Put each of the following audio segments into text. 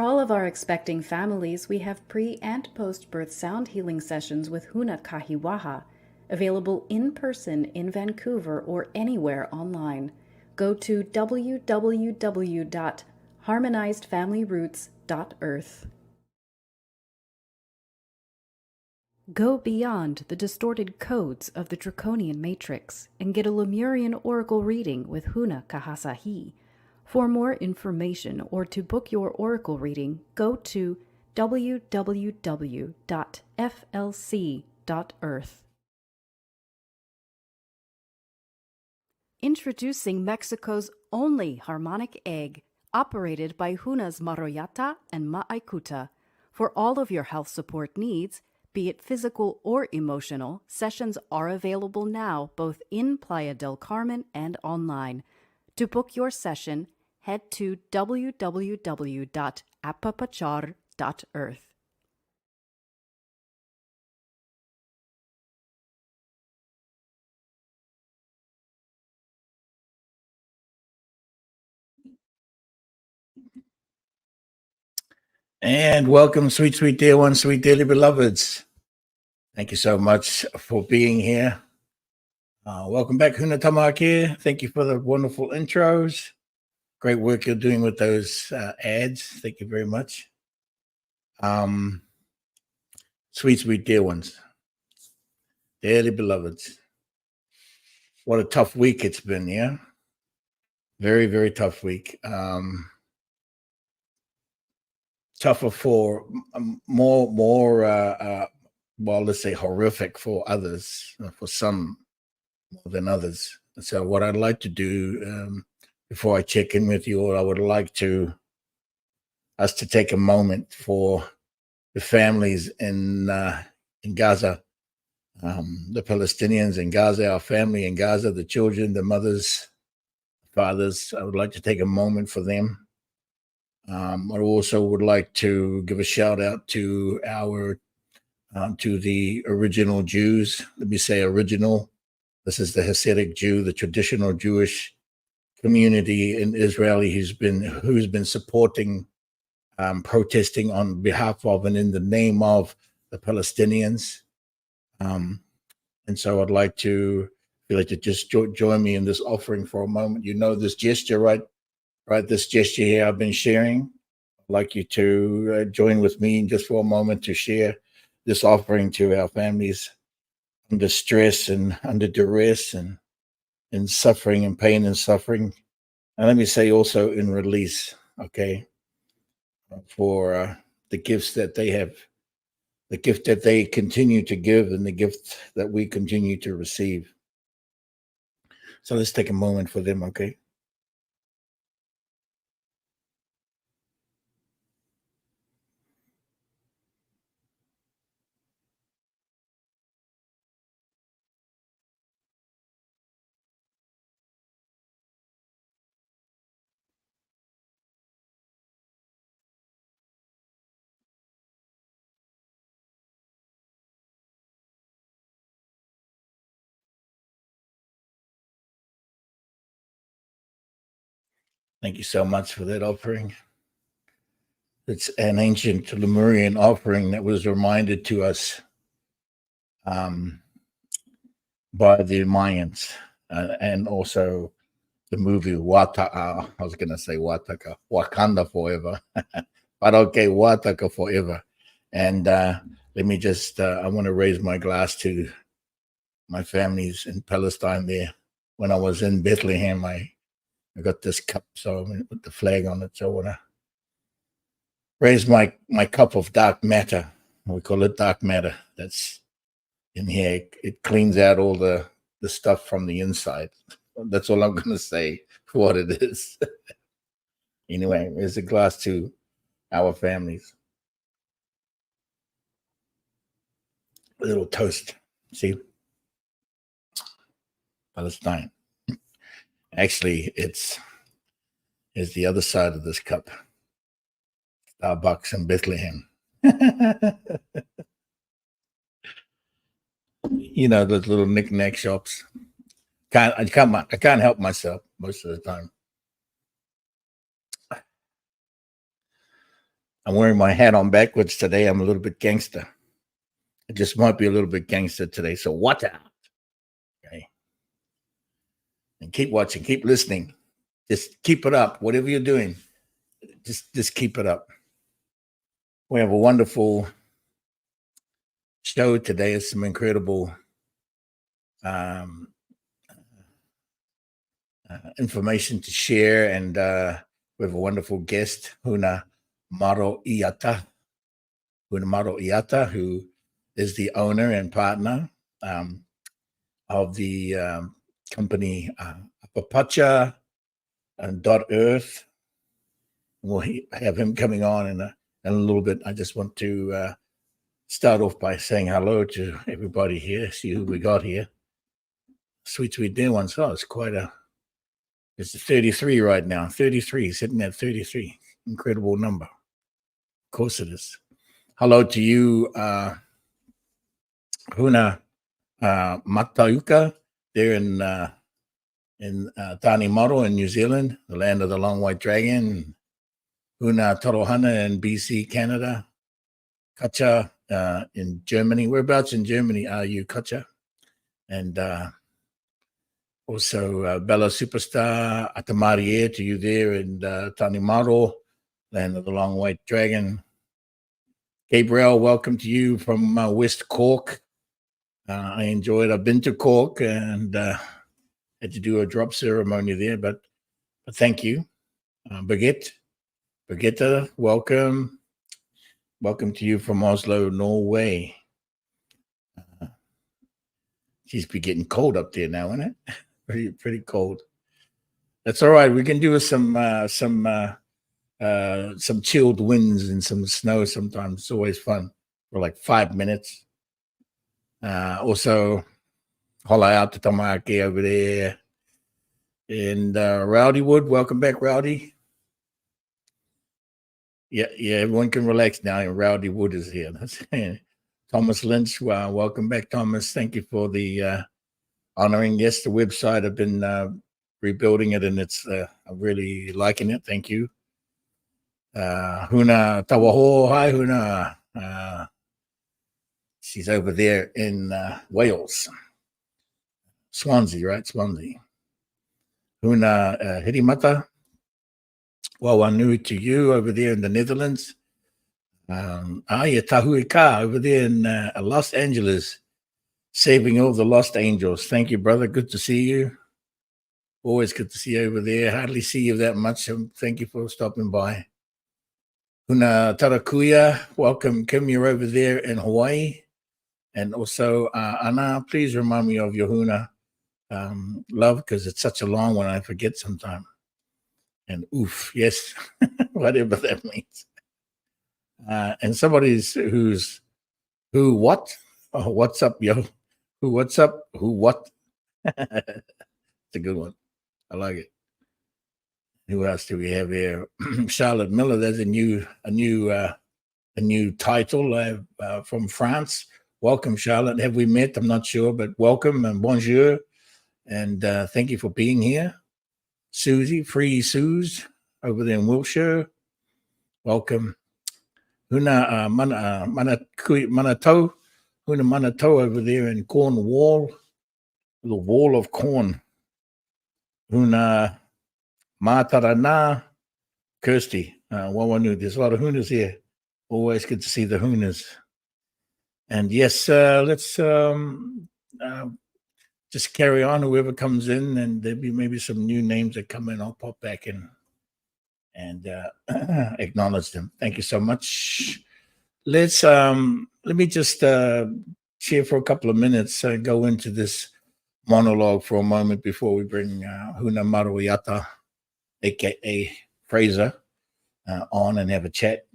all of our expecting families, we have pre- and post-birth sound healing sessions with Huna Kahiwaha, available in person in Vancouver or anywhere online. Go to www.harmonizedfamilyroots.earth. Go beyond the distorted codes of the draconian matrix and get a Lemurian oracle reading with Huna Kahasahi. For more information or to book your oracle reading, go to www.flc.earth. Introducing Mexico's only harmonic egg, operated by Huna Maruata and Ma'aikuta. For all of your health support needs, be it physical or emotional, sessions are available now both in Playa del Carmen and online. To book your session, head to www.apapachar.earth. And welcome, sweet, sweet dear ones, sweet dearly beloveds. Thank you so much for being here. Welcome back, Huna Tamaki. Thank you for the wonderful intros. Great work you're doing with those ads. Thank you very much. Sweet, sweet dear ones, dearly beloveds. What a tough week it's been, yeah? Very, very tough week. Tougher for more, well, let's say horrific for others, for some more than others. So what I'd like to do before I check in with you all, I would like us to take a moment for the families in Gaza, the Palestinians in Gaza, our family in Gaza, the children, the mothers, fathers. I would like to take a moment for them. I also would like to give a shout out to to the original Jews. Let me say original. This is the Hasidic Jew, the traditional Jewish community in Israel who's been supporting, protesting on behalf of and in the name of the Palestinians. And so I'd like to just join me in this offering for a moment. You know this gesture, right? This gesture here I've been sharing. I'd like you to join with me just for a moment to share this offering to our families under stress and under duress and in suffering and pain and suffering. And let me say also in release, okay, for the gifts that they have, the gift that they continue to give and the gift that we continue to receive. So let's take a moment for them, okay? Thank you so much for that offering. It's an ancient Lemurian offering that was reminded to us by the Mayans and also the movie I was going to say Wakanda Forever, but okay, Wataka Forever. And let me just, I want to raise my glass to my families in Palestine there. When I was in Bethlehem, I got this cup, so with the flag on it. So I want to raise my cup of dark matter. We call it dark matter. That's in here. It cleans out all the stuff from the inside. That's all I'm going to say for what it is. Anyway, there's a glass to our families. A little toast. See? Palestine. Actually, it's the other side of this cup. Starbucks in Bethlehem. You know, those little knick-knack shops. I can't help myself most of the time. I'm wearing my hat on backwards today. I'm a little bit gangster. It just might be a little bit gangster today. So watch out. Okay. And keep watching, keep listening. Just keep it up. Whatever you're doing, just keep it up. We have a wonderful show today. It's some incredible information to share, and we have a wonderful guest, Huna Maruata. Huna Maruata, who is the owner and partner of the company Apapacha and .earth. We'll have him coming on in a little bit. I just want to start off by saying hello to everybody here. See who we got here. Sweet dear ones. Oh, it's 33 right now. 33, sitting at 33. Incredible number. Of course it is. Hello to you, Huna Maruata, there in Tanimaro in New Zealand, the land of the long white dragon. Huna Torohana in BC, Canada. Kacha in Germany. Whereabouts in Germany are you, Kacha? And also Bella Superstar, Atamarie to you there in Tanimaro, land of the long white dragon. Gabriel, welcome to you from West Cork. I enjoyed. I've been to Cork and had to do a drop ceremony there, but thank you. Birgitte, welcome. Welcome to you from Oslo, Norway. She's be getting cold up there now, isn't it? pretty cold. That's all right. We can do some chilled winds and some snow sometimes. It's always fun for like 5 minutes. Also, holla out to Tamaki over there. And Rowdy Wood, welcome back, Rowdy. Yeah, everyone can relax now. And Rowdy Wood is here. Thomas Lynch, welcome back, Thomas. Thank you for the honoring. Yes, the website, I've been rebuilding it, and it's I'm really liking it. Thank you. Huna Tawaho, hi Huna. She's over there in Wales. Swansea, right? Swansea. Huna Hirimata. Wawanui to you over there in the Netherlands. Aya Tahuika over there in Los Angeles, saving all the lost angels. Thank you, brother. Good to see you. Always good to see you over there. Hardly see you that much. So thank you for stopping by. Huna Tarakuya, welcome. Kim, you're over there in Hawaii. And also, Anna, please remind me of your Huna love, because it's such a long one. I forget sometime. And oof, yes, whatever that means. And somebody's who what? Oh, what's up, yo? Who what's up? Who what? It's a good one. I like it. Who else do we have here? Charlotte Miller. There's a new title from France. Welcome, Charlotte. Have we met? I'm not sure, but welcome and bonjour, and thank you for being here. Susie, Free Suze, over there in Wiltshire. Welcome. Huna Manato. Huna Manato over there in Cornwall. The Wall of Corn. Huna Matarana. Kirsty. Wawanu. There's a lot of Hunas here. Always good to see the Hunas. And yes, let's just carry on. Whoever comes in, and there'll be maybe some new names that come in. I'll pop back in and acknowledge them. Thank you so much. Let me just share for a couple of minutes, go into this monologue for a moment before we bring Huna Maruata, aka Fraser, on and have a chat.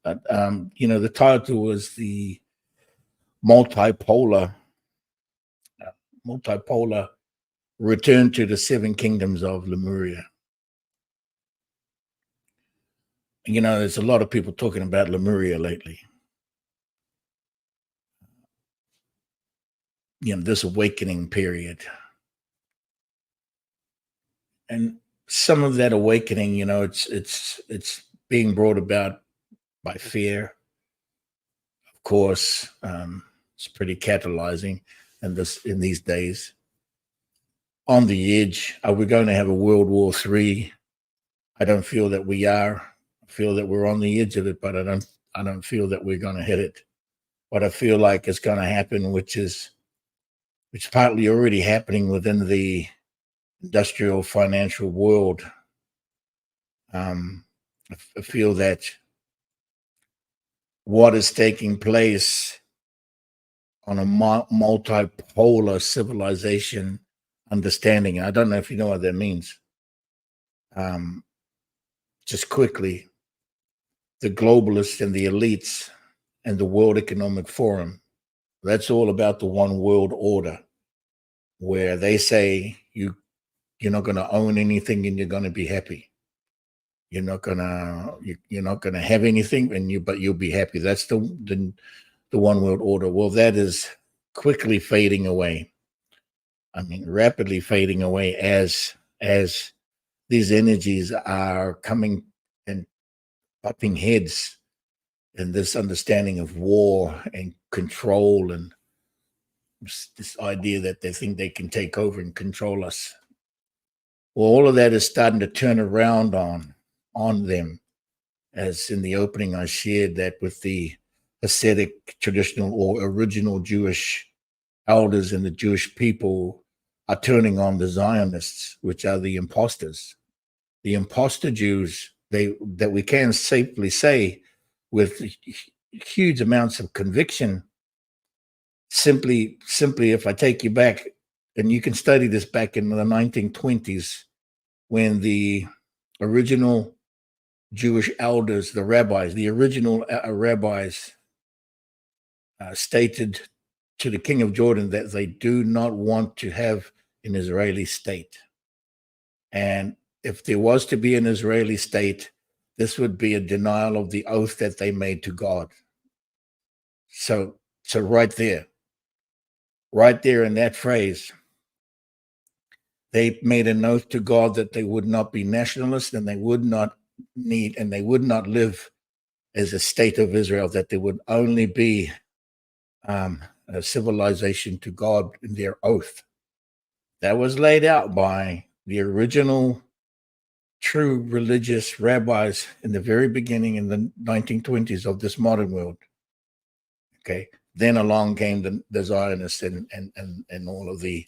But the title was the multipolar return to the seven kingdoms of Lemuria. There's a lot of people talking about Lemuria lately. This awakening period. And some of that awakening, it's being brought about by fear. Of course, it's pretty catalyzing in these days. On the edge, are we going to have a World War III? I don't feel that we are. I feel that we're on the edge of it, but I don't feel that we're going to hit it. What I feel like is going to happen, which is partly already happening within the industrial financial world. I feel that what is taking place on a multipolar civilization understanding. I don't know if you know what that means. Just quickly, the globalists and the elites and the World Economic Forum, that's all about the one world order, where they say you're not going to own anything and you're going to be happy. You're not gonna have anything, but you'll be happy. That's the one world order. Well, that is quickly fading away. I mean, rapidly fading away as these energies are coming and butting heads in this understanding of war and control, and this idea that they think they can take over and control us. Well, all of that is starting to turn around on them. As in the opening, I shared that with the Hasidic traditional or original Jewish elders and the Jewish people are turning on the Zionists, which are the imposters. The imposter Jews, that we can safely say with huge amounts of conviction, simply if I take you back, and you can study this back in the 1920s, when the original Jewish elders, the rabbis, the original rabbis stated to the king of Jordan that they do not want to have an Israeli state. And if there was to be an Israeli state, this would be a denial of the oath that they made to God. So right there in that phrase, they made an oath to God that they would not be nationalists, and they would not live as a state of Israel, that they would only be a civilization to God in their oath. That was laid out by the original true religious rabbis in the very beginning in the 1920s of this modern world. Okay. Then along came the Zionists and all of the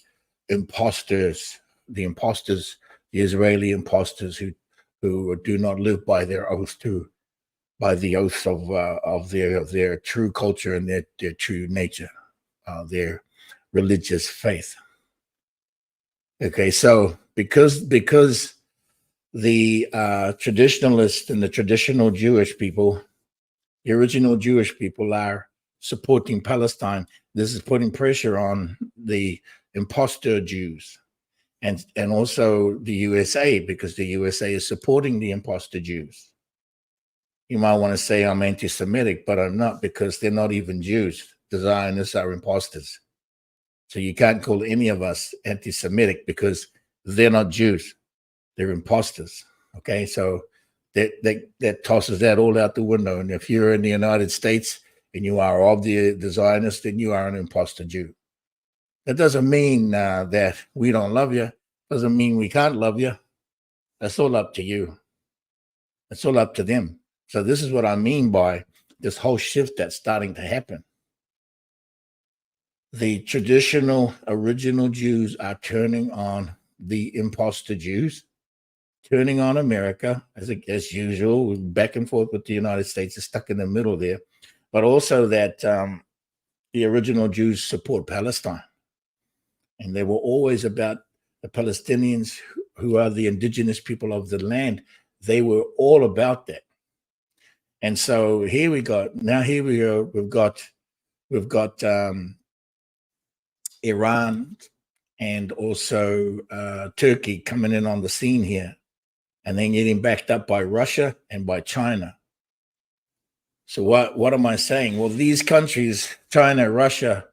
imposters, the Israeli imposters who do not live by their oath by the oaths of their true culture and their true nature, their religious faith. Okay, so because the traditionalists and the traditional Jewish people, the original Jewish people, are supporting Palestine, this is putting pressure on the imposter Jews and also the USA, because the USA is supporting the imposter Jews. You might want to say I'm anti-Semitic, but I'm not, because they're not even Jews. The Zionists are imposters. So you can't call any of us anti-Semitic because they're not Jews. They're imposters. Okay, so that tosses that all out the window. And if you're in the United States and you are of the Zionists, then you are an imposter Jew. That doesn't mean that we don't love you. Doesn't mean we can't love you. That's all up to you. That's all up to them. So this is what I mean by this whole shift that's starting to happen. The traditional original Jews are turning on the imposter Jews, turning on America, as usual, back and forth with the United States, is stuck in the middle there. But also that the original Jews support Palestine. And they were always about the Palestinians, who are the indigenous people of the land. They were all about that. And so here we go. We've got Iran and also Turkey coming in on the scene here, and then getting backed up by Russia and by China. So what am I saying? Well, these countries, China, Russia,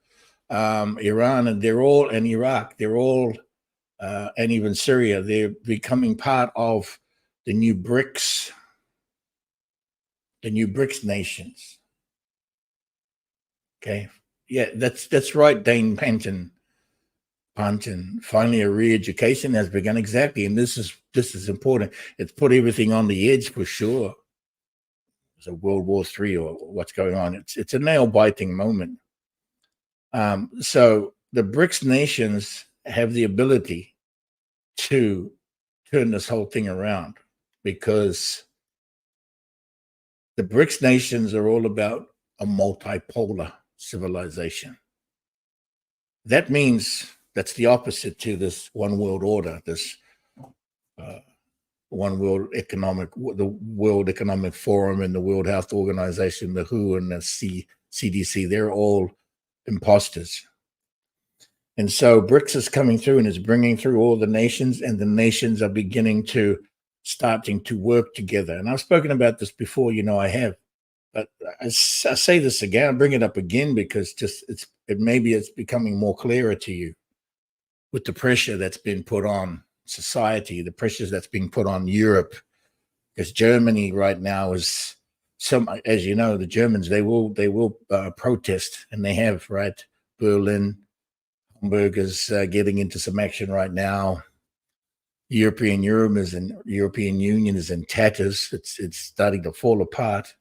Iran, and Iraq, they're all, and even Syria, they're becoming part of the new BRICS the new BRICS nations. Okay, yeah, that's right, Dane Panton. Finally, a re-education has begun. Exactly, and this is important. It's put everything on the edge for sure. It's a World War III or what's going on. It's a nail-biting moment. So the BRICS nations have the ability to turn this whole thing around, because the BRICS nations are all about a multipolar civilization. That means that's the opposite to this one world order, this one world economic, the World Economic Forum and the World Health Organization, the WHO and the CDC. They're all imposters. And so BRICS is coming through and is bringing through all the nations, and the nations are beginning to starting to work together. And I've spoken about this before, I have, but I say this again, I bring it up again because maybe it's becoming more clearer to you with the pressure that's been put on society, the pressures that's being put on Europe, because Germany right now is as you know, the Germans, they will protest, and they have, right? Berlin, Hamburg is getting into some action right now. European Union is in tatters. It's starting to fall apart,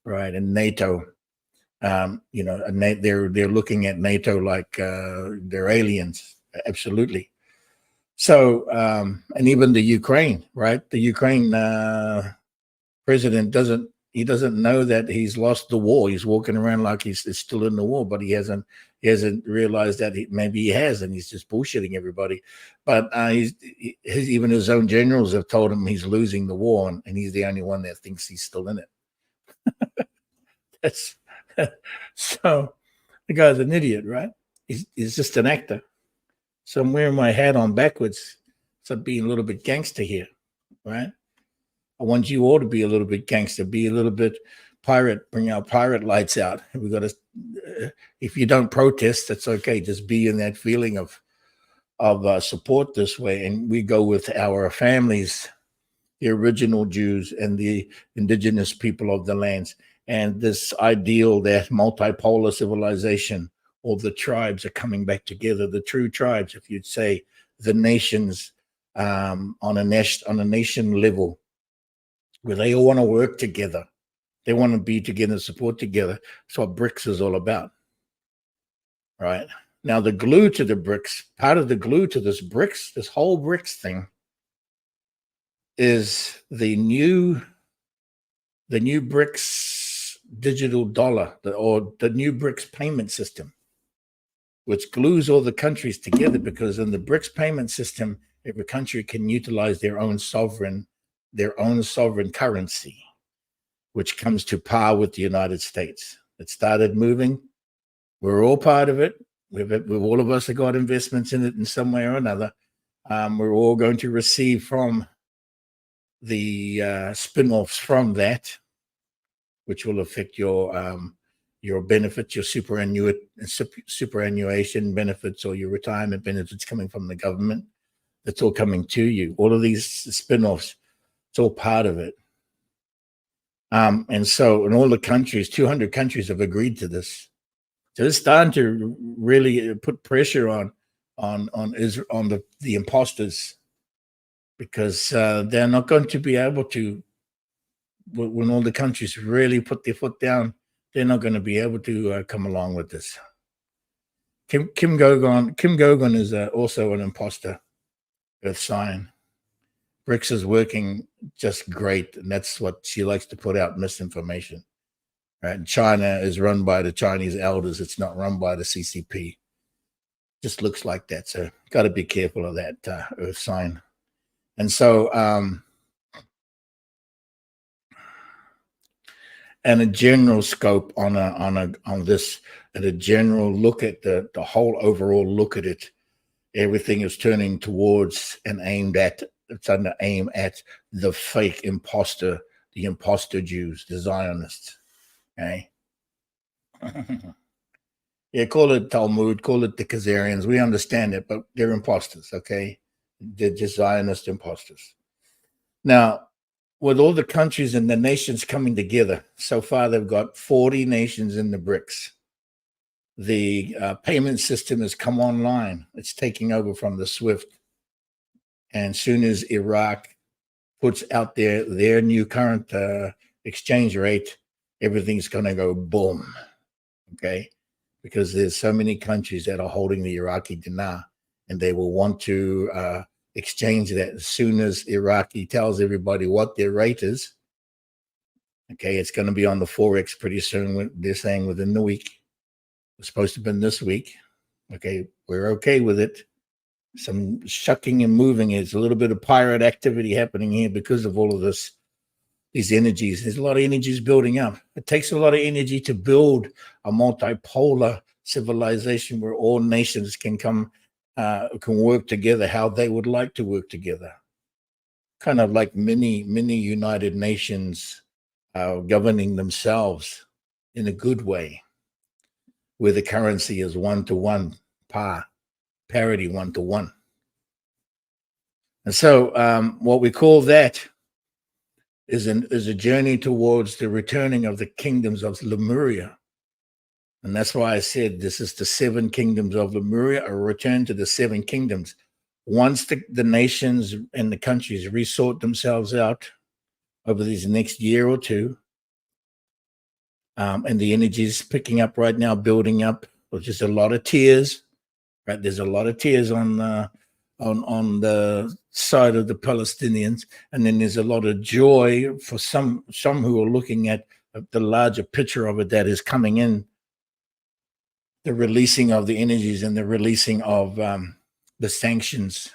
right? And NATO, they're looking at NATO like they're aliens, absolutely. So, and even the Ukraine, right? The Ukraine president doesn't know that he's lost the war. He's walking around like he's still in the war, but he hasn't realized that maybe he has, and he's just bullshitting everybody. But even his own generals have told him he's losing the war, and he's the only one that thinks he's still in it. That's so the guy's an idiot, right? He's just an actor. So I'm wearing my hat on backwards, so I'm being a little bit gangster here, right? I want you all to be a little bit gangster, be a little bit pirate, bring our pirate lights out. We got to, if you don't protest, that's okay. Just be in that feeling of support this way. And we go with our families, the original Jews and the indigenous people of the lands. And this ideal that multipolar civilization, all the tribes are coming back together, the true tribes, if you'd say the nations on a nation level, where they all want to work together. They want to be together, support together. That's what BRICS is all about, right? Now, the glue to the BRICS, part of the glue to this whole BRICS thing, is the new BRICS digital dollar, or the new BRICS payment system, which glues all the countries together, because in the BRICS payment system, every country can utilize their own sovereign currency, which comes to par with the United States. It started moving. We're all part of it. We've all of us have got investments in it in some way or another. We're all going to receive from the spin-offs from that, which will affect your benefits, your superannuation benefits, or your retirement benefits coming from the government. That's all coming to you. All of these spin-offs, it's all part of it. And so in all the countries, 200 countries have agreed to this. So it's starting to really put pressure on the imposters, because they're not going to be able to, when all the countries really put their foot down, they're not going to be able to come along with this. Kim Gogan is also an imposter, earth sign. BRICS is working just great, and that's what she likes to put out, misinformation. Right? And China is run by the Chinese elders. It's not run by the CCP. Just looks like that. So got to be careful of that earth sign. And so, and a general scope on this, and a general look at the whole overall look at it. Everything is turning towards and it's under aim at the fake imposter, the imposter Jews, the Zionists. Okay. Yeah, call it Talmud, call it the Khazarians. We understand it, but they're imposters. Okay, they're just Zionist imposters. Now, with all the countries and the nations coming together, so far they've got 40 nations in the BRICS. The payment system has come online. It's taking over from the SWIFT. And soon as Iraq puts out their new current exchange rate, everything's going to go boom. Okay, because there's so many countries that are holding the Iraqi dinar, and they will want to exchange that as soon as Iraqi tells everybody what their rate is. Okay, it's going to be on the Forex pretty soon. They're saying within the week. It's supposed to have been this week. Okay, we're okay with it. Some shucking and moving. There's a little bit of pirate activity happening here because of all of this. These energies. There's a lot of energies building up. It takes a lot of energy to build a multipolar civilization where all nations can come, can work together how they would like to work together. Kind of like many United Nations governing themselves in a good way, where the currency is 1-to-1, parity 1-to-1. And so what we call that is a journey towards the returning of the kingdoms of Lemuria. And that's why I said this is the 7 kingdoms of Lemuria, a return to the 7 kingdoms. Once the nations and the countries resort themselves out over these next year or two, and the energy is picking up right now, building up, with just a lot of tears, right? There's a lot of tears on the side of the Palestinians, and then there's a lot of joy for some who are looking at the larger picture of it that is coming in, the releasing of the energies and the releasing of the sanctions,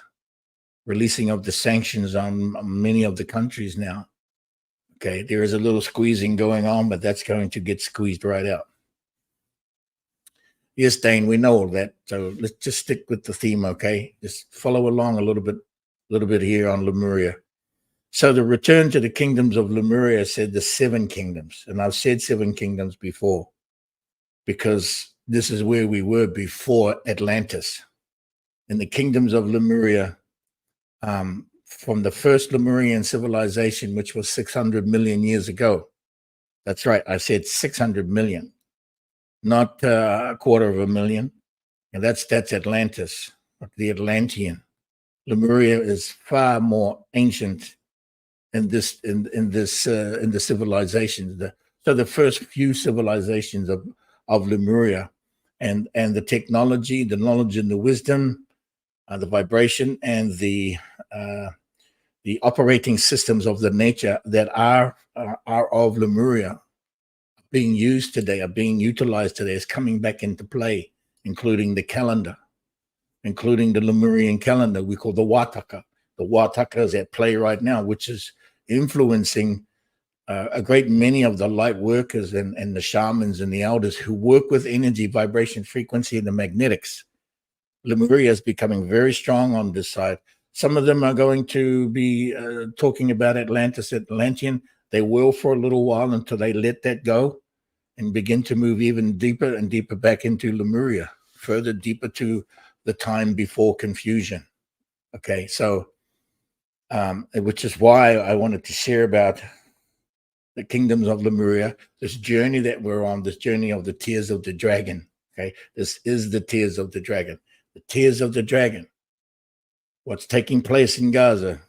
releasing of the sanctions on many of the countries now. Okay, there is a little squeezing going on, but that's going to get squeezed right out. Yes, Dane, we know all that. So let's just stick with the theme, okay? Just follow along a little bit here on Lemuria. So the return to the kingdoms of Lemuria said the 7 kingdoms. And I've said 7 kingdoms before because this is where we were before Atlantis. In the kingdoms of Lemuria, from the first Lemurian civilization, which was 600 million years ago. That's right, I said 600 million, not a quarter of a million. And that's Atlantis, the Atlantean. Lemuria is far more ancient in the civilizations. So the first few civilizations of Lemuria, and the technology, the knowledge, and the wisdom, the vibration, and the operating systems of the nature that are of Lemuria being used today, are being utilized today, is coming back into play, including the calendar, including the Lemurian calendar we call the Wataka. The Wataka is at play right now, which is influencing a great many of the light workers and the shamans and the elders who work with energy, vibration, frequency, and the magnetics. Lemuria is becoming very strong on this side. Some of them are going to be talking about Atlantean. They will for a little while until they let that go and begin to move even deeper and deeper back into Lemuria, further deeper to the time before confusion. Okay, so which is why I wanted to share about the kingdoms of Lemuria, this journey that we're on, this journey of the tears of the dragon. Okay, this is the tears of the dragon. The tears of the dragon. What's taking place in Gaza.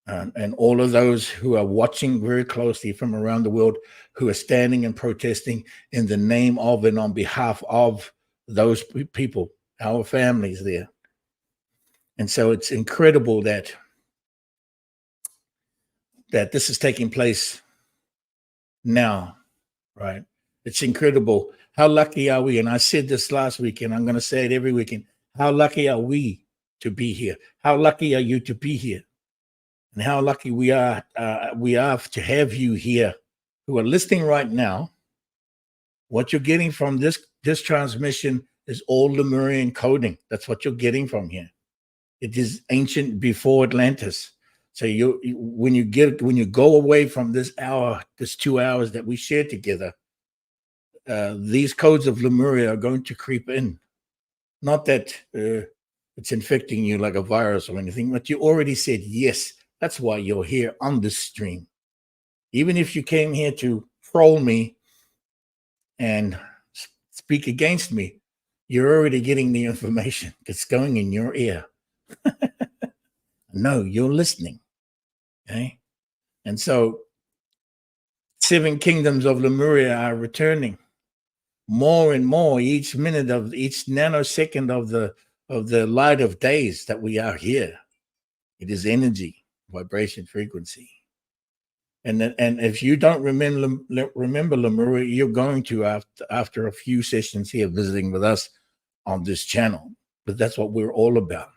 And all of those who are watching very closely from around the world, who are standing and protesting in the name of and on behalf of those people, our families there. And so it's incredible that this is taking place now, right? It's incredible. How lucky are we? And I said this last week, and I'm going to say it every weekend. How lucky are we to be here? How lucky are you to be here? And how lucky we are to have you here who are listening right now. What you're getting from this transmission is all Lemurian coding. That's what you're getting from here. It is ancient before Atlantis. So when you go away from this 2 hours that we share together, these codes of Lemuria are going to creep in. Not that it's infecting you like a virus or anything, but you already said, yes, That's why you're here on this stream. Even if you came here to troll me and speak against me, you're already getting the information. It's going in your ear. No, you're listening. Okay. And so 7 kingdoms of Lemuria are returning more and more each minute of each nanosecond of the light of days that we are here. It is energy, vibration, frequency. And if you don't remember Lemuria, you're going to after a few sessions here visiting with us on this channel. But that's what we're all about.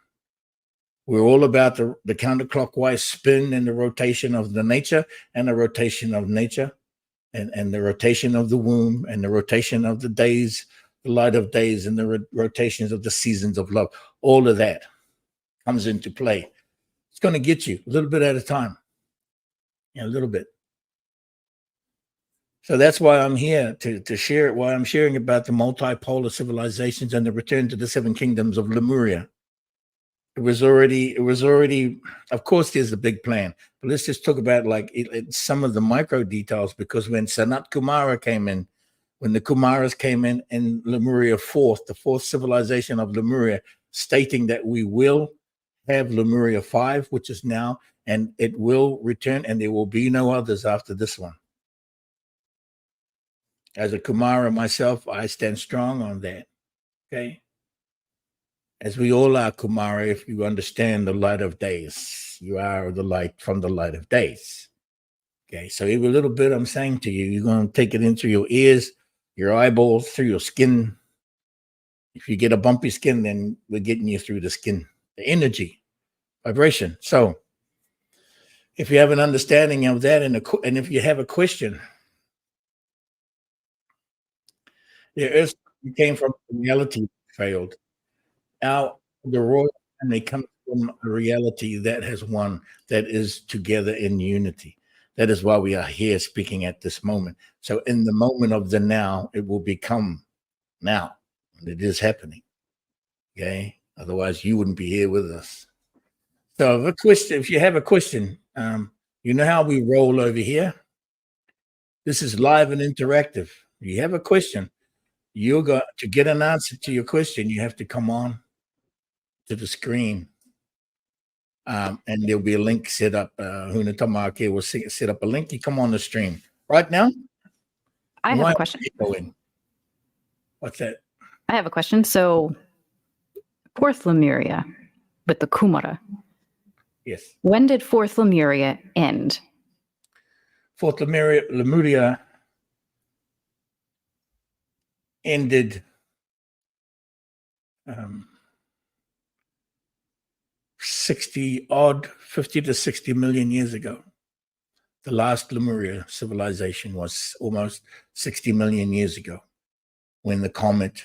We're all about the counterclockwise spin and the rotation of the nature and the rotation of nature and the rotation of the womb and the rotation of the days, the light of days and the rotations of the seasons of love. All of that comes into play. It's going to get you a little bit at a time. Yeah, a little bit. So that's why I'm here to share it, why I'm sharing about the multipolar civilizations and the return to the 7 kingdoms of Lemuria. It was already, of course, there's a big plan, but let's just talk about like some of the micro details, because when Sanat Kumara came in, when the Kumaras came in Lemuria the fourth civilization of Lemuria, stating that we will have Lemuria 5, which is now, and it will return, and there will be no others after this one. As a Kumara myself, I stand strong on that. Okay. As we all are, Kumara, if you understand the light of days, you are the light from the light of days. Okay, so every little bit I'm saying to you, you're going to take it into your ears, your eyeballs, through your skin. If you get a bumpy skin, then we're getting you through the skin, the energy, vibration. So if you have an understanding of that, and if you have a question, there is, you came from reality failed. Now, the royal family comes from a reality that has won, that is together in unity. That is why we are here speaking at this moment. So in the moment of the now, it will become now. And it is happening. Okay? Otherwise, you wouldn't be here with us. So if you have a question, you know how we roll over here? This is live and interactive. If you have a question, you're going to get an answer to your question. You have to come on to the screen, and there'll be a link set up. Huna Tamake will set up a link. You come on the stream right now. I have a question. What's that? I have a question. So, fourth Lemuria with the Kumara. Yes. When did fourth Lemuria end? Fourth Lemuria ended 50 to 60 million years ago. The last Lemuria civilization was almost 60 million years ago, when the comet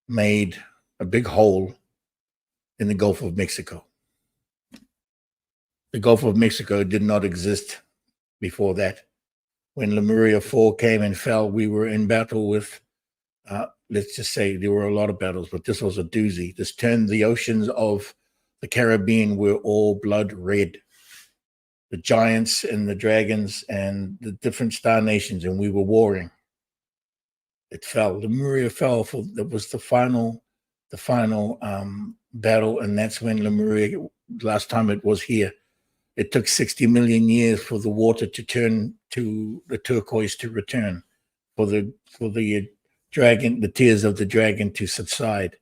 made a big hole in the Gulf of Mexico. The Gulf of Mexico did not exist before that. When Lemuria 4 came and fell, we were in battle with, let's just say there were a lot of battles, but this was a doozy. This turned the oceans of the Caribbean were all blood red. The giants and the dragons and the different star nations, and we were warring. It fell. Lemuria fell. That was the final battle, and that's when Lemuria, last time it was here. It took 60 million years for the water to turn to the turquoise to return, for the dragon, the tears of the dragon to subside.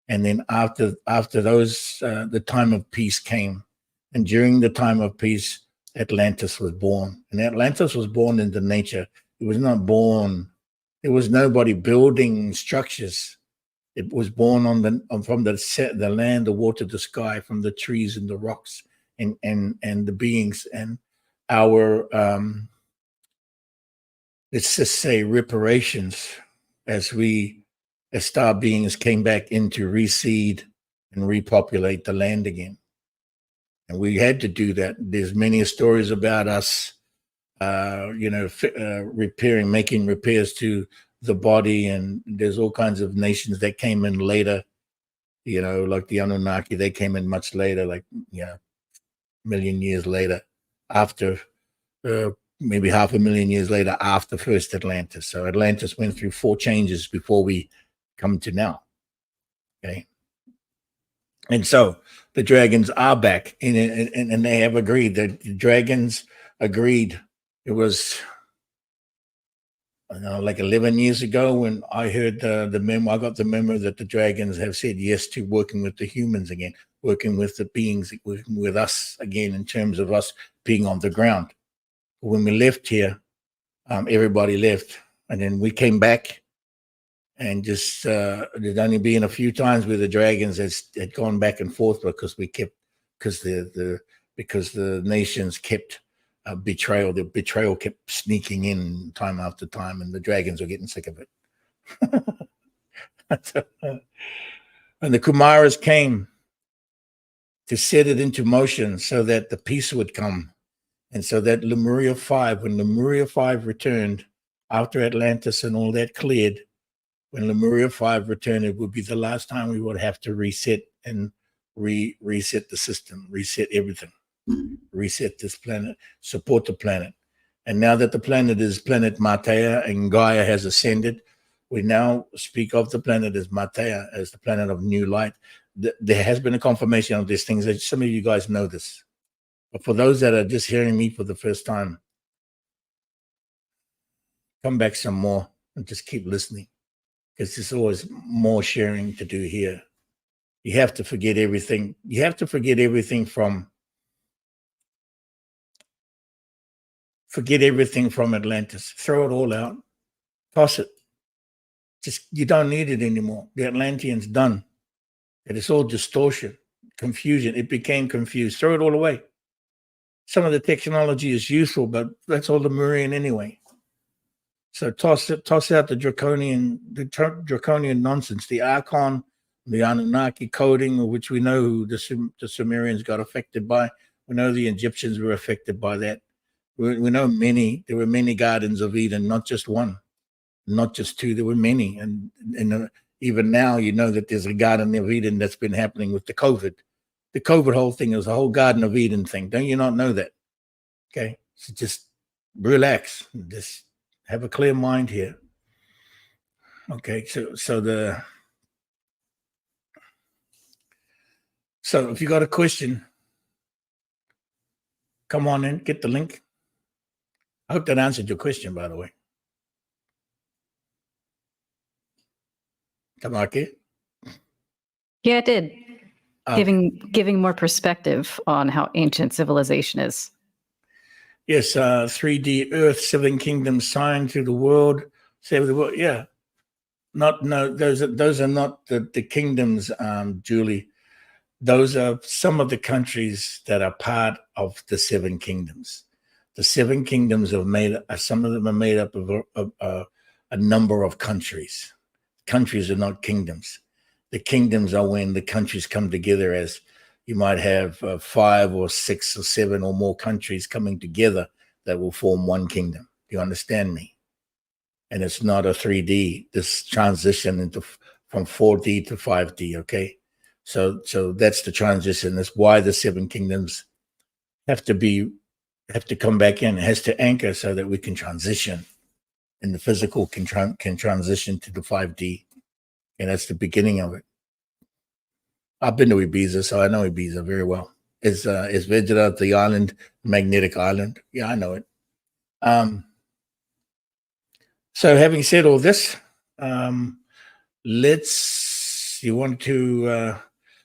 And then after those, the time of peace came. And during the time of peace, Atlantis was born. And Atlantis was born into nature. It was not born, there was nobody building structures. It was born from the land, the water, the sky, from the trees and the rocks and the beings. And our, let's just say, reparations as star beings came back in to reseed and repopulate the land again. And we had to do that. There's many stories about us, making repairs to the body. And there's all kinds of nations that came in later, like the Anunnaki, they came in much later, million years later, after maybe 500,000 years later after first Atlantis. So Atlantis went through 4 changes before we come to now. Okay. And so the dragons are back, and they have agreed. The dragons agreed. It was, I don't know, like 11 years ago when I heard the memo. I got the memo that the dragons have said yes to working with the humans again, working with the beings, working with us again in terms of us being on the ground. When we left here, everybody left, and then we came back. And just there'd only been a few times where the dragons had gone back and forth because the nations kept betrayal. The betrayal kept sneaking in time after time, and the dragons were getting sick of it. And the Kumaras came to set it into motion so that the peace would come, and so that Lemuria 5, when Lemuria 5 returned after Atlantis and all that cleared. When Lemuria 5 returned, it would be the last time we would have to reset and reset the system, reset everything, reset this planet, support the planet. And now that the planet is planet Matea and Gaia has ascended, we now speak of the planet as Matea, as the planet of new light. There has been a confirmation of these things. Some of you guys know this. But for those that are just hearing me for the first time, come back some more and just keep listening. Because there's always more sharing to do here. You have to forget everything. You have to forget everything from Atlantis. Throw it all out. Toss it. Just, you don't need it anymore. The Atlantean's done. It is all distortion, confusion. It became confused. Throw it all away. Some of the technology is useful, but that's all Lemurian anyway. So toss out the draconian nonsense, the Archon, the Anunnaki coding, which we know the Sumerians got affected by. We know the Egyptians were affected by that. We know there were many gardens of Eden, not just one, not just 2. There were many, and even now you know that there's a Garden of Eden that's been happening with the COVID. The COVID whole thing is a whole Garden of Eden thing. Don't you not know that? Okay, so just relax. Just have a clear mind here. Okay, so if you got a question, come on in, get the link. I hope that answered your question, by the way. Tamaki? Yeah, it did. Okay. Giving more perspective on how ancient civilization is. Yes, 3D Earth, 7 kingdoms signed to the world, save the world. Yeah, those are not the kingdoms, Julie. Those are some of the countries that are part of the 7 kingdoms. The 7 kingdoms some of them are made up of a number of countries. Countries are not kingdoms. The kingdoms are when the countries come together, as you might have 5 or 6 or 7 or more countries coming together that will form one kingdom. Do you understand me? And it's not a 3D, this transition from 4D to 5D, okay? So that's the transition. That's why the 7 kingdoms have to come back in. It has to anchor so that we can transition, and the physical can transition to the 5D, and that's the beginning of it. I've been to Ibiza, so I know Ibiza very well. Is Vegeta the island, magnetic island? Yeah, I know it. So having said all this, let's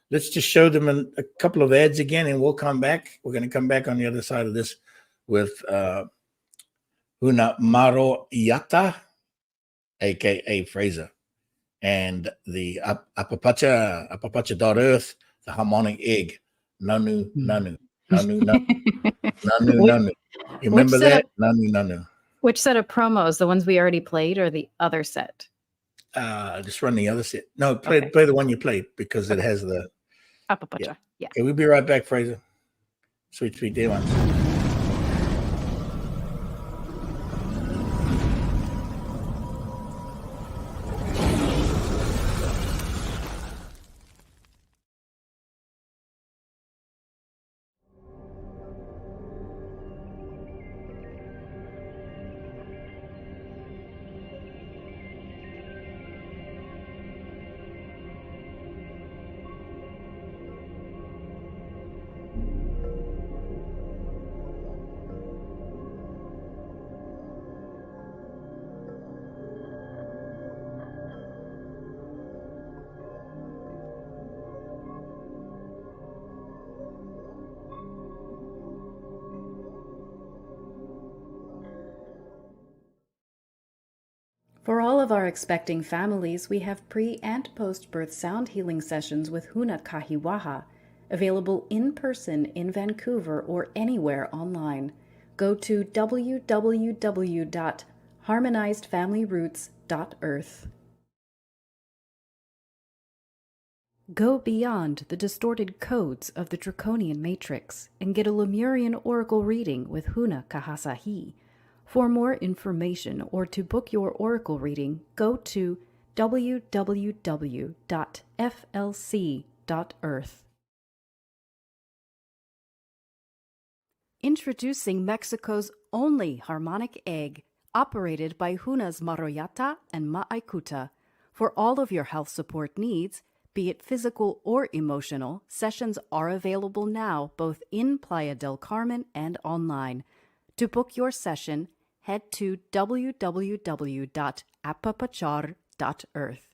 just show them a couple of ads again, and we'll come back. We're going to come back on the other side of this with Huna Maruata, aka Fraser, and the apapacha.earth, the harmonic egg, nanu. You remember that? Nanu. Which set of promos? The ones we already played, or the other set? Just run the other set. No, play the one you played, because it has the Apapacha. Yeah. Okay, we'll be right back, Fraser. Sweet day one. For all of our expecting families, we have pre- and post-birth sound healing sessions with Huna Kahiwaha, available in person in Vancouver or anywhere online. Go to www.harmonizedfamilyroots.earth. Go beyond the distorted codes of the draconian matrix and get a Lemurian oracle reading with Huna Kahasahi. For more information or to book your oracle reading, go to www.flc.earth. Introducing Mexico's only harmonic egg, operated by Huna Maruata and Ma'aikuta. For all of your health support needs, be it physical or emotional, sessions are available now both in Playa del Carmen and online. To book your session, head to www.apapachar.earth.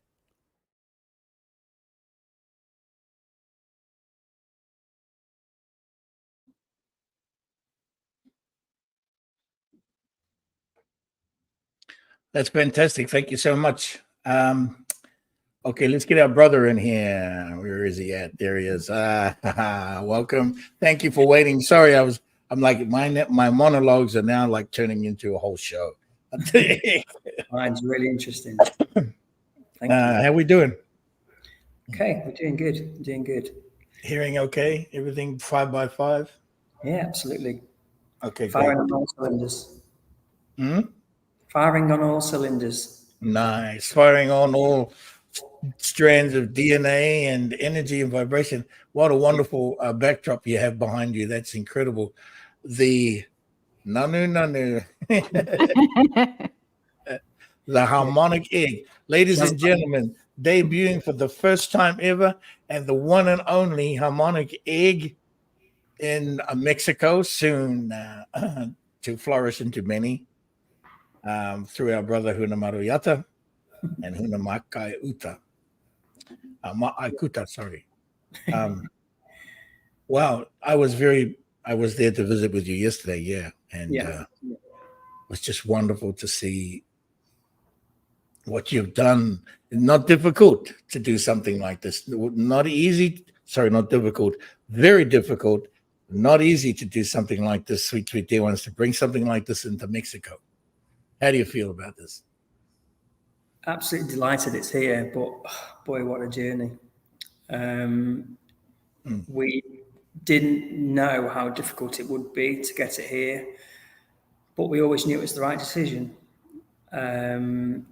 That's fantastic. Thank you so much. Okay, let's get our brother in here. Where is he at? There he is. Welcome. Thank you for waiting. Sorry, I'm like my monologues are now like turning into a whole show. Mine's really interesting. Thank you. How we doing? Okay, we're doing good. Doing good. Hearing okay? Everything 5 by 5? Yeah, absolutely. Okay, Firing great. on all cylinders. Hmm? Firing on all cylinders. Nice. Firing on all strands of DNA and energy and vibration. What a wonderful backdrop you have behind you. That's incredible. The nanu, the harmonic egg. Ladies and gentlemen, debuting for the first time ever, and the one and only harmonic egg in Mexico, soon to flourish into many, through our brother Huna Maruata and Huna Ma'aikuta, sorry. Wow, I was there to visit with you yesterday, yeah, and it was just wonderful to see what you've done. Not difficult to do something like this. Not easy. Sorry, not difficult. Very difficult. Not easy to do something like this, sweet dear ones, to bring something like this into Mexico. How do you feel about this? Absolutely delighted it's here, but boy, what a journey. We didn't know how difficult it would be to get it here, but we always knew it was the right decision. And,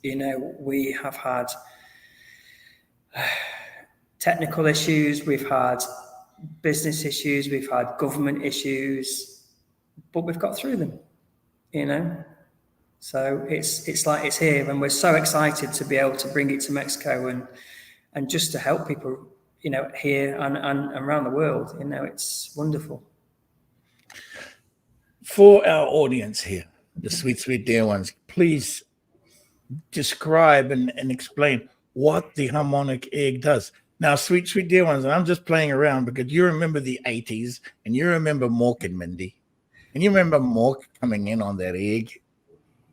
you know, we have had technical issues, we've had business issues, we've had government issues, but we've got through them, you know. So it's like it's here, and we're so excited to be able to bring it to Mexico and just to help people, you know, here and around the world. You know, it's wonderful. For our audience here, the sweet dear ones, please describe and explain what the harmonic egg does. Now, sweet dear ones, and I'm just playing around because you remember the 80s and you remember Mork and Mindy, and you remember Mork coming in on that egg.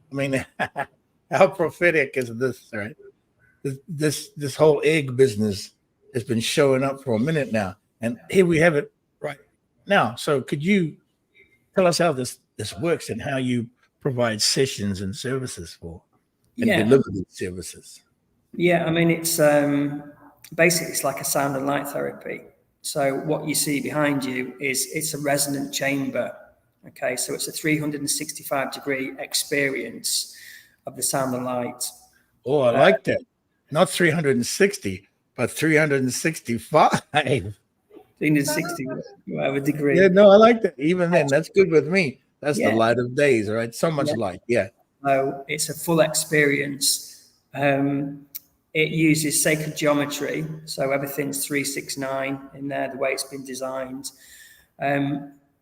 I mean, how prophetic is this, right? This whole egg business has been showing up for a minute now, and here we have it right now. So, could you tell us how this works and how you provide sessions and services for and deliver these services? Yeah, I mean, it's basically it's like a sound and light therapy. So what you see behind you it's a resonant chamber. Okay, so it's a 365-degree experience of the sound and light. Oh, I like that. Not 360, but 365. 360, whatever degree. Yeah, no, I like that. Even then, that's good with me. That's the light of days, right? So much light. Yeah. So it's a full experience. It uses sacred geometry, so everything's 369 in there, the way it's been designed.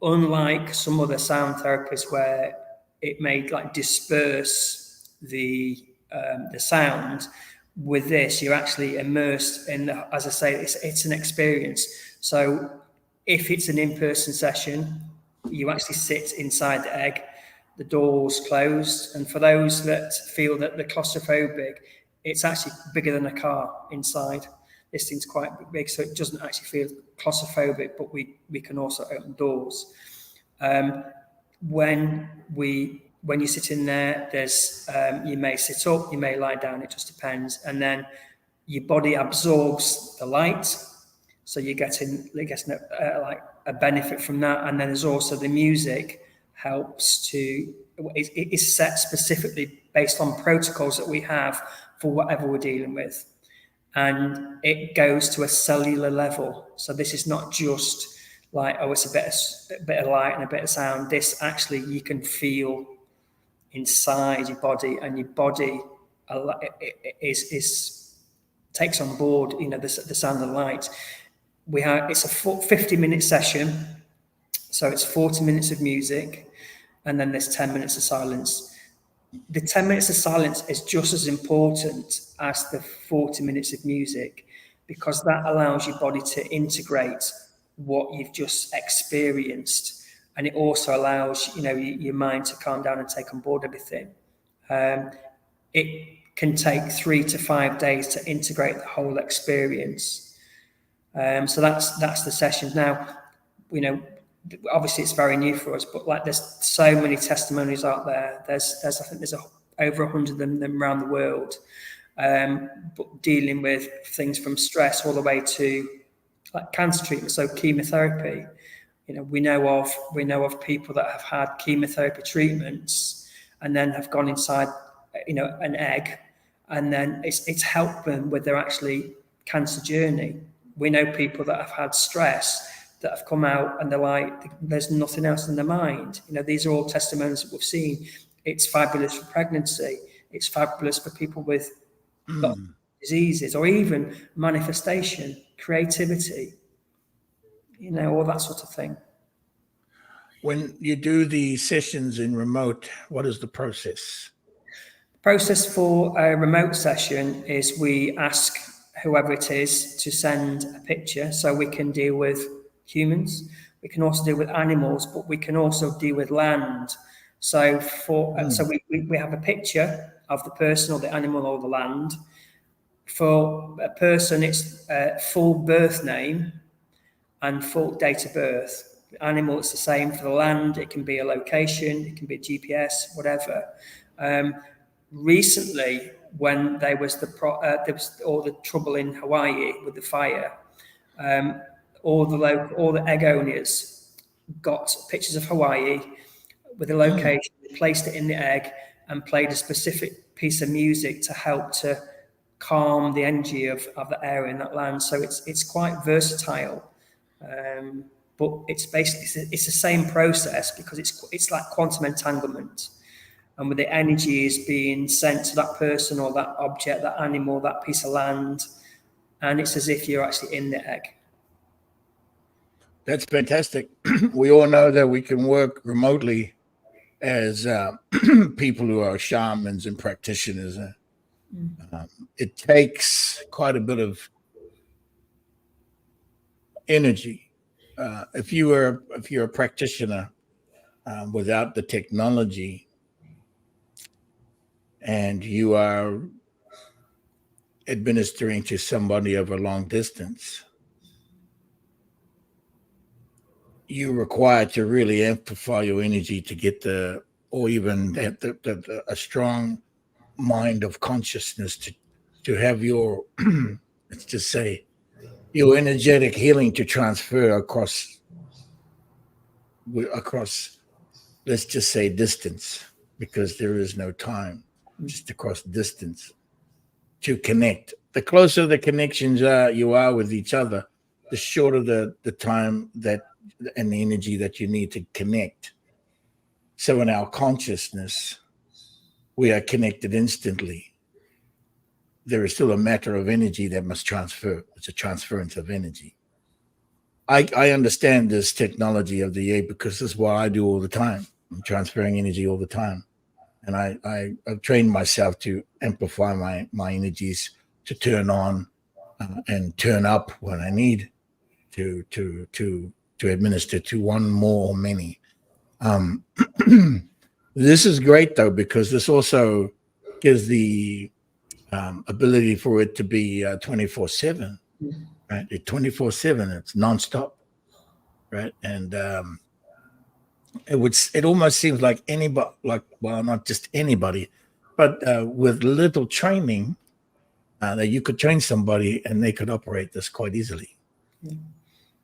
Unlike some other sound therapies where it may like disperse the sound, with this you're actually immersed in, as I say, it's an experience. So if it's an in-person session, you actually sit inside the egg. the doors closed. And for those that feel that they're claustrophobic, it's actually bigger than a car inside. This thing's quite big, so it doesn't actually feel claustrophobic, but we can also open doors. When you sit in there, there's you may sit up, you may lie down, it just depends. And then your body absorbs the light, so you're getting like a benefit from that. And then there's also the music helps to, it is set specifically based on protocols that we have for whatever we're dealing with. And it goes to a cellular level. So this is not just like, oh, it's a bit of light and a bit of sound. This actually, you can feel inside your body, and your body takes on board, the sound of the light. It's a 50-minute session, so it's 40 minutes of music, and then there's 10 minutes of silence. The 10 minutes of silence is just as important as the 40 minutes of music, because that allows your body to integrate what you've just experienced, and it also allows your mind to calm down and take on board everything. It can take 3 to 5 days to integrate the whole experience. So that's the sessions. Now, obviously it's very new for us, but like there's so many testimonies out there. I think there's over 100 of them around the world, but dealing with things from stress all the way to like cancer treatment, so chemotherapy. We know of people that have had chemotherapy treatments and then have gone inside, an egg, and then it's helped them with their actually cancer journey. We know people that have had stress that have come out and they're like, there's nothing else in their mind. These are all testimonies that we've seen. It's fabulous for pregnancy. It's fabulous for people with diseases, or even manifestation, creativity, all that sort of thing. When you do the sessions in remote, what is the process? The process for a remote session is we ask whoever it is to send a picture, so we can deal with humans. We can also deal with animals, but we can also deal with land. So we have a picture of the person or the animal or the land. For a person, it's a full birth name and full date of birth. The animal, it's the same. For the land, it can be a location, it can be a GPS, whatever. Recently, when there was all the trouble in Hawaii with the fire, all the egg owners got pictures of Hawaii with a location, placed it in the egg, and played a specific piece of music to help to calm the energy of the area in that land. So it's quite versatile, but it's basically it's the same process, because it's like quantum entanglement, and with the energy is being sent to that person or that object, that animal, that piece of land, and it's as if you're actually in the egg. That's fantastic. We all know that we can work remotely as people who are shamans and practitioners. It takes quite a bit of energy. If you're a practitioner without the technology, and you are administering to somebody of a long distance, you're required to really amplify your energy to get or even a strong mind of consciousness to have your, let's just say, your energetic healing to transfer across, let's just say, distance, because there is no time, just across distance to connect. The closer the connections you are with each other, the shorter the time and the energy that you need to connect. So in our consciousness, we are connected instantly. There is still a matter of energy that must transfer. It's a transference of energy. I understand this technology of the egg, because this is what I do all the time. I'm transferring energy all the time. And I've trained myself to amplify my energies, to turn on and turn up when I need to administer to one, more, or many. This is great though, because this also gives the ability for it to be 24/7, right? 24/7, it's nonstop, right? And it almost seems like anybody, like, well, not just anybody, but with little training, that you could train somebody and they could operate this quite easily.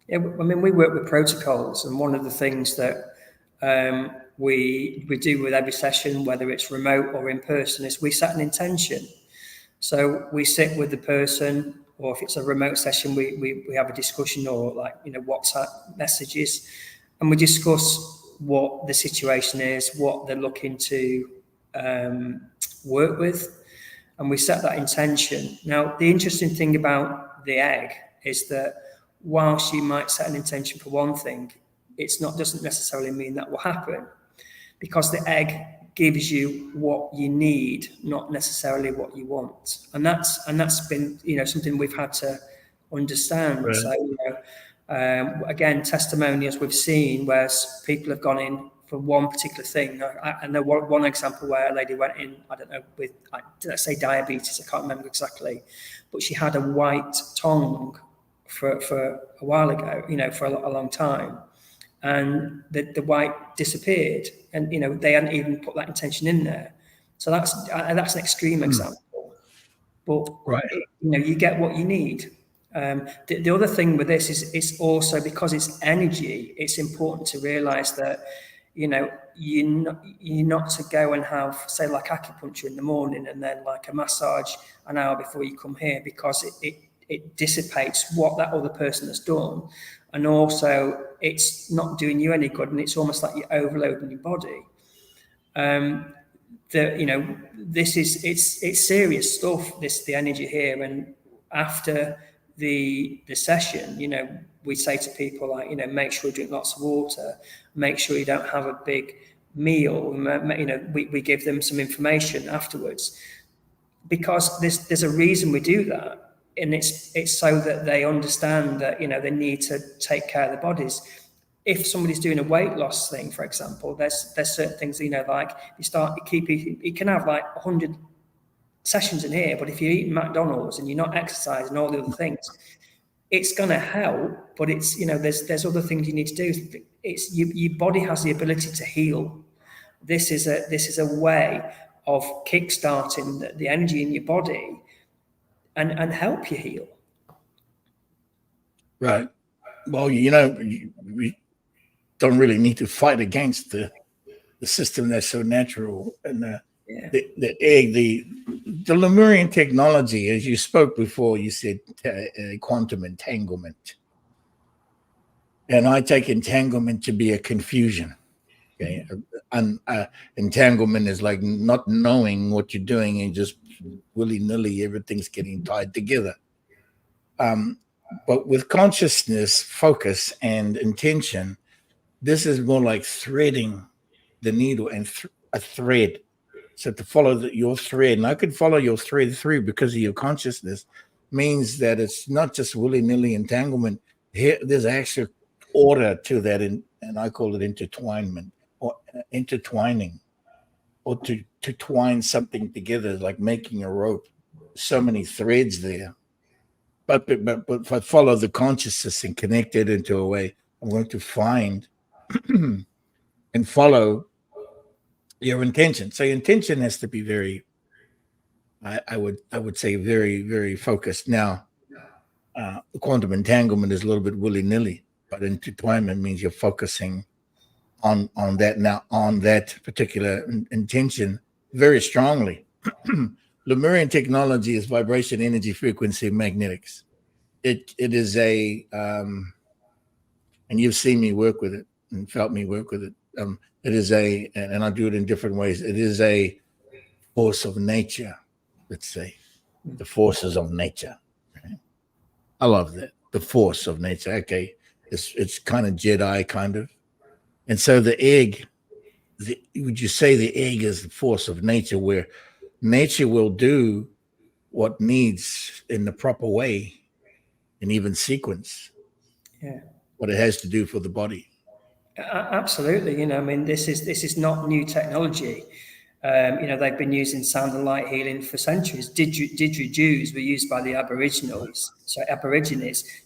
Yeah, I mean, we work with protocols, and one of the things that we do with every session, whether it's remote or in person, is we set an intention. So we sit with the person, or if it's a remote session, we have a discussion, or like, WhatsApp messages, and we discuss what the situation is, what they're looking to work with, and we set that intention. Now, the interesting thing about the egg is that whilst you might set an intention for one thing, doesn't necessarily mean that will happen, because the egg gives you what you need, not necessarily what you want, and that's been something we've had to understand. Right. So again, testimonials we've seen where people have gone in for one particular thing. I know one example where a lady went in, I don't know, with, let's say, diabetes, I can't remember exactly, but she had a white tongue for a while ago, for a long time, and the white disappeared, and they hadn't even put that intention in there. So that's an extreme example, but Right. you get what you need. The other thing with this is it's also, because it's energy, it's important to realize that you're not to go and have, say, like acupuncture in the morning and then like a massage an hour before you come here, because it dissipates what that other person has done, and also it's not doing you any good, and it's almost like you're overloading your body. This is it's serious stuff, the energy here. And after the session, we say to people, like, make sure you drink lots of water, make sure you don't have a big meal. We give them some information afterwards, because there's a reason we do that. And it's so that they understand that they need to take care of their bodies. If somebody's doing a weight loss thing, for example, there's certain things, like you keep eating, you can have like 100 sessions in here, but if you're eating McDonald's and you're not exercising, all the other things, it's going to help, but it's there's other things you need to do. It's your body has the ability to heal. This is a way of kickstarting the energy in your body and help you heal. Right. Well, we don't really need to fight against the system that's so natural. And the egg, the Lemurian technology, as you spoke before, you said quantum entanglement. And I take entanglement to be a confusion. Okay. And entanglement is like not knowing what you're doing and just willy-nilly everything's getting tied together. But with consciousness, focus, and intention, this is more like threading the needle and a thread. So to follow your thread, and I could follow your thread through because of your consciousness, means that it's not just willy-nilly entanglement. Here, there's actual order to that, and I call it intertwinement or intertwining, or to twine something together, like making a rope. So many threads there. But if I follow the consciousness and connect it into a way, I'm going to find and follow your intention. So your intention has to be very, I would say, very, very focused. Now, quantum entanglement is a little bit willy-nilly, but intertwinement means you're focusing on that now, on that particular intention very strongly. Lemurian technology is vibration, energy, frequency, magnetics. It is a and you've seen me work with it and felt me work with it. It is and I do it in different ways. It is a force of nature, let's say, the forces of nature. Right? I love that, the force of nature. Okay, it's kind of Jedi, kind of. And so the egg, would you say the egg is the force of nature, where nature will do what needs in the proper way and even sequence what it has to do for the body. Absolutely. I mean, this is not new technology. They've been using sound and light healing for centuries. Didgeridoos were used by the Aborigines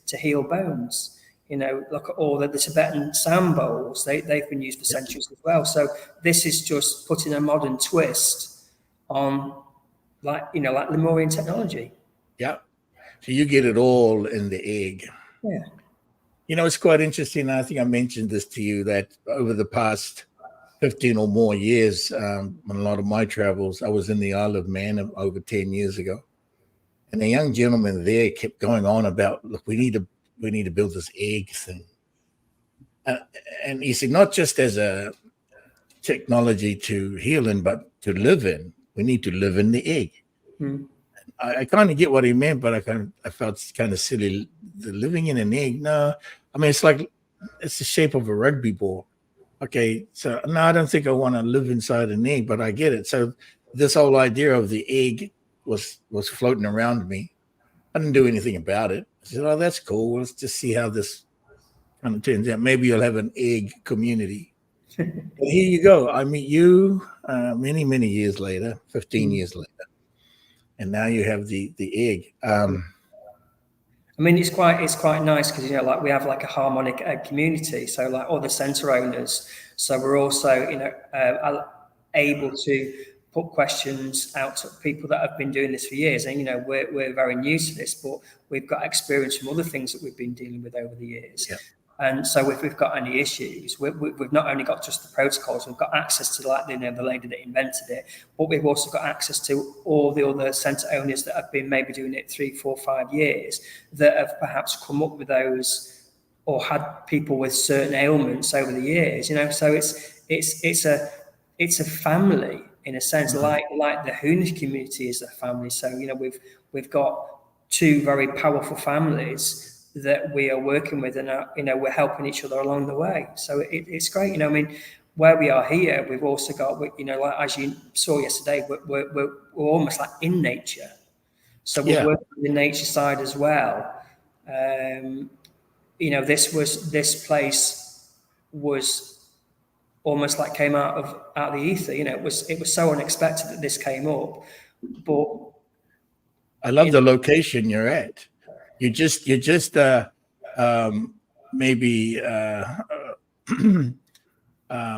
to heal bones. Look at all the Tibetan sound bowls. They've been used for centuries as well. So this is just putting a modern twist on, like Lemurian technology. Yeah. So you get it all in the egg. Yeah. It's quite interesting. I think I mentioned this to you, that over the past 15 or more years, on a lot of my travels, I was in the Isle of Man over 10 years ago. And a young gentleman there kept going on about, look, we need to build this egg thing. And he said, not just as a technology to heal in, but to live in. We need to live in the egg. Mm. I kind of get what he meant, but I felt kind of silly. The living in an egg, no. I mean, it's the shape of a rugby ball. Okay, so no, I don't think I want to live inside an egg, but I get it. So this whole idea of the egg was floating around me. I didn't do anything about it. I said, oh, that's cool. Let's just see how this kind of turns out. Maybe you'll have an egg community. And here you go. I meet you many, many years later, 15 years later. And now you have the egg. I mean, it's quite nice because like we have like a harmonic egg community. So like all the center owners. So we're also able to put questions out to people that have been doing this for years. And we're very new to this, but we've got experience from other things that we've been dealing with over the years. Yeah. And so if we've got any issues, we've not only got just the protocols, we've got access to the lady that invented it, but we've also got access to all the other centre owners that have been maybe doing it 3, 4, 5 years that have perhaps come up with those or had people with certain ailments over the years. So it's a family in a sense, like the Huna community is a family. So we've got 2 very powerful families that we are working with, and we're helping each other along the way. So it's great. I mean, where we are here, we've also got, like as you saw yesterday, we're almost like in nature. So we're working with the nature side as well. This place was almost like came out of the ether. It was so unexpected that this came up, but I love the location you're at. You're just maybe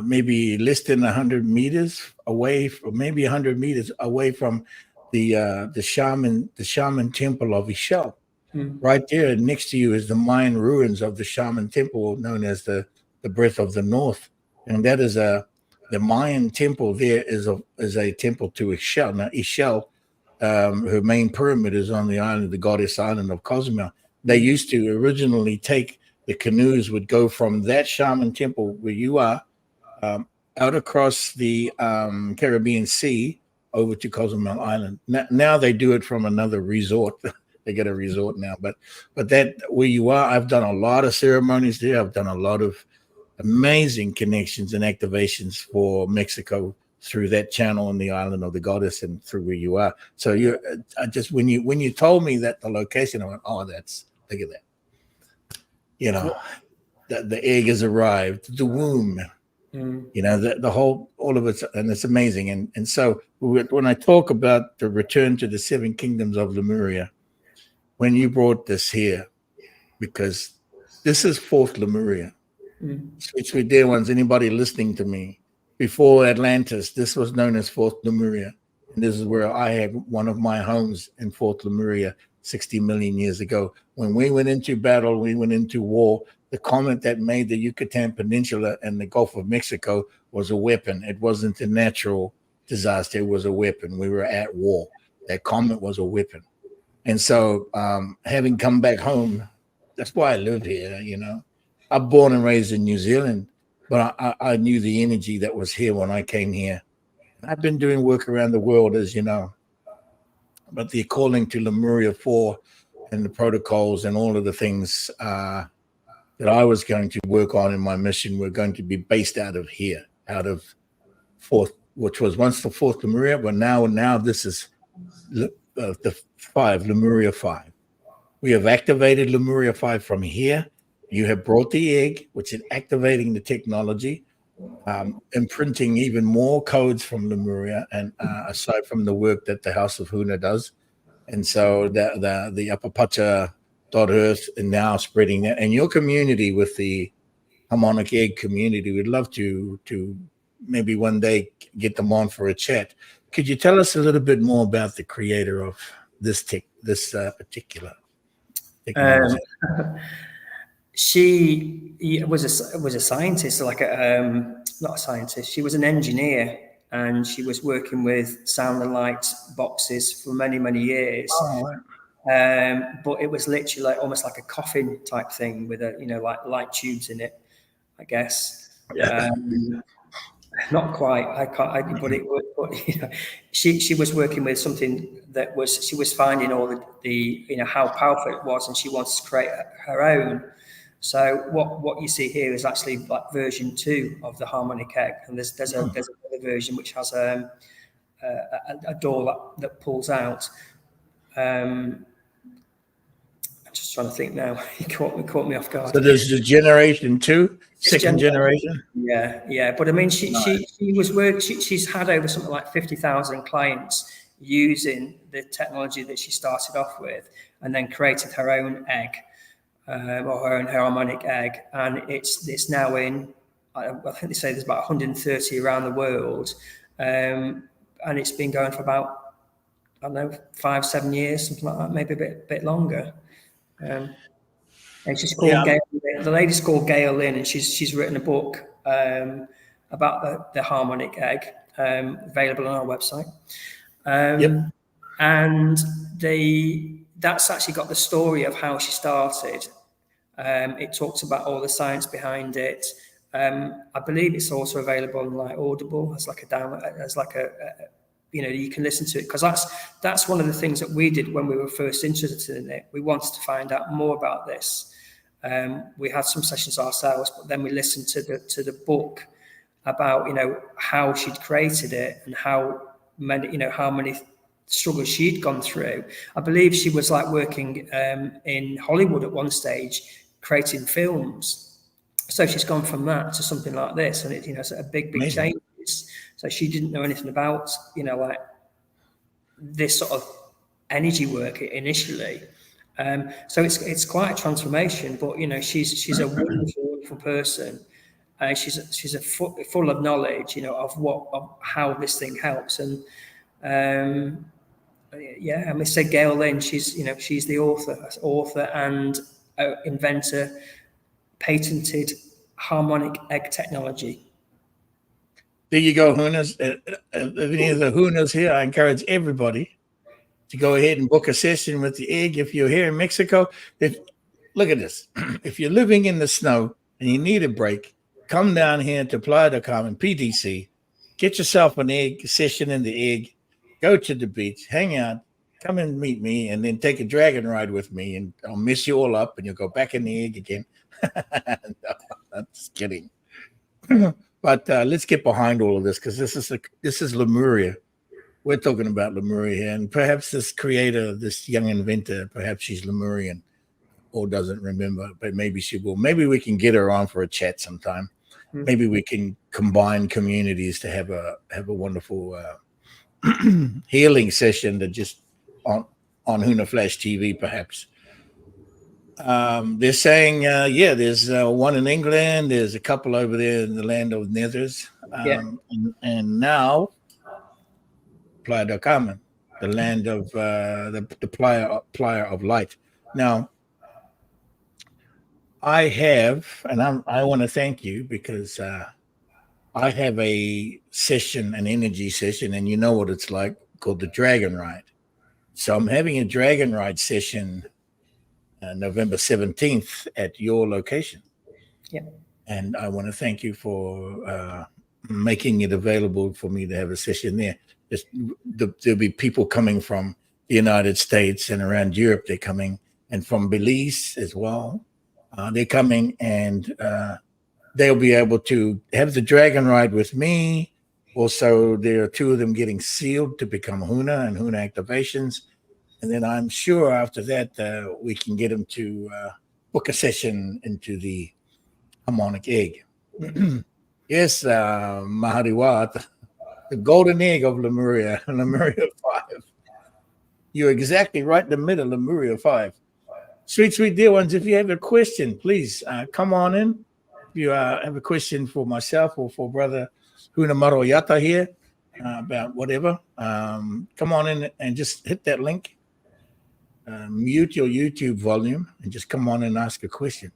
maybe less than 100 meters away, or maybe 100 meters away from the shaman temple of Ishel. Right there next to you is the Mayan ruins of the shaman temple known as the Breath of the North, and that is the Mayan temple. There is a temple to Ishel. Now Ishel, her main pyramid is on the island, the goddess island of Cozumel. They used to originally take the canoes, would go from that shaman temple where you are out across the Caribbean Sea over to Cozumel Island. Now they do it from another resort. They get a resort now, but that where you are, I've done a lot of ceremonies there. I've done a lot of amazing connections and activations for Mexico through that channel on the island of the goddess and through where you are. So when you told me that the location, I went, oh, look at that. The egg has arrived, the womb, the whole, all of it, and it's amazing. And so when I talk about the return to the 7 kingdoms of Lemuria, when you brought this here, because this is 4th Lemuria, sweet dear ones, anybody listening to me, before Atlantis, this was known as 4th Lemuria. And this is where I had one of my homes in 4th Lemuria 60 million years ago. When we went into battle, we went into war, the comet that made the Yucatan Peninsula and the Gulf of Mexico was a weapon. It wasn't a natural disaster. It was a weapon. We were at war. That comet was a weapon. And so having come back home, that's why I live here, I'm born and raised in New Zealand, but I knew the energy that was here when I came here. I've been doing work around the world, as you know, but the calling to Lemuria 4 and the protocols and all of the things that I was going to work on in my mission were going to be based out of here, out of 4th, which was once the 4th Lemuria, but now this is the 5, Lemuria 5. We have activated Lemuria 5 from here, you have brought the egg, which is activating the technology, imprinting even more codes from Lemuria, and aside from the work that the House of Huna does. And so the Apapacha.earth and now spreading that. And your community with the Harmonic Egg community, we'd love to maybe one day get them on for a chat. Could you tell us a little bit more about the creator of this particular technology? She was a scientist, like not a scientist. She was an engineer, and she was working with sound and light boxes for many years. Oh, right. But it was literally like almost like a coffin type thing with like light tubes in it, I guess. Yeah. Not quite. But she was working with something that she was finding all the how powerful it was, and she wanted to create her own. So what you see here is actually like version 2 of the Harmonic Egg, and there's another version which has a door that pulls out. I'm just trying to think now. You caught me off guard. So there's the generation 2, second generation. Yeah. But I mean, she was working. She's had over something like 50,000 clients using the technology that she started off with, and then created her own egg. Or her own harmonic egg, and it's now in, I think they say there's about 130 around the world, and it's been going for about, I don't know, 5-7 years, something like that, maybe a bit longer. And she's called Gail. The lady's called Gail Lynn, and she's written a book about the harmonic egg, available on our website. And that's actually got the story of how she started. It talks about all the science behind it. I believe it's also available on like Audible as like a download, as like a you can listen to it, because that's one of the things that we did when we were first interested in it. We wanted to find out more about this. We had some sessions ourselves, but then we listened to the book about how she'd created it and how many struggles she'd gone through. I believe she was like working in Hollywood at one stage, creating films. So she's gone from that to something like this, and it's a big Amazing. changes. So she didn't know anything about like this sort of energy work initially. So it's quite a transformation. But she's a wonderful person. She's full of knowledge, of how this thing helps. And I must say Gail Lynn, she's the author and inventor, patented harmonic egg technology. There you go, Hunas. Any of the Hunas here, I encourage everybody to go ahead and book a session with the egg. If you're here in Mexico, look at this. If you're living in the snow and you need a break, come down here to Playa del Carmen, PDC, get yourself an egg session in the egg, go to the beach, hang out, come and meet me, and then take a dragon ride with me, and I'll mess you all up, and you'll go back in the egg again. No, I'm just kidding. But let's get behind all of this, because this is Lemuria. We're talking about Lemuria here, and perhaps this creator, this young inventor, perhaps she's Lemurian or doesn't remember, but maybe she will. Maybe we can get her on for a chat sometime. Mm-hmm. Maybe we can combine communities to have a wonderful healing session that just on Huna Flash TV, perhaps. They're saying, there's one in England. There's a couple over there in the land of Nethers. And now Playa del Carmen, the land of the Playa of Light. Now, I have, and I want to thank you, because I have a session, an energy session, and you know what it's like, called the Dragon Ride. So I'm having a Dragon Ride session November 17th at your location. Yeah. And I want to thank you for making it available for me to have a session there. There'll be people coming from the United States and around Europe. They're coming, and from Belize as well. They're coming, and they'll be able to have the Dragon Ride with me. Also, there are 2 of them getting sealed to become Huna and Huna activations. And then I'm sure after that, we can get them to book a session into the harmonic egg. Yes, Mahariwat, the golden egg of Lemuria, Lemuria 5. You're exactly right in the middle, Lemuria 5. Sweet, sweet dear ones, if you have a question, please come on in. If you have a question for myself or for Brother Huna Maruata here about whatever, come on in and just hit that link. Mute your YouTube volume and just come on and ask a question.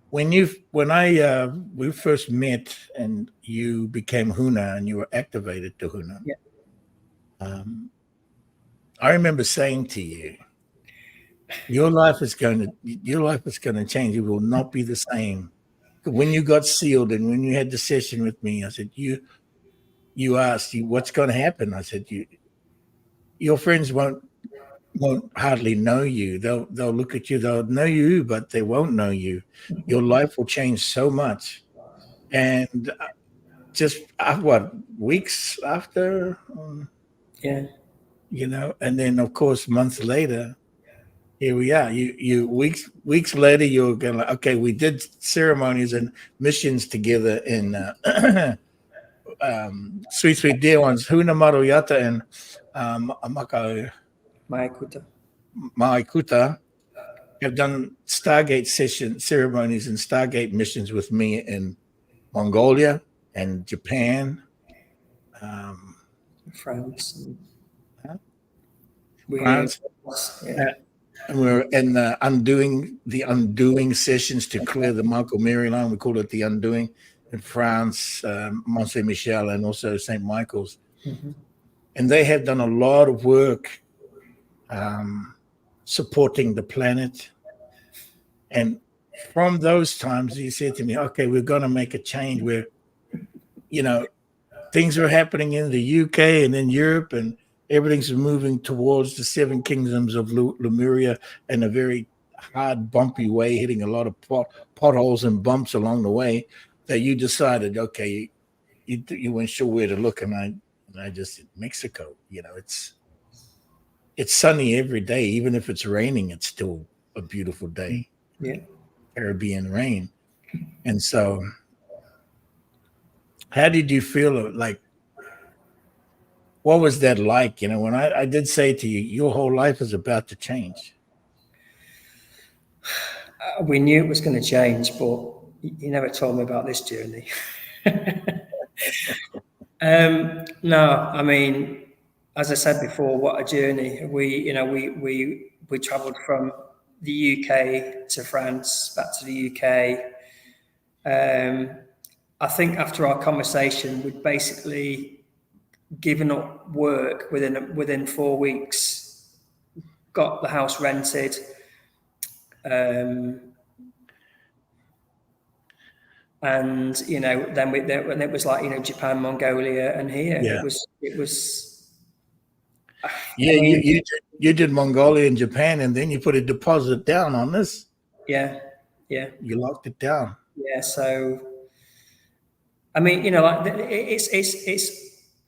When we first met and you became Huna and you were activated to Huna, I remember saying to you, your life is going to change. It will not be the same. When you got sealed and when you had the session with me, I said, you asked what's going to happen. I said, your friends won't hardly know you. They'll look at you, they'll know you, but they won't know you. Your life will change so much. And just weeks after, and then of course months later, here we are. You weeks later, you're going like, okay, we did ceremonies and missions together in sweet dear ones, Huna Maruata and Maikuta have done Stargate session ceremonies and Stargate missions with me in Mongolia and Japan, France. France. And we're in the undoing sessions to clear the Michael Mary line. We call it the undoing in France, Mont Saint Michel, and also St. Michael's. Mm-hmm. And they have done a lot of work supporting the planet. And from those times, he said to me, okay, we're going to make a change where, things are happening in the UK and in Europe, and everything's moving towards the 7 kingdoms of Lemuria in a very hard, bumpy way, hitting a lot of potholes and bumps along the way, that you decided, okay, you weren't sure where to look. And I just said, Mexico, it's sunny every day. Even if it's raining, it's still a beautiful day. Yeah. Caribbean rain. And so how did you feel? Like, what was that like? When I did say to you, your whole life is about to change. We knew it was going to change, but you never told me about this journey. No, I mean, as I said before, what a journey. We traveled from the UK to France, back to the UK. I think after our conversation, we'd basically given up work within 4 weeks, got the house rented, and then it was like Japan, Mongolia, and here it was. Yeah, you did Mongolia and Japan, and then you put a deposit down on this. Yeah. You locked it down. Yeah, so I mean,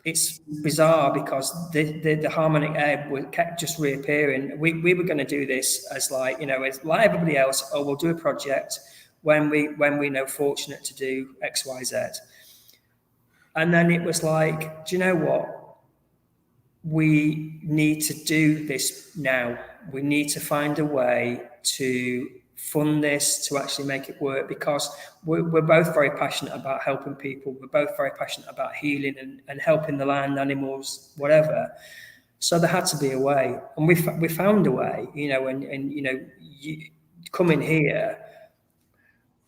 it's bizarre because the harmonic egg kept just reappearing. We were going to do this as like everybody else. Oh, we'll do a project when we know fortunate to do X, Y, Z. And then it was like, do you know what? We need to do this now. We need to find a way to fund this, to actually make it work, because we're both very passionate about helping people. We're both very passionate about healing and helping the land, animals, whatever. So there had to be a way, and we found a way. You coming here,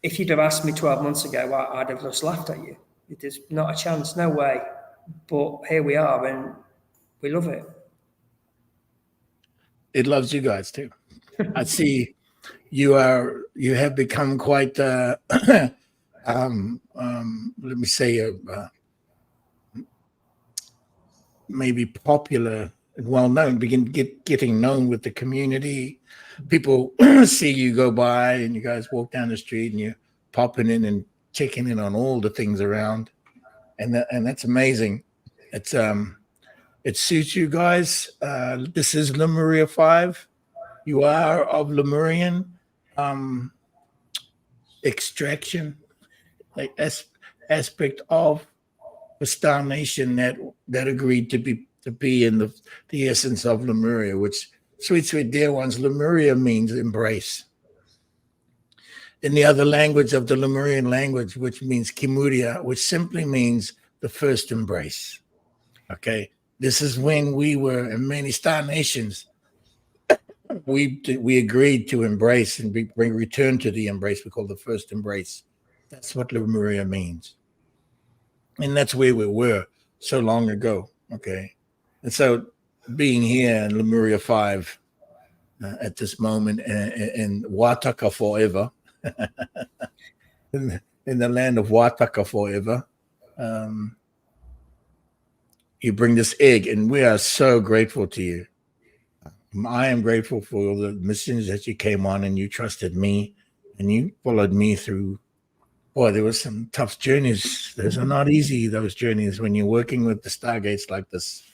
if you'd have asked me 12 months ago, I'd have just laughed at you. There's not a chance, no way. But here we are, and we love it. It loves you guys too. I see. You have become quite let me say maybe popular and well known, getting known with the community. People see you go by and you guys walk down the street and you're popping in and checking in on all the things around, and that's amazing. It suits you guys. This is Lemuria 5. You are of Lemurian extraction, like aspect of the star nation that agreed to be in the essence of Lemuria, which, sweet dear ones, Lemuria means embrace. In the other language of the Lemurian language, which means Kimuria, which simply means the first embrace. Okay, this is when we were in many star nations. We agreed to embrace and return to the embrace we call the first embrace. That's what Lemuria means, and that's where we were so long ago. Okay, and so being here in Lemuria 5 at this moment in Wataka forever. in the land of Wataka forever, you bring this egg, and we are so grateful to you. I am grateful for the missions that you came on and you trusted me and you followed me through. Boy, there were some tough journeys. Those are not easy, those journeys, when you're working with the Stargates like this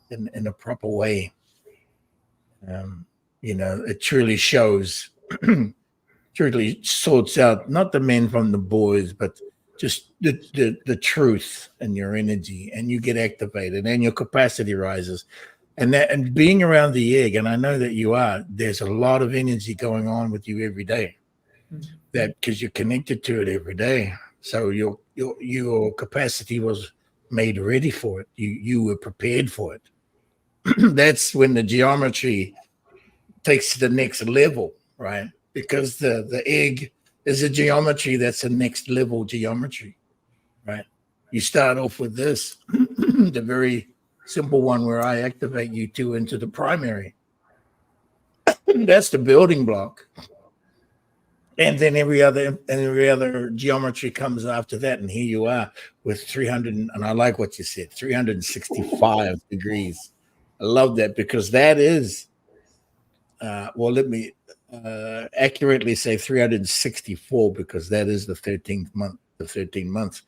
in a proper way. It truly shows, truly sorts out not the men from the boys, but just the truth and your energy, and you get activated and your capacity rises. And being around the egg, and I know that you are, there's a lot of energy going on with you every day. That because you're connected to it every day. So your capacity was made ready for it. You were prepared for it. That's when the geometry takes to the next level, right? Because the egg is a geometry that's a next level geometry, right? You start off with this, the very simple one where I activate you two into the primary. That's the building block. And then every other geometry comes after that. And here you are with 300, and I like what you said, 365 degrees. I love that, because that is, let me accurately say 364, because that is the 13th month, the 13 months.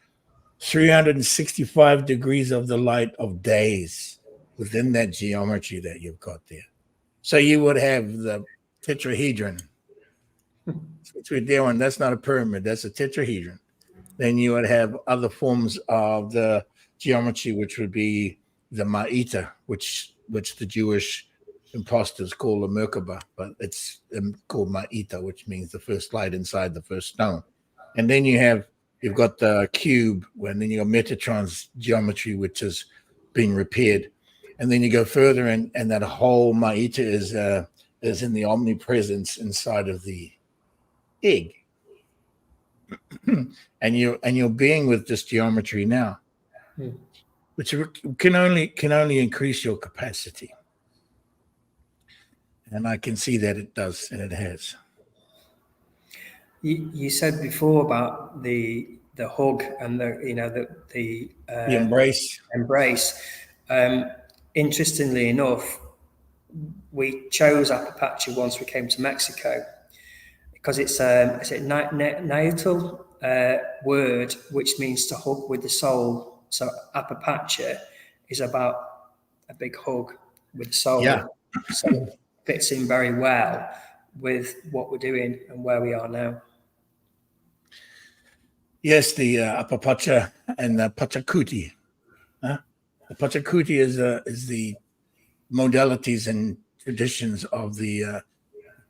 365 degrees of the light of days within that geometry that you've got there. So you would have the tetrahedron. That's not a pyramid, that's a tetrahedron. Then you would have other forms of the geometry, which would be the Ma'ita, which the Jewish imposters call a Merkaba, but it's called Ma'ita, which means the first light inside the first stone. And then you've got the cube, and then you got Metatron's geometry, which is being repaired. And then you go further, and that whole Ma'ita is in the omnipresence inside of the egg. and you're being with this geometry now, which can only increase your capacity. And I can see that it does, and it has. You said before about the hug and the embrace. Interestingly enough, we chose Apapacha once we came to Mexico, because it's a Nahuatl word which means to hug with the soul. So Apapacha is about a big hug with the soul. Yeah. So it fits in very well with what we're doing and where we are now. Yes, the Apapacha and the Pachacuti. The Pachacuti is the modalities and traditions of the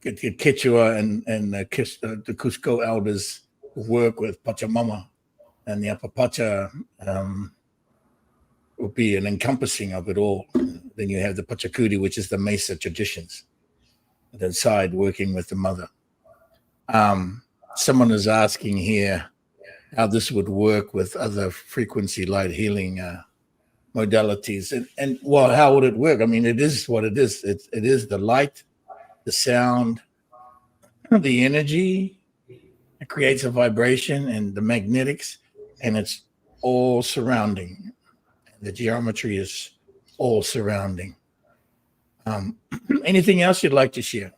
Quechua and the Cusco elders who work with Pachamama, and the Apapacha will be an encompassing of it all. Then you have the Pachacuti, which is the Mesa traditions, inside working with the mother. Someone is asking here how this would work with other frequency light healing modalities, and well, how would it work? I mean, it is what it is. It is the light, the sound, the energy. It creates a vibration, and the magnetics, and it's all surrounding. The geometry is all surrounding. Anything else you'd like to share?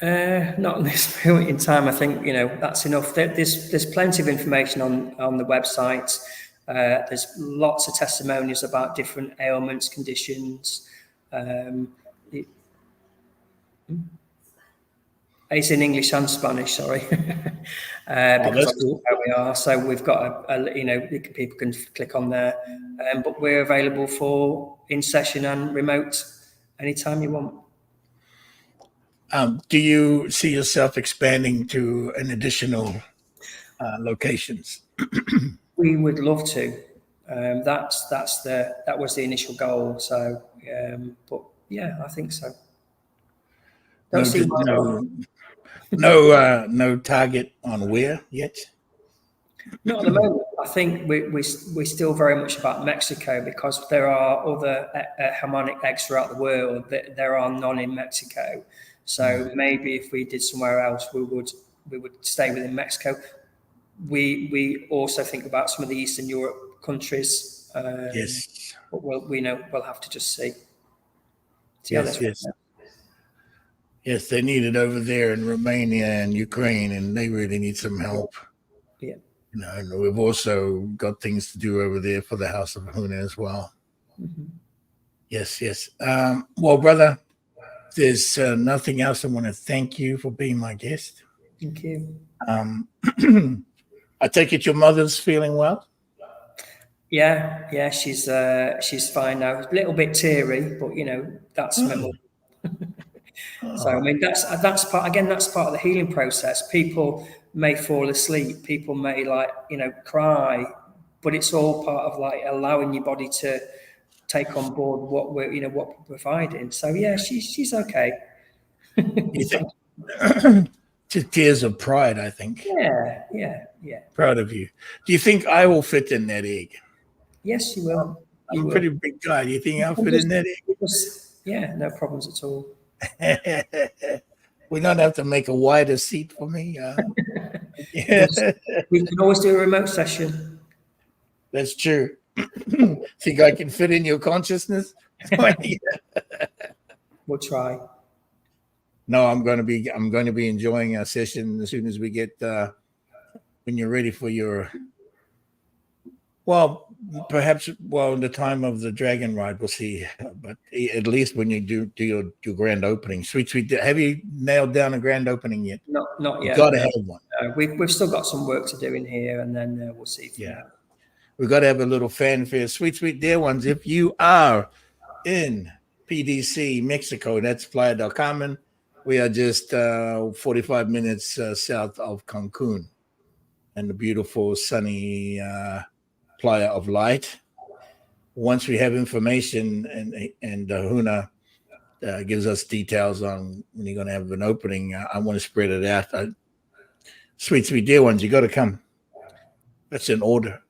Not in this moment in time. I think that's enough. There's plenty of information on the website. There's lots of testimonials about different ailments, conditions. It's in English and Spanish, sorry, because that's that's cool. where we are. So we've got people can click on there, but we're available for in session and remote anytime you want. Do you see yourself expanding to an additional locations? We would love to. That was the initial goal. So, but yeah, I think so. Don't see why not. No target on where yet? Not at the moment. I think we're still very much about Mexico because there are other harmonic eggs throughout the world. There are none in Mexico. So maybe if we did somewhere else, we would stay within Mexico. We also think about some of the Eastern Europe countries. Yes. But we'll have to just see. Yes, they need it over there in Romania and Ukraine, and they really need some help. Yeah. And we've also got things to do over there for the House of Huna as well. Mm-hmm. Yes. Well, brother, there's nothing else. I want to thank you for being my guest. Thank you. I take it your mother's feeling well? Yeah, she's fine now. A little bit teary, but that's memorable. So I mean that's part of the healing process. People may fall asleep, people may cry, but it's all part of allowing your body to take on board what we're providing. So yeah, she's okay. You think? Just tears of pride, I think. Yeah. Proud of you. Do you think I will fit in that egg? Yes, you will. I'm a pretty big guy. Do you think I'll fit in that egg? Yeah, no problems at all. We don't have to make a wider seat for me. We can always do a remote session. That's true. Think I can fit in your consciousness? We'll try. No, I'm going to be enjoying our session as soon as we get when you're ready for your. Well, perhaps in the time of the dragon ride, we'll see. But at least when you do your grand opening, sweet. Have you nailed down a grand opening yet? Not yet. You've got to have one. We've still got some work to do in here, and then we'll see. Yeah, we've got to have a little fanfare. Sweet dear ones. If you are in PDC, Mexico, that's Playa del Carmen. We are just 45 minutes south of Cancun, and the beautiful sunny Playa of Light. Once we have information and Huna gives us details on when you're going to have an opening, I want to spread it out. Sweet dear ones, you got to come. That's an order.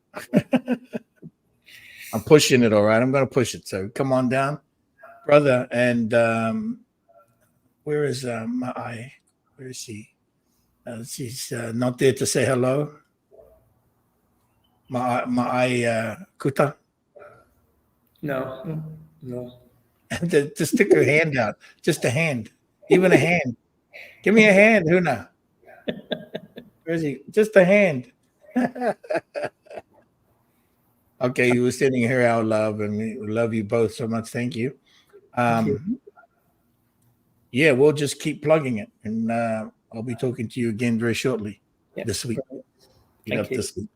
I'm pushing it, all right. I'm going to push it. So come on down, brother. And where is Where is she? She's not there to say hello. Kuta? No. Just stick her hand out. Just a hand. Even a hand. Give me a hand, Huna. Where is he? Just a hand. Okay, you were sending her our love, and we love you both so much. Thank you. Thank you. Yeah, we'll just keep plugging it, and I'll be talking to you again very shortly this week. Thank you. This week.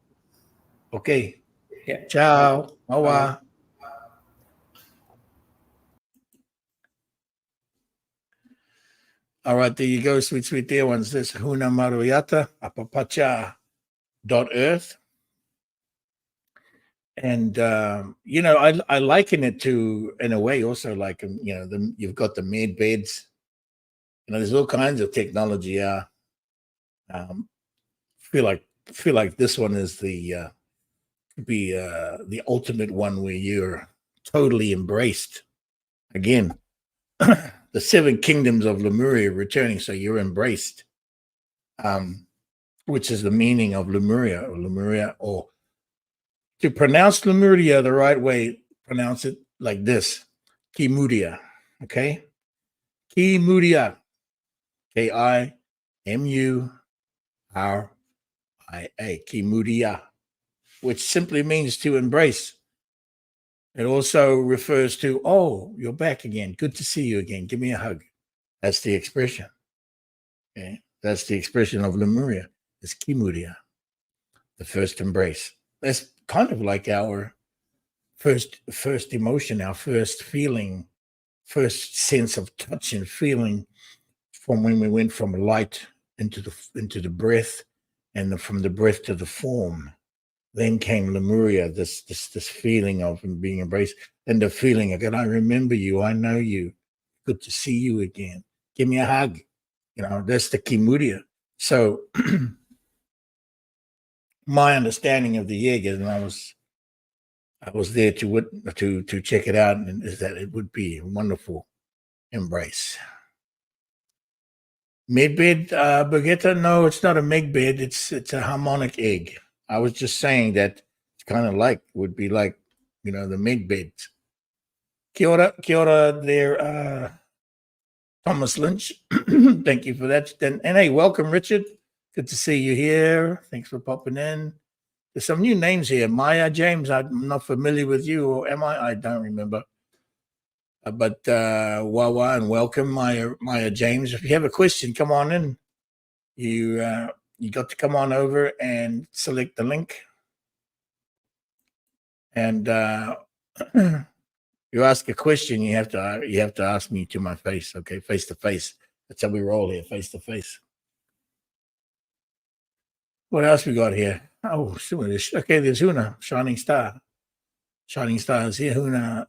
Okay. Yeah. Ciao. Bye. All right, there you go, sweet dear ones. This Huna Maruata, apapacha.earth. And I liken it to, in a way, also like you've got the med beds. There's all kinds of technology. Feel like this one is the ultimate one where you're totally embraced. Again, the 7 kingdoms of Lemuria returning, so you're embraced. Which is the meaning of Lemuria, or to pronounce Lemuria the right way, pronounce it like this: Kimuria. Okay, Kimuria, Kimuria, Kimuria, which simply means to embrace. It also refers to, oh, you're back again. Good to see you again. Give me a hug. That's the expression. Okay, that's the expression of Lemuria. It's Kimuria, the first embrace. That's kind of like our first emotion, our first feeling, first sense of touch and feeling from when we went from light into the breath, and from the breath to the form. Then came Lemuria, this feeling of being embraced, and the feeling again. I remember you. I know you. Good to see you again. Give me a hug. That's the Kimuria. So my understanding of the egg, and I was there to check it out, and is that it would be a wonderful embrace. Medbed, Baguetta? No, it's not a megbed. It's a harmonic egg. I was just saying that it's kind of would be like, the medbed. Kia ora there, Thomas Lynch. Thank you for that. And hey, welcome, Richard. Good to see you here. Thanks for popping in. There's some new names here. Maya James, I'm not familiar with you, or am I? I don't remember. But Wawa, and welcome, Maya James. If you have a question, come on in. You got to come on over and select the link. And you ask a question, you have to ask me to my face, okay? Face to face. That's how we roll here, face to face. What else we got here? Oh, okay, there's Huna, Shining Star. Shining Star is here. Huna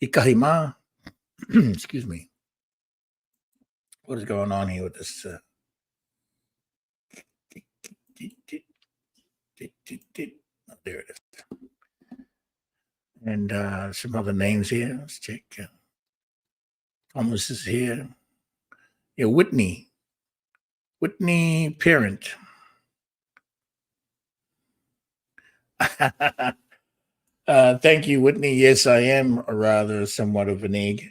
Ikahima. Excuse me. What is going on here with this? Oh, there it is. And some other names here. Let's check. Thomas is here. Yeah, Whitney Parent. Thank you, Whitney. Yes, I am rather somewhat of an egg.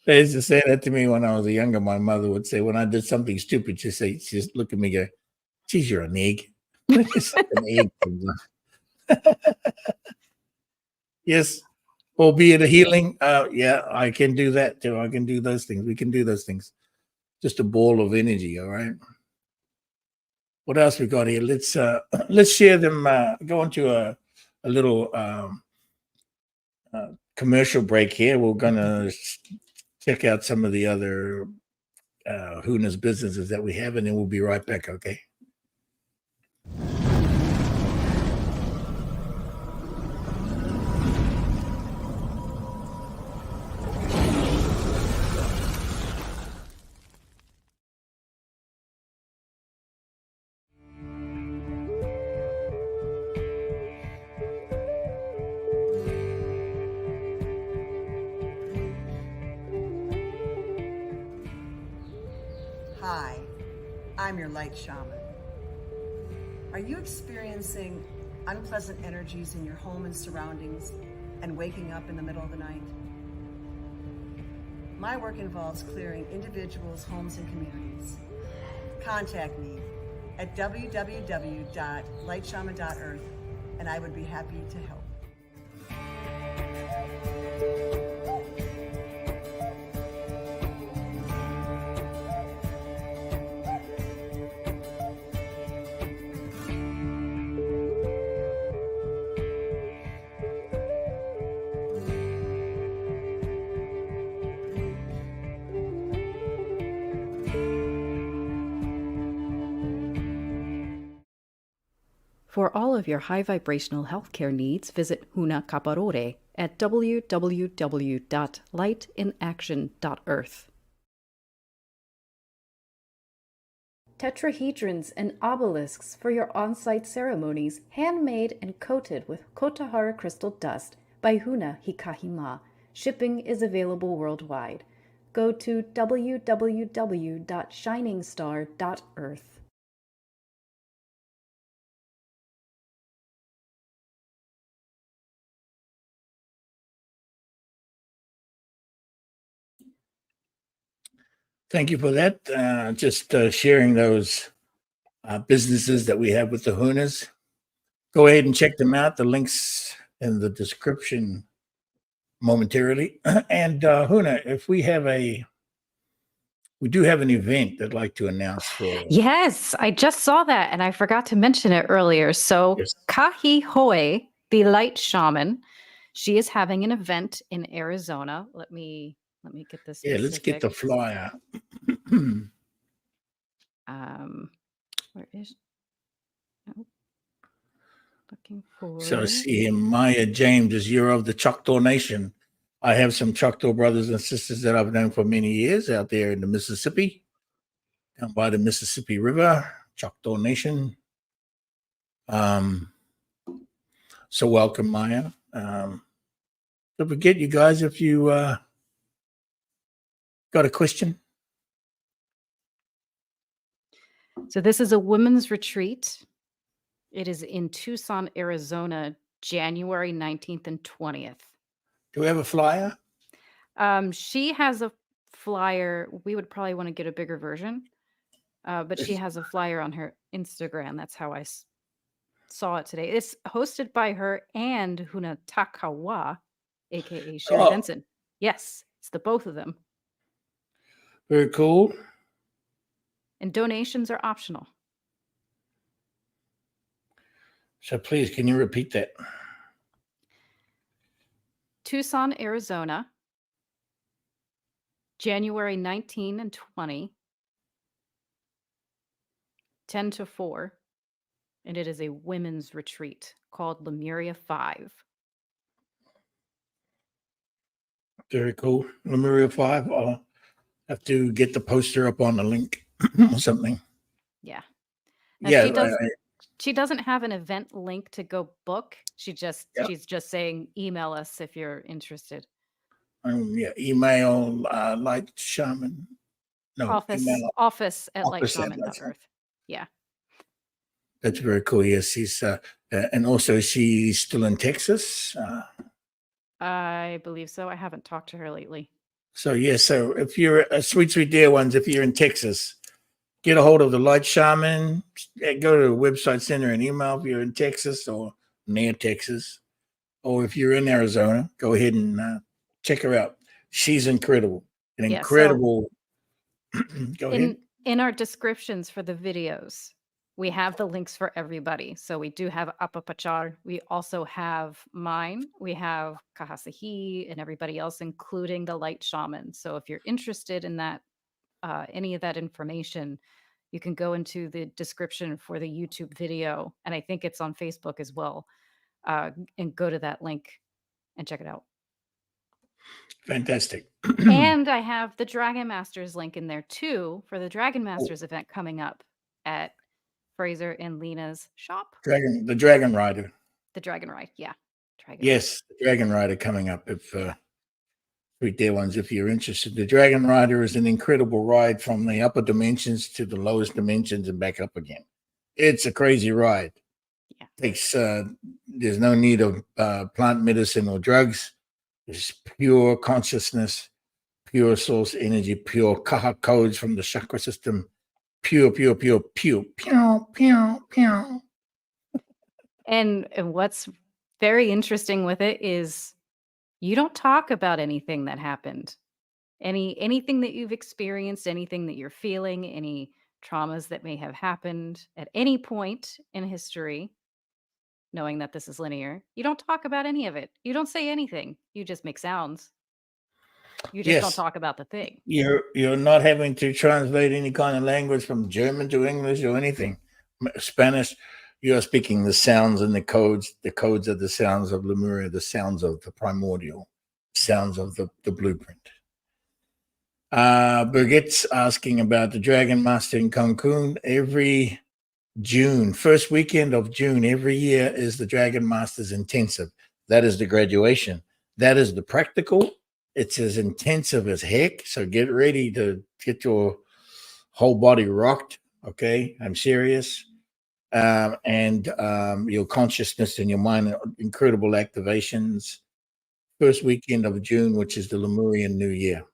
They used to say that to me when I was younger. My mother would say, when I did something stupid, she'd look at me and go, geez, you're an egg. It's like an egg. Yes, albeit a healing. Yeah, I can do that too. I can do those things. We can do those things. Just a ball of energy, all right? What else we got here? Let's share them. Go into a little commercial break here. We're gonna check out some of the other Huna's businesses that we have, and then we'll be right back. Okay. Hi, I'm your light shaman. Are you experiencing unpleasant energies in your home and surroundings and waking up in the middle of the night? My work involves clearing individuals, homes, and communities. Contact me at www.lightshaman.earth and I would be happy to help. For all of your high vibrational healthcare needs, visit Huna Kaparore at www.lightinaction.earth. Tetrahedrons and obelisks for your on-site ceremonies, handmade and coated with Kotahara crystal dust by Huna Hikahima. Shipping is available worldwide. Go to www.shiningstar.earth. Thank you for that. Just sharing those businesses that we have with the Hunas. Go ahead and check them out. The links in the description momentarily. And Huna, if we do have an event that I'd like to announce for. Yes, I just saw that and I forgot to mention it earlier. So Yes. Kahi Hoe, the light shaman, she is having an event in Arizona. Let me get this. Yeah, let's get the flyer. Where is? Oh, looking for. So I see him. Maya James is Year of the Choctaw Nation. I have some Choctaw brothers and sisters that I've known for many years out there in the Mississippi, down by the Mississippi River, Choctaw Nation. So welcome, Maya. Don't forget, you guys, if you got a question. So this is a women's retreat. It is in Tucson, Arizona, January 19th and 20th. Do we have a flyer? She has a flyer. We would probably want to get a bigger version, but she has a flyer on her Instagram. That's how I saw it today. It's hosted by her and Huna Takawa, aka Sherry Benson. Yes, it's the both of them. Very cool. And donations are optional. So please, can you repeat that? Tucson, Arizona, January 19 and 20, 10 to 4. And it is a women's retreat called Lemuria 5. Very cool. Lemuria 5. I'll have to get the poster up on the link or something. Yeah. Now, Yeah. she doesn't have an event link to go book. She's just saying email us if you're interested. Yeah. Email Light Shaman. No. Office at lightshaman.earth. Yeah. That's very cool. Yes, he's and also she's still in Texas. I believe so. I haven't talked to her lately. So so if you're sweet dear ones, if you're in Texas, get a hold of the Light Shaman. Go to the website, send her an email if you're in Texas or near Texas, or if you're in Arizona, go ahead and check her out. She's incredible. Go ahead. In our descriptions for the videos, we have the links for everybody. So we do have Apapachar. We also have mine. We have Kahasahi and everybody else, including the Light Shaman. So if you're interested in that, any of that information, you can go into the description for the YouTube video. And I think it's on Facebook as well. And go to that link and check it out. Fantastic. And I have the Dragon Masters link in there too for the Dragon Masters event coming up at Fraser and Lena's shop. The Dragon Rider. The Dragon Ride, yeah. Yes, the Dragon Rider coming up. If sweet dear ones, if you're interested, the Dragon Rider is an incredible ride from the upper dimensions to the lowest dimensions and back up again. It's a crazy ride. Yeah. There's no need of plant medicine or drugs. It's pure consciousness, pure source energy, pure kaha codes from the chakra system. Pure. And what's very interesting with it is you don't talk about anything that happened. Anything that you've experienced, anything that you're feeling, any traumas that may have happened at any point in history, knowing that this is linear. You don't talk about any of it. You don't say anything. You just make sounds. You just don't talk about the thing. You're not having to translate any kind of language from German to English or anything. Spanish, you are speaking the sounds and the codes. The codes are the sounds of Lemuria, the sounds of the primordial, sounds of the blueprint. Birgit's asking about the Dragon Master in Cancun. Every June, first weekend of June, every year is the Dragon Masters Intensive. That is the graduation. That is the practical. It's as intensive as heck. So get ready to get your whole body rocked. Okay, I'm serious. And your consciousness and your mind, incredible activations. First weekend of June, which is the Lemurian New Year.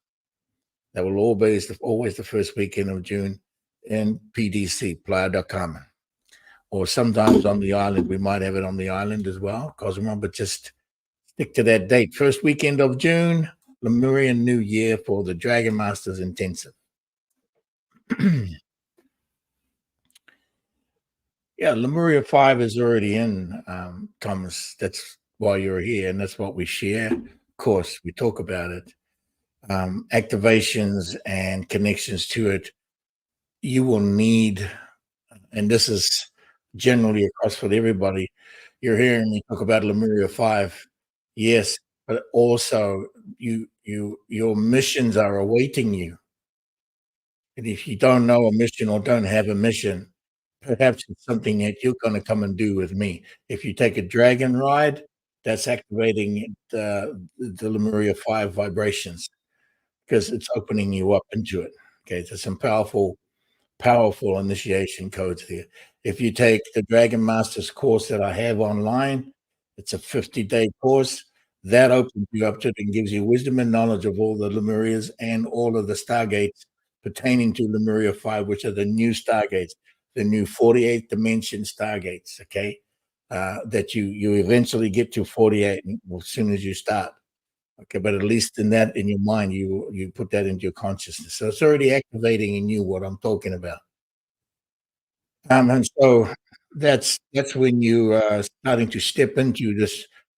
That will always the first weekend of June in PDC, Playa.com. Or sometimes on the island. We might have it on the island as well, Cosmo, but just Stick to that date. First weekend of June, Lemurian New Year for the Dragon Masters Intensive. Yeah, Lemuria 5 is already in, Thomas. That's why you're here, and that's what we share. Of course, we talk about it. Activations and connections to it. You will need, and this is generally across for everybody. You're hearing me talk about Lemuria 5. Yes, but also your missions are awaiting you. And if you don't know a mission or don't have a mission, perhaps it's something that you're going to come and do with me. If you take a dragon ride, that's activating the Lemuria 5 vibrations because it's opening you up into it. Okay, there's some powerful initiation codes there. If you take the Dragon Masters course that I have online, it's a 50-day course. That opens you up to it and gives you wisdom and knowledge of all the Lemurias and all of the stargates pertaining to Lemuria 5, which are the new stargates, the new 48th dimension stargates, okay? That you eventually get to 48 as soon as you start. Okay, but at least in your mind, you put that into your consciousness. So it's already activating in you what I'm talking about. And so that's when you are starting to step into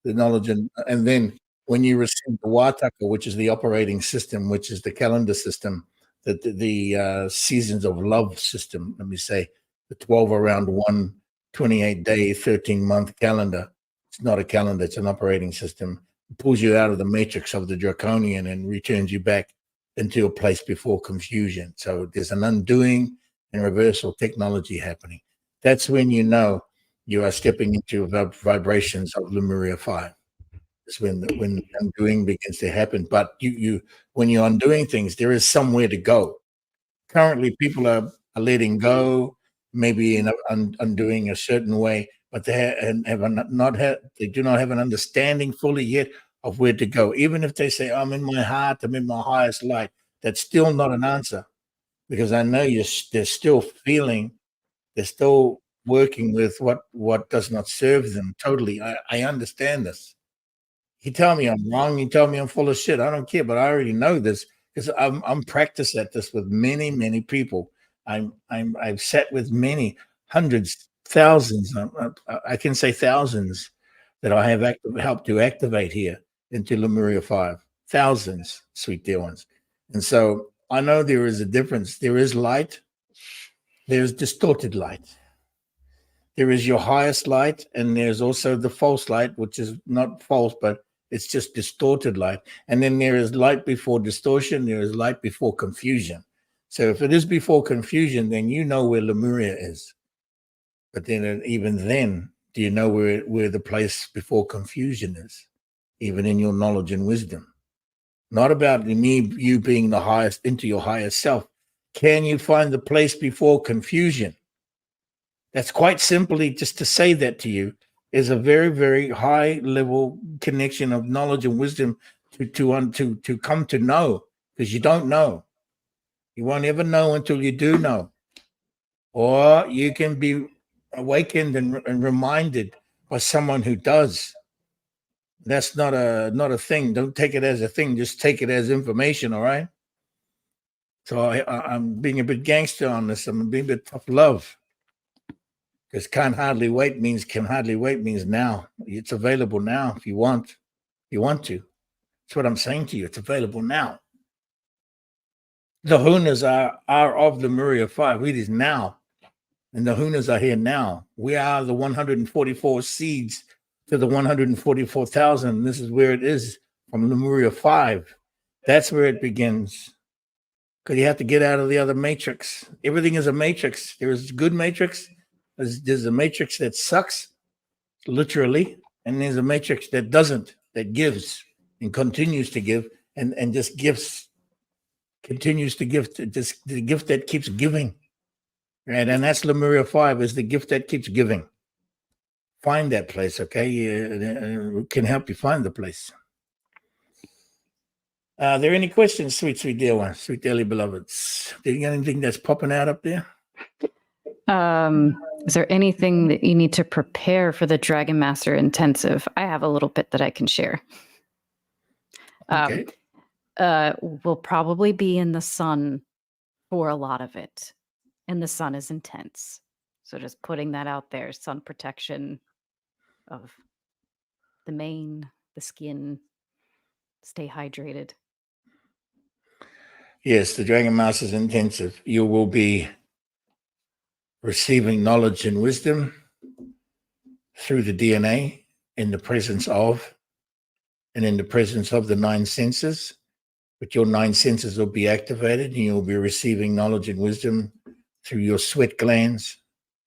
the knowledge, and then when you receive the Wataka, which is the operating system, which is the calendar system, the seasons of love system, let me say, the 12 around 1, 28-day, 13-month calendar. It's not a calendar, it's an operating system. It pulls you out of the matrix of the draconian and returns you back into a place before confusion. So there's an undoing and reversal technology happening. That's when you know you are stepping into vibrations of Lemuria 5. It's when the undoing begins to happen. But you when you're undoing things, there is somewhere to go. Currently, people are letting go, maybe in undoing a certain way, but they do not have an understanding fully yet of where to go. Even if they say, "I'm in my heart, I'm in my highest light," that's still not an answer, because I know they're still feeling, they're still working with what does not serve them totally. I understand this. You tell me I'm wrong, you tell me I'm full of shit, I don't care, but I already know this because I'm practiced at this with many people. I've sat with many hundreds, thousands, I can say thousands that I have helped to activate here into Lemuria 5. Thousands, sweet dear ones. And so I know there is a difference. There is light, there's distorted light. There is your highest light, and there's also the false light, which is not false, but it's just distorted light. And then there is light before distortion, there is light before confusion. So if it is before confusion, then you know where Lemuria is. But then even then, do you know where the place before confusion is? Even in your knowledge and wisdom. Not about you being the highest into your highest self. Can you find the place before confusion? That's quite simply just to say that to you is a very, very high level connection of knowledge and wisdom to come to know, because you don't know. You won't ever know until you do know. Or you can be awakened and reminded by someone who does. That's not a thing. Don't take it as a thing. Just take it as information, all right? So I'm being a bit gangster on this. I'm being a bit tough love. Because can hardly wait means now. It's available now if you want. If you want to. That's what I'm saying to you. It's available now. The Hunas are of Lemuria 5. It is now. And the Hunas are here now. We are the 144 seeds to the 144,000. This is where it is from Lemuria 5. That's where it begins. Because you have to get out of the other matrix. Everything is a matrix. There is good matrix. There's a matrix that sucks, literally, and there's a matrix that doesn't, that gives and continues to give and just gives, continues to give, just the gift that keeps giving. Right? And that's Lemuria 5, is the gift that keeps giving. Find that place, okay? It can help you find the place. Are there any questions, sweet dear ones, sweet dearly beloveds? Do you got anything that's popping out up there? Is there anything that you need to prepare for the Dragon Master Intensive? I have a little bit that I can share. Okay. We'll probably be in the sun for a lot of it, and the sun is intense. So just putting that out there, sun protection of the mane, the skin, stay hydrated. Yes, the Dragon Master's intensive. You will be receiving knowledge and wisdom through the DNA in the presence of and in the presence of the 9 senses. But your 9 senses will be activated and you'll be receiving knowledge and wisdom through your sweat glands,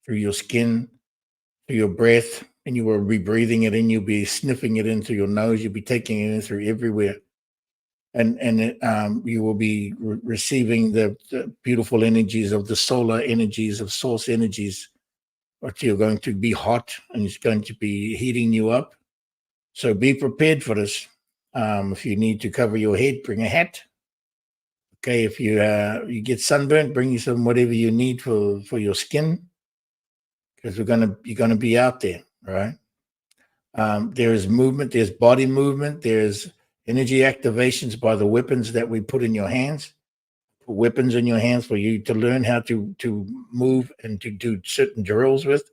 through your skin, through your breath, and you will be breathing it in. You'll be sniffing it in through your nose. You'll be taking it in through everywhere. And you will be receiving the beautiful energies of the solar energies, of source energies, but you're going to be hot and it's going to be heating you up. So be prepared for this. If you need to cover your head, bring a hat. Okay, if you get sunburnt, bring you some whatever you need for your skin, because you're gonna be out there, right? There's movement, there's body movement, there's energy activations by the weapons that we put in your hands. Put weapons in your hands for you to learn how to move and to do certain drills with,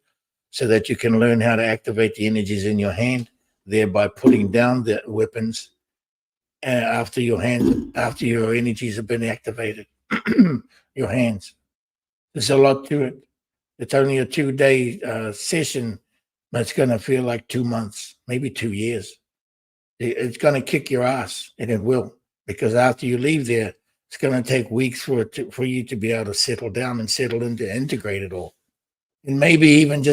so that you can learn how to activate the energies in your hand, thereby putting down the weapons after your energies have been activated. Your hands. There's a lot to it. It's only a 2-day session, but it's going to feel like 2 months, maybe 2 years. It's going to kick your ass, and it will, because after you leave there, it's going to take weeks for you to be able to settle down and settle into integrate it all. And maybe even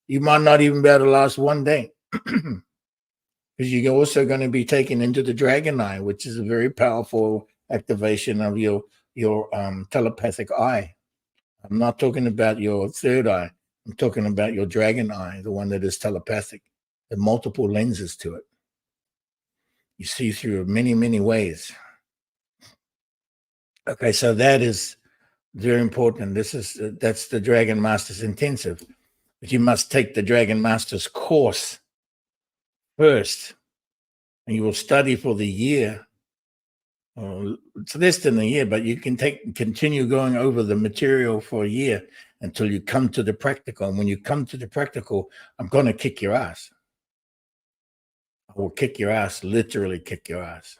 you might not even be able to last 1 day, because you're also going to be taken into the dragon eye, which is a very powerful activation of your telepathic eye. I'm not talking about your third eye. I'm talking about your dragon eye, the one that is telepathic. There are multiple lenses to it. You see through many, many ways. Okay, so that is very important. That's the Dragon Master's intensive. But you must take the Dragon Master's course first, and you will study for the year. It's less than a year, but you can continue going over the material for a year until you come to the practical. And when you come to the practical, I'm going to kick your ass. I will kick your ass, literally kick your ass.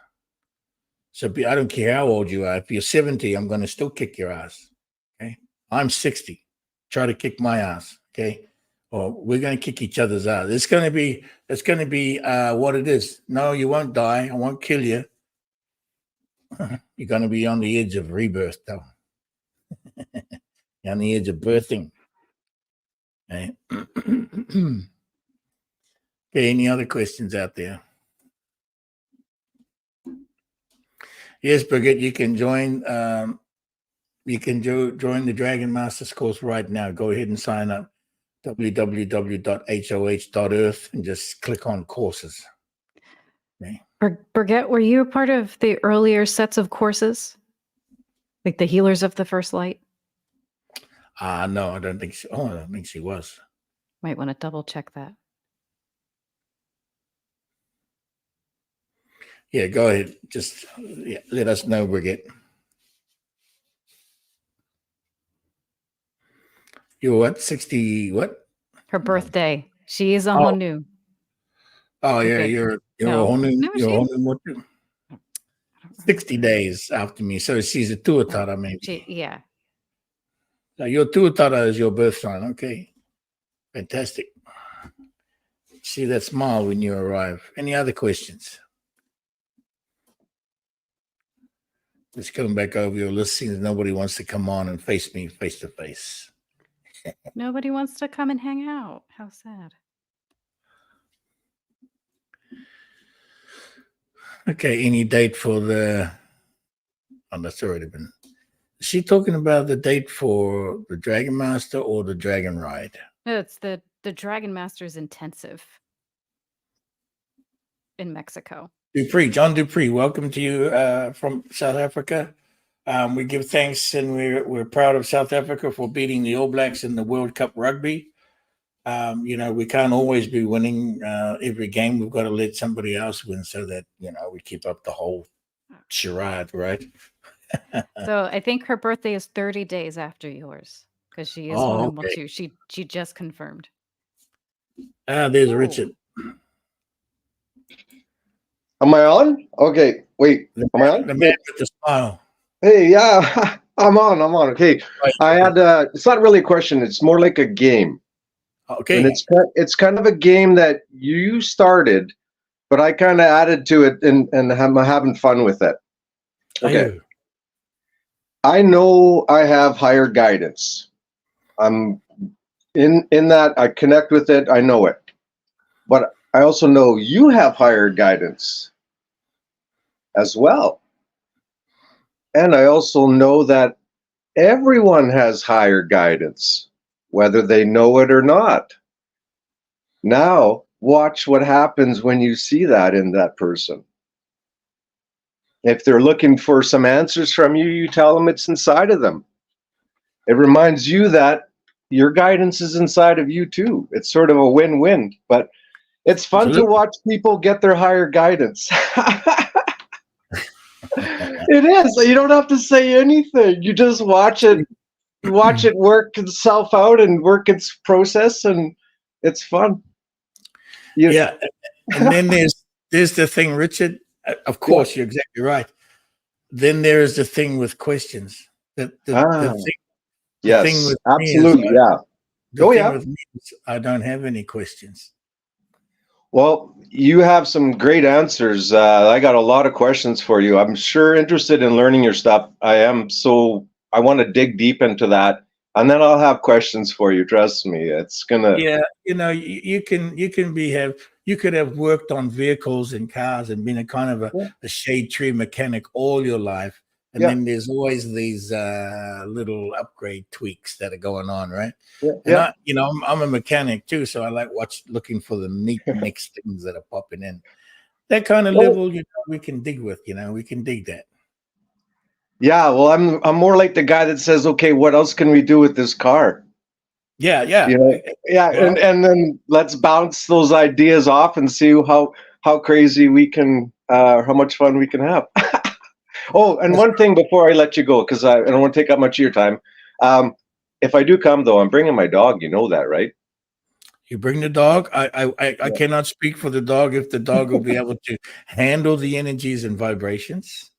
So I don't care how old you are. If you're 70, I'm going to still kick your ass. Okay. I'm 60. Try to kick my ass. Okay. Or we're going to kick each other's ass. It's going to be what it is. No, you won't die. I won't kill you. You're going to be on the edge of rebirth, though. You're on the edge of birthing. Okay. Okay, any other questions out there? Yes, Brigitte, you can join. You can join the Dragon Masters course right now. Go ahead and sign up. www.hoh.earth and just click on courses. Okay. Brigitte, were you a part of the earlier sets of courses, like the Healers of the First Light? No, I don't think so. Oh, I don't think she was. Might want to double check that. Yeah, go ahead. Just let us know, Brigitte. You're what? 60 what? Her birthday. She is a Honu. Oh, yeah, Okay. you're No. a Honu. No, You're a she- Honu what? 60 days after me. So she's a Tuatara, maybe. Yeah. So your Tuatara is your birth sign. Okay. Fantastic. See that smile when you arrive. Any other questions? Just coming back over your listings. Nobody wants to come on and face me face to face. Nobody wants to come and hang out. How sad. Okay, any date for the... Oh, that's already been... Is she talking about the date for the Dragon Master or the Dragon Ride? No, it's the Dragon Masters Intensive in Mexico. Dupree, John Dupree, welcome to you from South Africa. We give thanks, and we're proud of South Africa for beating the All Blacks in the World Cup rugby. We can't always be winning every game. We've got to let somebody else win so that we keep up the whole charade, right? So I think her birthday is 30 days after yours because she is Oh, vulnerable okay. too. She just confirmed. There's Richard. Am I on? Okay, wait. Am I on? The man with the smile. Hey, yeah, I'm on. Okay, I had. It's not really a question. It's more like a game, Okay. and it's kind of a game that you started, but I kind of added to it, and I'm having fun with it. Okay. I know I have higher guidance. I'm in that I connect with it. I know it, but I also know you have higher guidance as well. And I also know that everyone has higher guidance, whether they know it or not. Now, watch what happens when you see that in that person. If they're looking for some answers from you, you tell them it's inside of them. It reminds you that your guidance is inside of you too. It's sort of a win-win, but it's fun to watch people get their higher guidance. It is. You don't have to say anything. You just watch it. You watch it work itself out and work its process, and it's fun. Yeah, and then there's the thing, Richard. Of course, you're exactly right. Then there is the thing with questions. The thing. Yes, thing with absolutely. With me is I don't have any questions. Well, you have some great answers. I got a lot of questions for you. I'm sure interested in learning your stuff. I am, so I want to dig deep into that, and then I'll have questions for you. Trust me, it's gonna. Yeah, you could have worked on vehicles and cars and been a kind of a shade tree mechanic all your life, and then there's always these little upgrade tweaks that are going on, right? I'm a mechanic too, so I like looking for the next things that are popping in. That kind of level, we can dig with. We can dig that. Yeah, well, I'm more like the guy that says, okay, what else can we do with this car? Yeah. And then let's bounce those ideas off and see how crazy we can, how much fun we can have. Oh, and one thing before I let you go, because I don't want to take up much of your time. If I do come, though, I'm bringing my dog. You know that, right? You bring the dog. I cannot speak for the dog if the dog will be able to handle the energies and vibrations,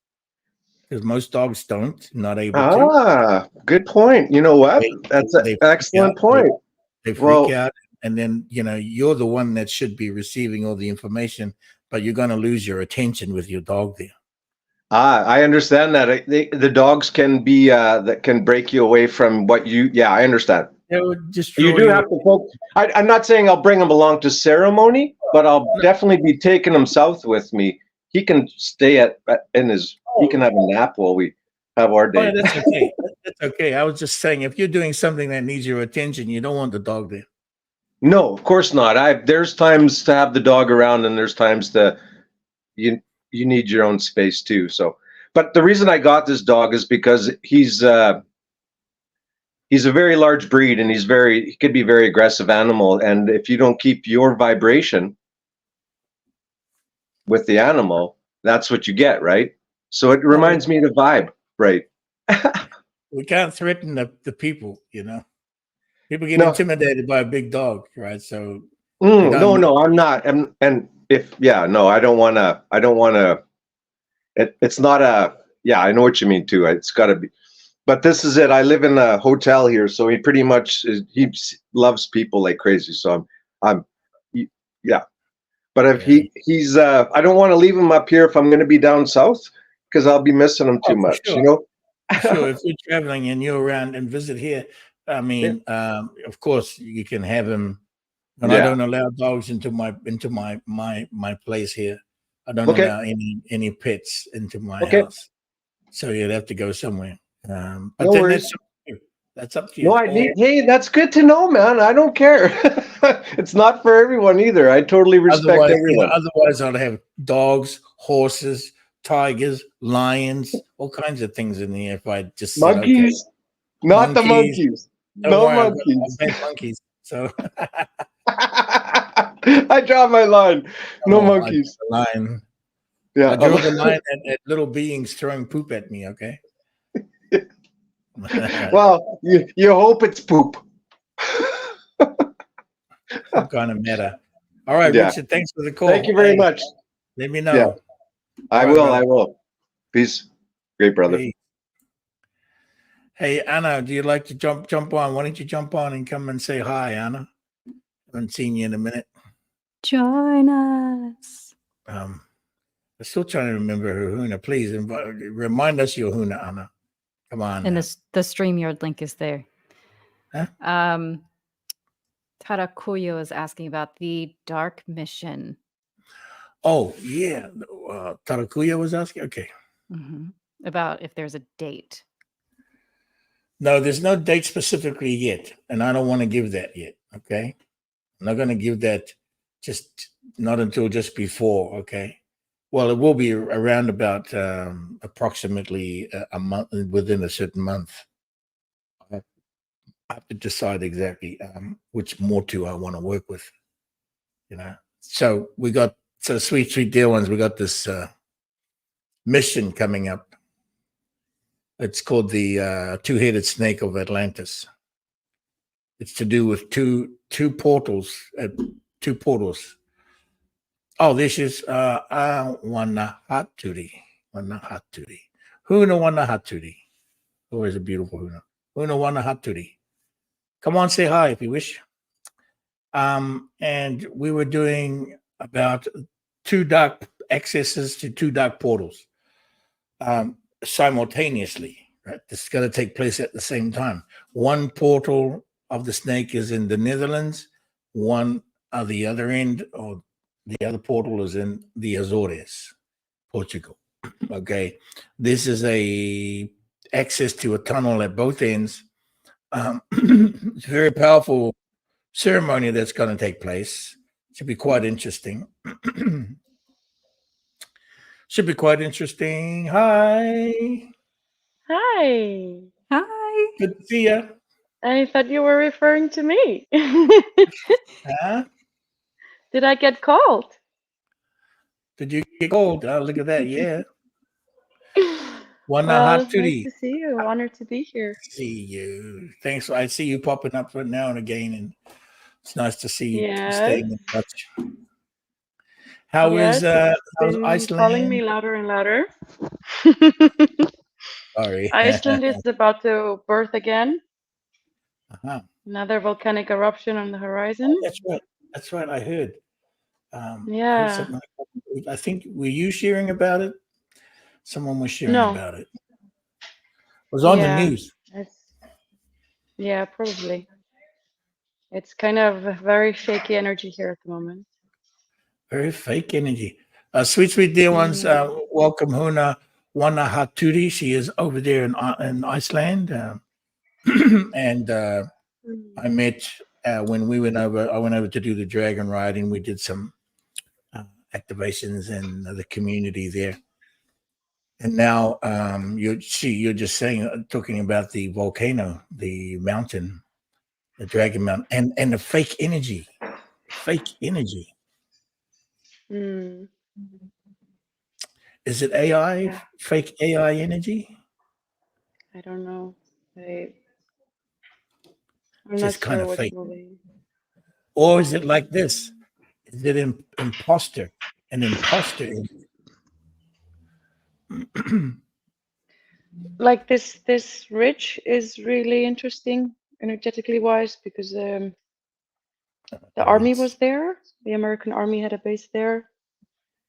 because most dogs not able to. Good point. You know what? That's an excellent point. They freak out, and then you're the one that should be receiving all the information, but you're going to lose your attention with your dog there. I understand that. The dogs can be that can break you away from what you. Yeah, I understand. You do have to focus. I'm not saying I'll bring him along to ceremony, but I'll definitely be taking him south with me. He can stay he can have a nap while we have our day. Oh, that's okay. That's okay. I was just saying, if you're doing something that needs your attention, you don't want the dog there. No, of course not. There's times to have the dog around, and there's times you need your own space too. So, but the reason I got this dog is because he's a very large breed, and he could be a very aggressive animal. And if you don't keep your vibration with the animal, that's what you get, right? So it reminds me of the vibe, right? We can't threaten the people, People get intimidated by a big dog, right? So no, I'm not. I don't want to. It's not a. Yeah, I know what you mean too. It's got to be. But this is it. I live in a hotel here, so he pretty much he loves people like crazy. So yeah. But if he's I don't want to leave him up here if I'm going to be down south, because I'll be missing him too much. Sure. Sure. If you're traveling and you're around and visit here, I mean, of course you can have him. And I don't allow dogs into my place here. I don't allow any pets into my house. So you'd have to go somewhere. But no then worries. that's up to you. No, hey, that's good to know, man. I don't care. It's not for everyone either. I totally respect everyone. Otherwise, I'd have dogs, horses, tigers, lions, all kinds of things in the air. If I just said, Monkeys, not the Monkeys. monkeys. Don't No worry, I've monkeys. got monkeys. So I draw my line. No monkeys. I drew the line. Yeah. I drew the line at little beings throwing poop at me. Okay. Well, you hope it's poop. Some kind of matter. All right, Yeah. Richard. Thanks for the call. Thank you very much. Let me know. Yeah. I All right, will. brother. I will. Peace. Great brother. Hey, Anna, do you like to jump on? Why don't you jump on and come and say hi, Anna? Haven't seen you in a minute. Join us. I'm still trying to remember her Huna. Please remind us your Huna, Anna. Come on. And the StreamYard link is there. Huh? Tarakuyo is asking about the Dark Mission. Oh, yeah. Tarakuya was asking? Okay. About if there's a date. No, there's no date specifically yet. And I don't want to give that yet. Okay. I'm not going to give that not until just before. Okay. Well, it will be around about approximately a month, within a certain month. I have to decide exactly which Motu I want to work with. So sweet dear ones. We got this mission coming up. It's called the Two-Headed Snake of Atlantis. It's to do with two portals. Two portals. Oh, this is Wanahaturi. Wanahaturi. Huna Wanahaturi. Always a beautiful Huna. Huna Wanahaturi. Come on, say hi if you wish. And we were doing about 2 dark accesses to 2 dark portals simultaneously. Right? This is going to take place at the same time. One portal of the snake is in the Netherlands. One at the other end, or the other portal, is in the Azores, Portugal. Okay, this is a access to a tunnel at both ends. It's a very powerful ceremony that's going to take place. Should be quite interesting. Should be quite interesting. Hi. Hi. Hi. Good to see you. I thought you were referring to me. Huh? Did I get called? Did you get cold? Oh, look at that. Yeah. Well, it's nice to see you. Honored to be here. See you. Thanks. I see you popping up now and again, and it's nice to see you staying in touch. How's Iceland? Calling me louder and louder. Sorry. Iceland is about to birth again. Uh-huh. Another volcanic eruption on the horizon. Oh, that's right. That's right. I heard. Yeah. I think, were you sharing about it? Someone was sharing about it. It was on the news. Yeah, probably. It's kind of a very shaky energy here at the moment. Very fake energy. Sweet dear ones, welcome Huna Wanahaturi. She is over there in Iceland. And I met when we went over. I went over to do the dragon riding. We did some activations in the community there. And now you're just talking about the volcano, the mountain, the dragon mountain, and the fake energy. Is it AI, fake AI energy? I don't know. I'm just not kind sure of fake. movie. Or is it like this? Is it an imposter? An imposter? Like this ridge is really interesting energetically wise because the army was there. The American army had a base there.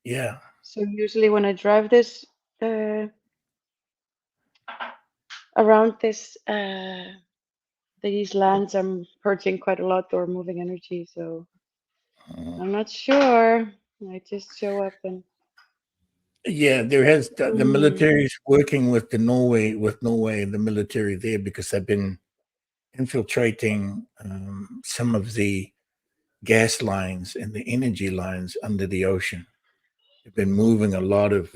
Yeah. So usually when I drive this around these lands, I'm purging quite a lot or moving energy. So I'm not sure. I just show up and. Yeah, there has the military is working with Norway, the military there, because they've been infiltrating some of the gas lines and the energy lines under the ocean. They've been moving a lot of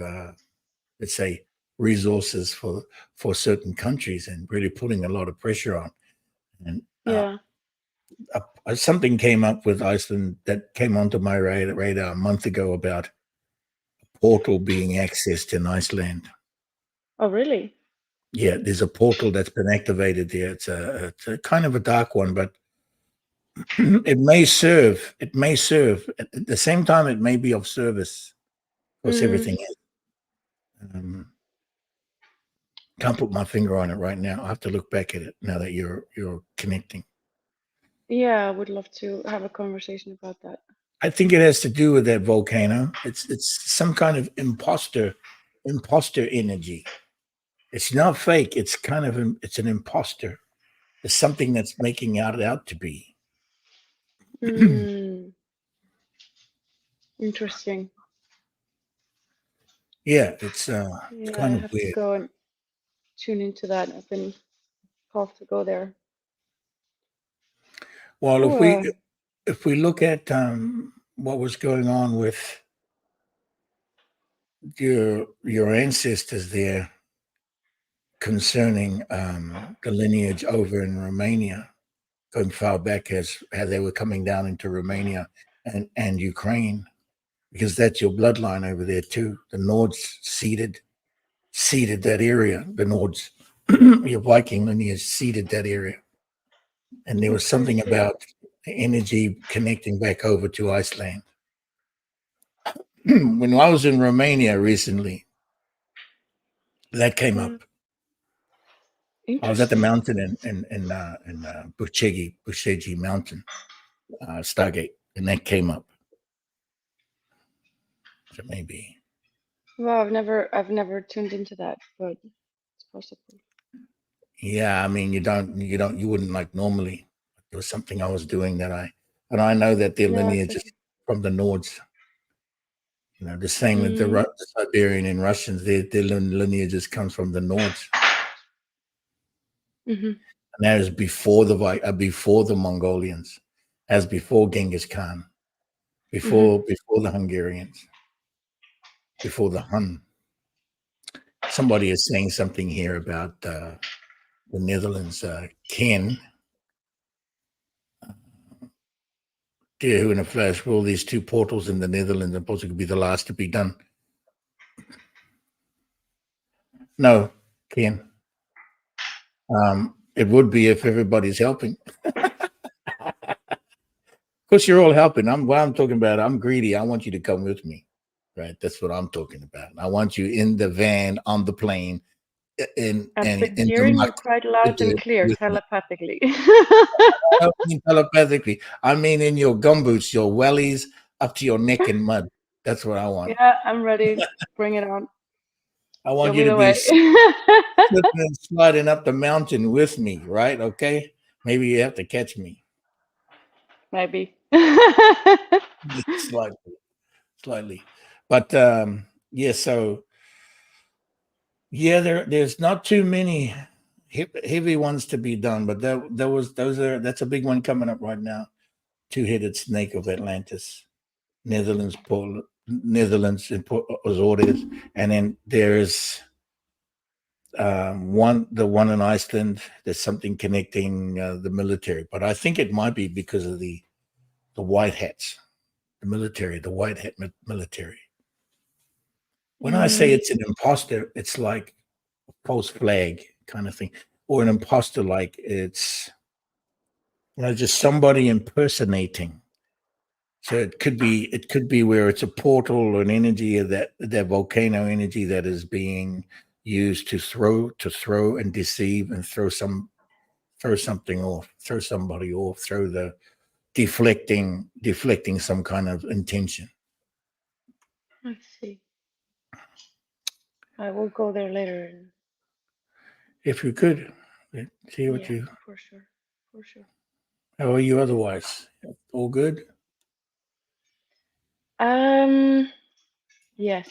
let's say, resources for certain countries, and really putting a lot of pressure on. And Yeah. something came up with Iceland that came onto my radar a month ago about a portal being accessed in Iceland. Oh, really? Yeah, there's a portal that's been activated there. It's a kind of a dark one, but it may serve. It may serve at the same time. It may be of service. Of course, everything is. Can't put my finger on it right now. I have to look back at it now that you're connecting. Yeah, I would love to have a conversation about that. I think it has to do with that volcano. It's some kind of imposter energy. It's not fake. It's kind of it's an imposter. It's something that's making out to be. Interesting. Yeah, it's Yeah, kind I of have weird. to go and tune into that. I've been called to go there. Well, Oh, if we look at what was going on with your ancestors there concerning the lineage over in Romania, going far back as how they were coming down into Romania and Ukraine, because that's your bloodline over there too. The Nords seeded that area. The Nords, your Viking lineage seeded that area. And there was something about the energy connecting back over to Iceland. When I was in Romania recently, that came up. I was at the mountain in Bushegi Mountain, Stargate, and that came up. So maybe. well, I've never tuned into that, but it's possible. Yeah, I mean, you wouldn't like normally. There was something I was doing and I know that their lineage is from the Nords. You know, the same with the Siberian and Russians, their lineages comes from the Nords. And that is before the Mongolians, as before Genghis Khan, before the Hungarians, before the Hun. Somebody is saying something here about the Netherlands. Ken, dear, who in a flash, will these two portals in the Netherlands are supposed to be the last to be done? No, Ken. It would be if everybody's helping. Of course, you're all helping. What I'm talking about, I'm greedy. I want you to come with me, right? That's what I'm talking about. I want you in the van, on the plane, At the hearing you quite loud and clear, telepathically. I don't mean telepathically. I mean in your gumboots, your wellies up to your neck in mud. That's what I want. Yeah, I'm ready. Bring it on. I want you to be slipping and sliding up the mountain with me, right? Okay. Maybe you have to catch me. Maybe. Slightly. But yeah, so yeah, there's not too many heavy ones to be done, but that's a big one coming up right now. Two-headed snake of Atlantis, Netherlands in Azores, and then there's the one in Iceland. There's something connecting the military, but I think it might be because of the white hats, the military, the white hat military. When I say it's an imposter, it's like a false flag kind of thing, or an imposter like it's just somebody impersonating. So it could be where it's a portal or an energy of that volcano energy that is being used to throw and deceive and throw something off, throw somebody off, throw the deflecting some kind of intention. Let's see. I will go there later. If you could see what you. For sure. How are you otherwise? All good? Yes.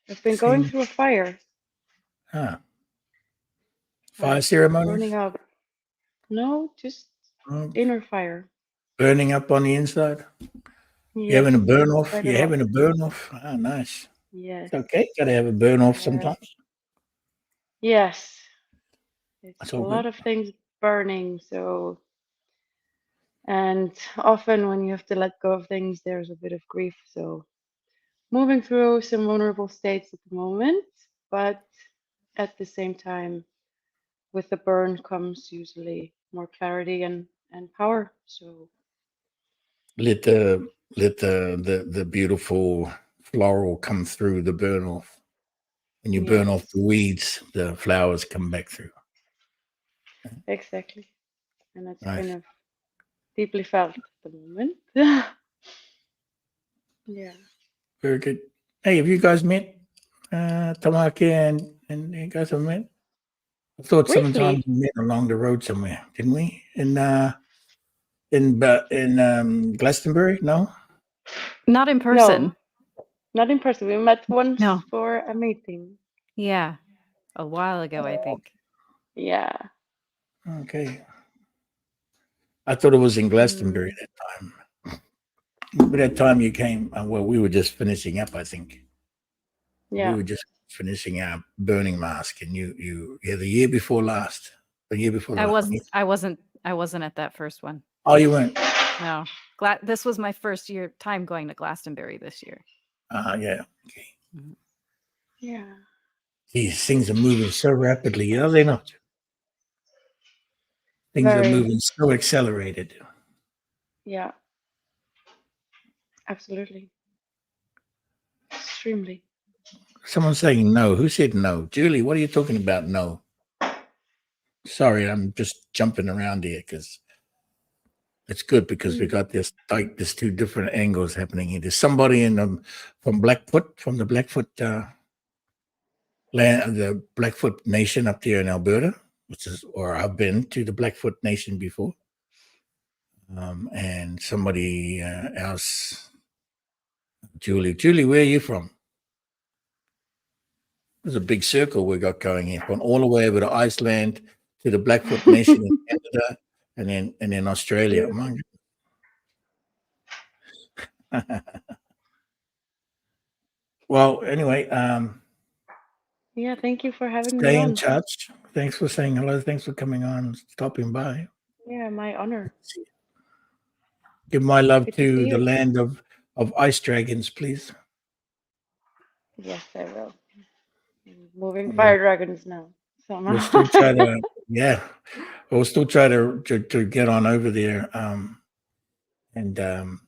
I've been going through a fire. Fire ceremony? Burning up. No, just inner fire. Burning up on the inside? Yes, You having a burn off? Ah, nice. Yes. It's okay. Got to have a burn off Uh, sometimes. Yes. It's That's a all lot good. of things burning, so and often when you have to let go of things, there's a bit of grief. So moving through some vulnerable states at the moment, but at the same time, with the burn comes usually more clarity and power. So Let the beautiful floral come through the burn off. When you burn off yes, the weeds, the flowers come back through. exactly. And that's Nice. kind of deeply felt at the moment. Yeah. Very good. Hey, have you guys met? Tamaki and you guys have met? I thought sometimes Briefly, we met along the road somewhere, didn't we? In Glastonbury? No? Not in no, person. not in person. We met once No. for a meeting. Yeah. A while ago, I think. Yeah. Okay. I thought it was in Glastonbury Mm, that time. But that time you came, well, we were just finishing up, I think. We yeah. were just finishing our burning mask, and yeah, the year before last. The year before I last. wasn't at that first one. Oh, you weren't? No. This was my first time going to Glastonbury this year. Yeah. Okay. Mhm. Yeah. These things are moving so rapidly, are they not? Things are Very. moving so accelerated. Yeah. Absolutely. Extremely. Someone's saying no. Who said no? Julie, what are you talking about? No. Sorry, I'm just jumping around here because it's good because we got this like there's two different angles happening here. There's somebody from the Blackfoot land, the Blackfoot Nation up there in Alberta, or I've been to the Blackfoot Nation before. And somebody else, Julie, where are you from? There's a big circle we got going here, from all the way over to Iceland to the Blackfoot Nation in Canada, and then Australia. Beautiful. Well, anyway, Yeah. Thank you for having me stay in on. touch. Thanks for saying hello. Thanks for coming on, stopping by. Yeah. My honor. Give my love Good to to see the you. land of ice dragons, please. Yes, I will. Moving We'll, fire dragons now. Somehow. we'll still try to, yeah, we'll still try to get on over there and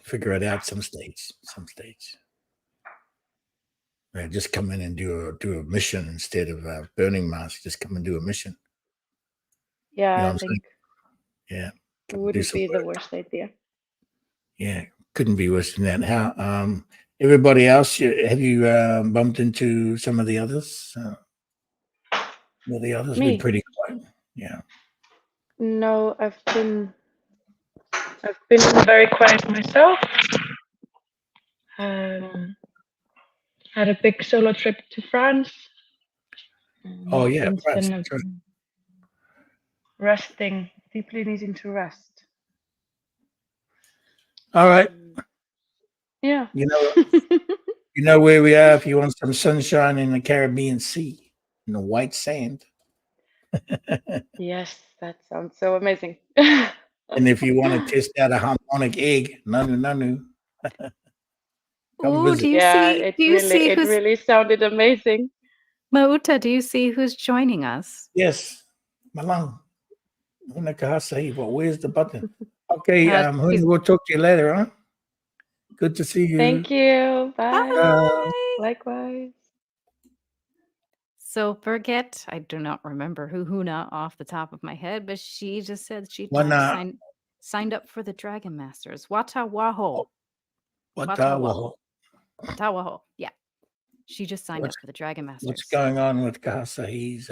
figure it out some stage. Just come in and do a mission instead of burning mask. Just come and do a mission. Yeah, You know I what I'm saying? think Yeah. it wouldn't be the worst idea. Yeah, couldn't be worse than that. How everybody else? Have you bumped into some of the others? The others been Me? pretty quiet. Yeah. No, I've been very quiet myself. Had a big solo trip to France. Oh yeah, Since France. then I've been resting, deeply needing to rest. All right. Yeah. You know where we are if you want some sunshine in the Caribbean Sea, in the white sand. Yes, that sounds so amazing. And if you want to test out a harmonic egg, nanu. Come Ooh, visit. Yeah, it it really sounded amazing. Mauta, do you see who's joining us? Yes. Malang. Well, where's the button? Okay, we'll talk to you later, huh? Good to see you. Thank you. Bye. Bye. Likewise. So Birgit, I do not remember who Huna off the top of my head, but she just said she signed up for the Dragon Masters. Watawaho. Watawaho. Yeah. She just signed up for the Dragon Masters. What's going on with Gaza? He's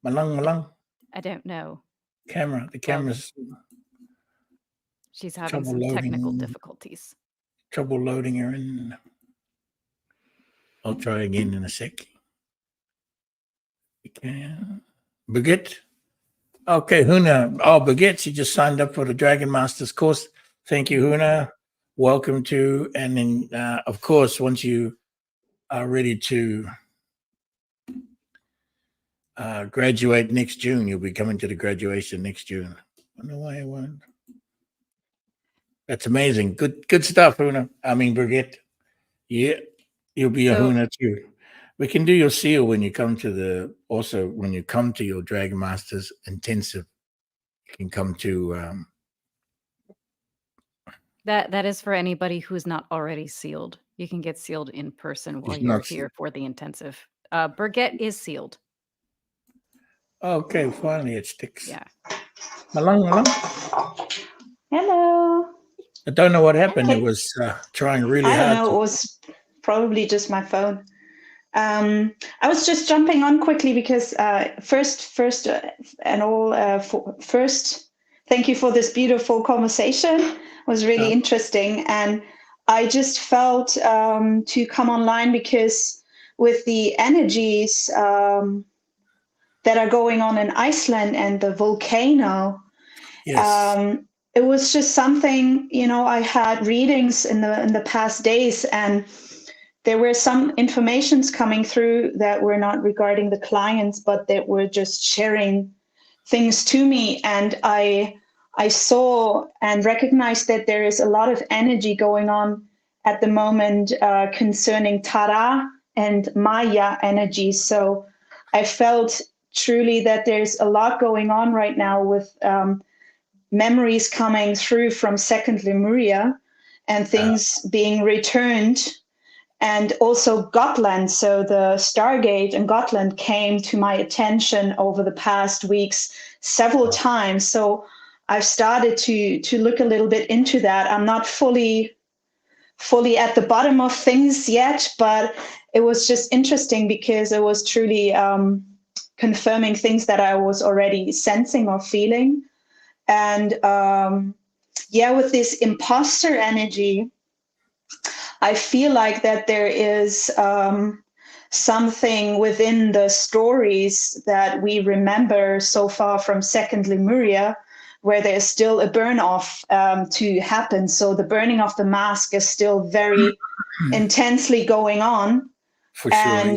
Malang. I don't know. The camera's she's having some technical difficulties. Trouble loading her in. I'll try again in a sec. Okay. Birgit? Okay, Huna. Oh, Birgit, she just signed up for the Dragon Masters course. Thank you, Huna. welcome to. And then, of course, once you are ready to graduate next June, you'll be coming to the graduation next June. I don't know why I won't. That's amazing. Good stuff, Huna. I mean, Brigitte. Yeah, you'll be a Huna too. We can do your seal when you come to when you come to your Dragon Masters intensive. You can come to that is for anybody who's not already sealed. You can get sealed in person while you're here for the intensive. Brigitte is sealed. Okay, finally it sticks. Yeah. Malang. Hello. I don't know what happened. It was trying really hard. I don't know. It was probably just my phone. I was just jumping on quickly because first thank you for this beautiful conversation. It was really interesting, and I just felt to come online because with the energies that are going on in Iceland and the volcano. Yes. It was just something, I had readings in the past days, and there were some informations coming through that were not regarding the clients, but that were just sharing things to me. And I saw and recognized that there is a lot of energy going on at the moment concerning Tara and Maya energy. So I felt truly that there's a lot going on right now with memories coming through from second Lemuria and things being returned, and also Gotland. So the Stargate in Gotland came to my attention over the past weeks several times. So I've started to look a little bit into that. I'm not fully at the bottom of things yet, but it was just interesting because it was truly confirming things that I was already sensing or feeling. And with this imposter energy, I feel like that there is something within the stories that we remember so far from second Lemuria, where there's still a burn off to happen. So the burning of the mask is still very intensely going on. For sure, yeah.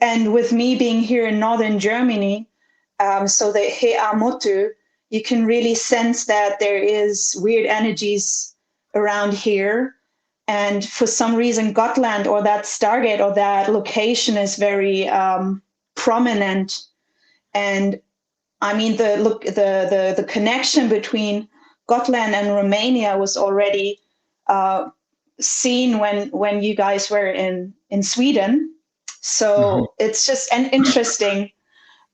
And with me being here in northern Germany, so the Heamotu, you can really sense that there is weird energies around here. And for some reason, Gotland or that Stargate or that location is very prominent. And I mean, the connection between Gotland and Romania was already seen when you guys were in Sweden. So it's just interesting.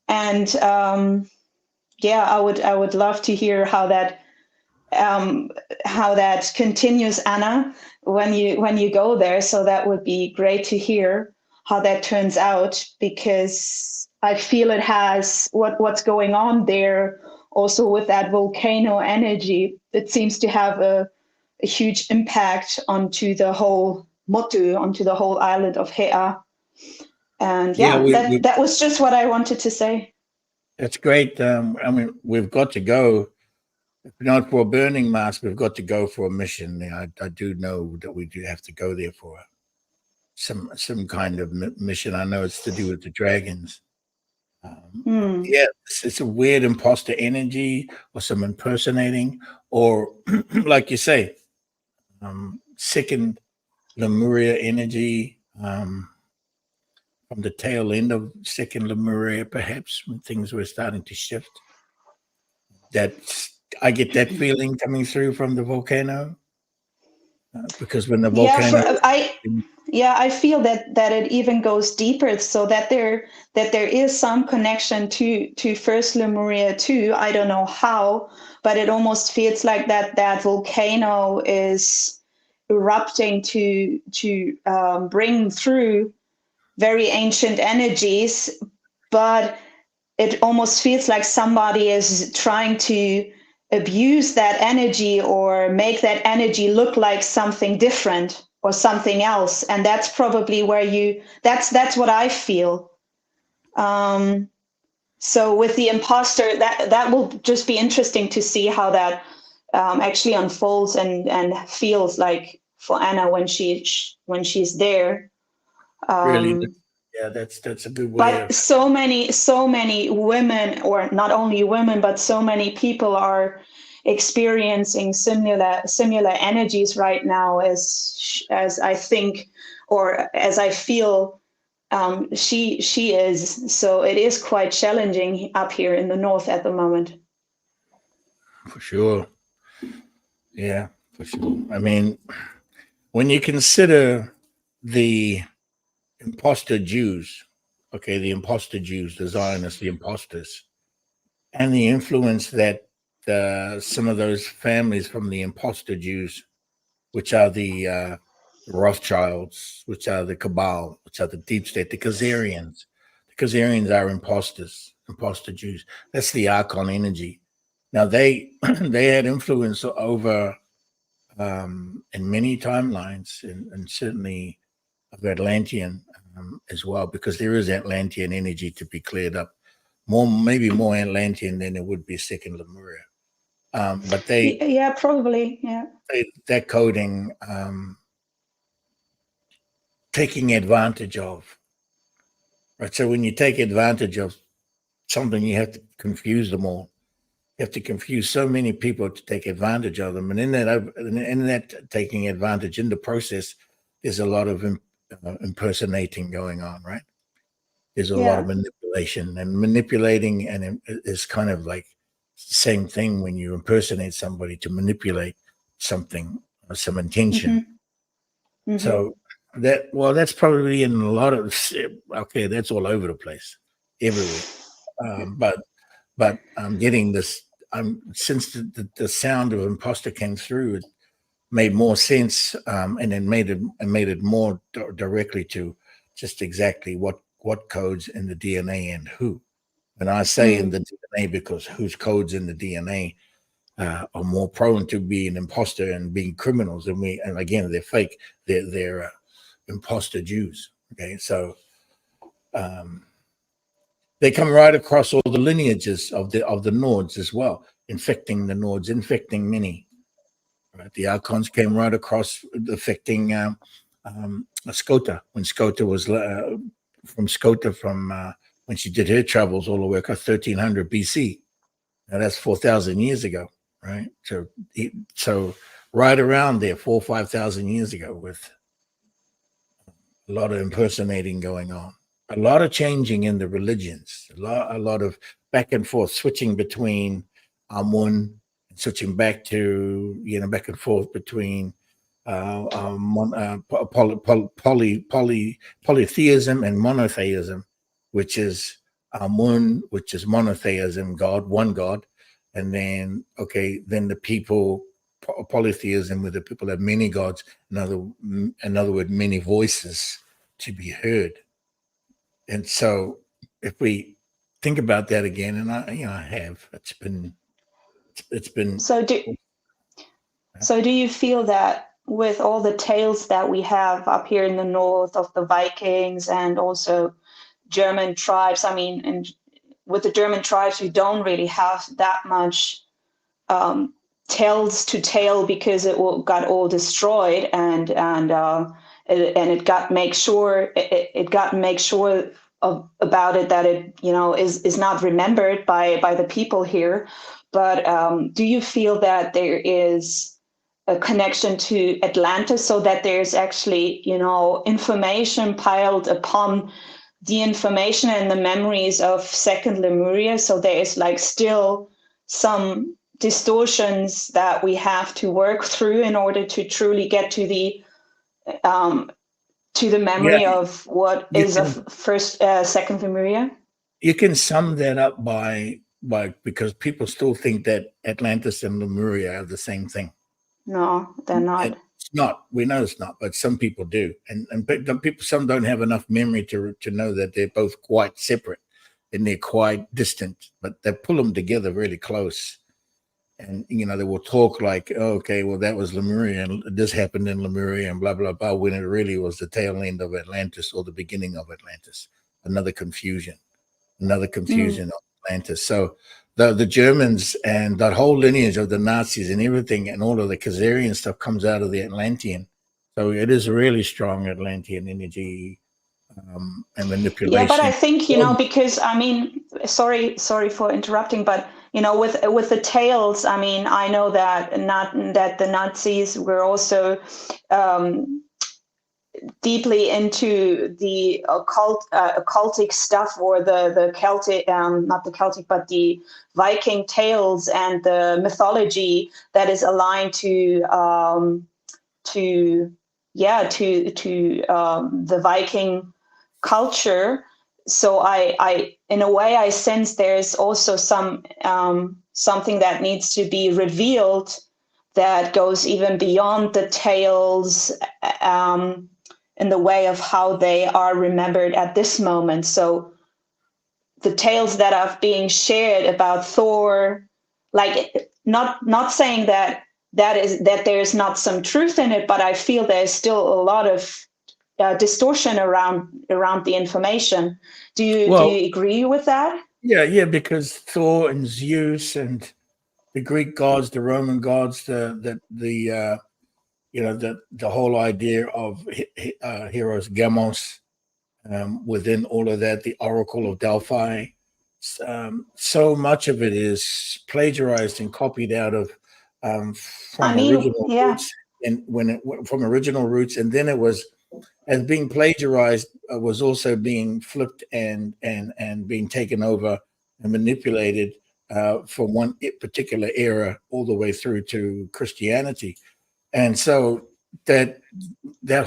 And I would love to hear how that continues, Anna, when you go there. So that would be great to hear how that turns out, because I feel it has what's going on there also with that volcano energy. It seems to have a huge impact onto the whole Motu, onto the whole island of Hea. And that was just what I wanted to say. That's great. I mean, we've got to go. If not for a burning mask, we've got to go for a mission. I do know that we do have to go there for some kind of mission. I know it's to do with the dragons. Yeah, it's a weird imposter energy, or some impersonating, or like you say, second Lemuria energy. From the tail end of second Lemuria, perhaps, when things were starting to shift. I get that feeling coming through from the volcano, because when the volcano, I feel that it even goes deeper, so that there is some connection to first Lemuria too. I don't know how, but it almost feels like that volcano is erupting to bring through very ancient energies, but it almost feels like somebody is trying to abuse that energy or make that energy look like something different or something else. And that's probably where that's what I feel. So with the imposter, that will just be interesting to see how that actually unfolds and feels like for Anna when she's there. Really, yeah, that's a good way But of. so many women, or not only women, but so many people are experiencing similar energies right now as I think, or as I feel she is. So it is quite challenging up here in the north at the moment. For sure. Yeah, for sure. I mean, when you consider the imposter Jews, okay, the imposter Jews, the Zionists, the imposters, and the influence that some of those families from the imposter Jews, which are the Rothschilds, which are the Cabal, which are the deep state, the Khazarians. The Khazarians are imposters, imposter Jews. That's the Archon energy. Now they they had influence over in many timelines, and certainly of Atlantean as well, because there is Atlantean energy to be cleared up. Maybe more Atlantean than it would be second Lemuria. But yeah, probably, yeah. That coding taking advantage of, right? So when you take advantage of something, you have to confuse them all. You have to confuse so many people to take advantage of them, and in that taking advantage, in the process, there's a lot of impersonating going on, right? There's a lot of manipulation, and manipulating, and it's kind of like the same thing when you impersonate somebody to manipulate something or some intention. Mm-hmm. So that's probably in a lot of, okay, that's all over the place, everywhere. But I'm getting this. Since the sound of imposter came through, it made more sense, and it made it more directly to just exactly what codes in the DNA and who. And I say in the DNA because whose codes in the DNA are more prone to be an imposter and being criminals, and again they're fake. They're imposter Jews. Okay, so they come right across all the lineages of the Nords as well, infecting the Nords, infecting many. Right, the Archons came right across, affecting Skota, when Skota was from Skota, from when she did her travels all the way across 1300 BC. Now that's 4,000 years ago, right? So right around there, 4,000 or 5,000 years ago, with a lot of impersonating going on, a lot of changing in the religions, a lot of back and forth, switching between Amun, switching back to back and forth between polytheism and monotheism, which is Amun, which is monotheism, God, one God, and then then the people polytheism, where the people have many gods, in other words, many voices to be heard. And so if we think about that again, and I have, it's been So do you feel that with all the tales that we have up here in the north of the Vikings and also German tribes, I mean, and with the German tribes, we don't really have that much tales to tell because it got all destroyed, and it got make sure about it, that it is not remembered by the people here. But do you feel that there is a connection to Atlantis, so that there's actually information piled upon the information and the memories of second Lemuria, so there is like still some distortions that we have to work through in order to truly get to the memory of what is a second Lemuria? You can sum that up by because people still think that Atlantis and Lemuria are the same thing. No, they're not. It's not. We know it's not, but some people do, and some don't have enough memory to know that they're both quite separate and they're quite distant, but they pull them together really close. And they will talk like, oh, okay, well, that was Lemuria, and this happened in Lemuria, and blah blah blah, when it really was the tail end of Atlantis or the beginning of Atlantis. Another confusion of Atlantis. So the Germans and that whole lineage of the Nazis and everything and all of the Khazarian stuff comes out of the Atlantean. So it is really strong Atlantean energy and manipulation. Yeah, but I think, because I mean, sorry for interrupting, but with the tales, I mean, I know that the Nazis were also deeply into the occultic stuff, or the Celtic, not the Celtic, but the Viking tales and the mythology that is aligned to the Viking culture. So I in a way, I sense there's also something that needs to be revealed that goes even beyond the tales, in the way of how they are remembered at this moment. So the tales that are being shared about Thor, like not saying that there's not some truth in it, but I feel there's still a lot of distortion around the information. Do you agree with that? Yeah, because Thor and Zeus and the Greek gods, the Roman gods, the whole idea of heroes, Gamos, within all of that, the Oracle of Delphi. So much of it is plagiarized and copied out of original roots, and from original roots, and then it was, as being plagiarized, was also being flipped and being taken over and manipulated from one particular era all the way through to Christianity. And so that's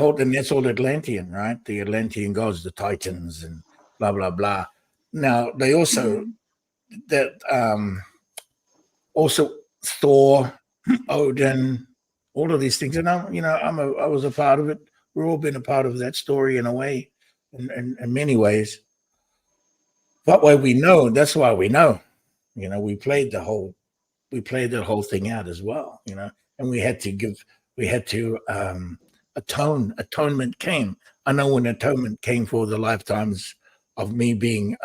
all Atlantean, right? The Atlantean gods, the Titans, and blah blah blah. Now they also also Thor, Odin, all of these things, and I was a part of it. We've all been a part of that story in a way, in many ways. That way we know. That's why we know. We played that whole thing out as well. And we had to atone. Atonement came. I know when atonement came for the lifetimes of me being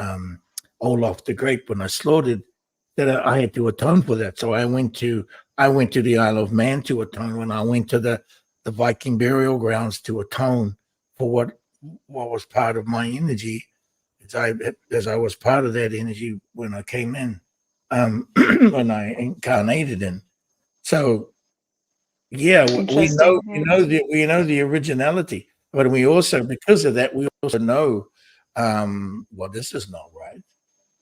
Olaf the Great, when I slaughtered, that I had to atone for that. So I went to the Isle of Man to atone. When I went to the Viking burial grounds to atone for what was part of my energy, as I was part of that energy when I came in, when I incarnated in. So yeah, we know the originality, but we also, because of that, we also know, well, this is not right.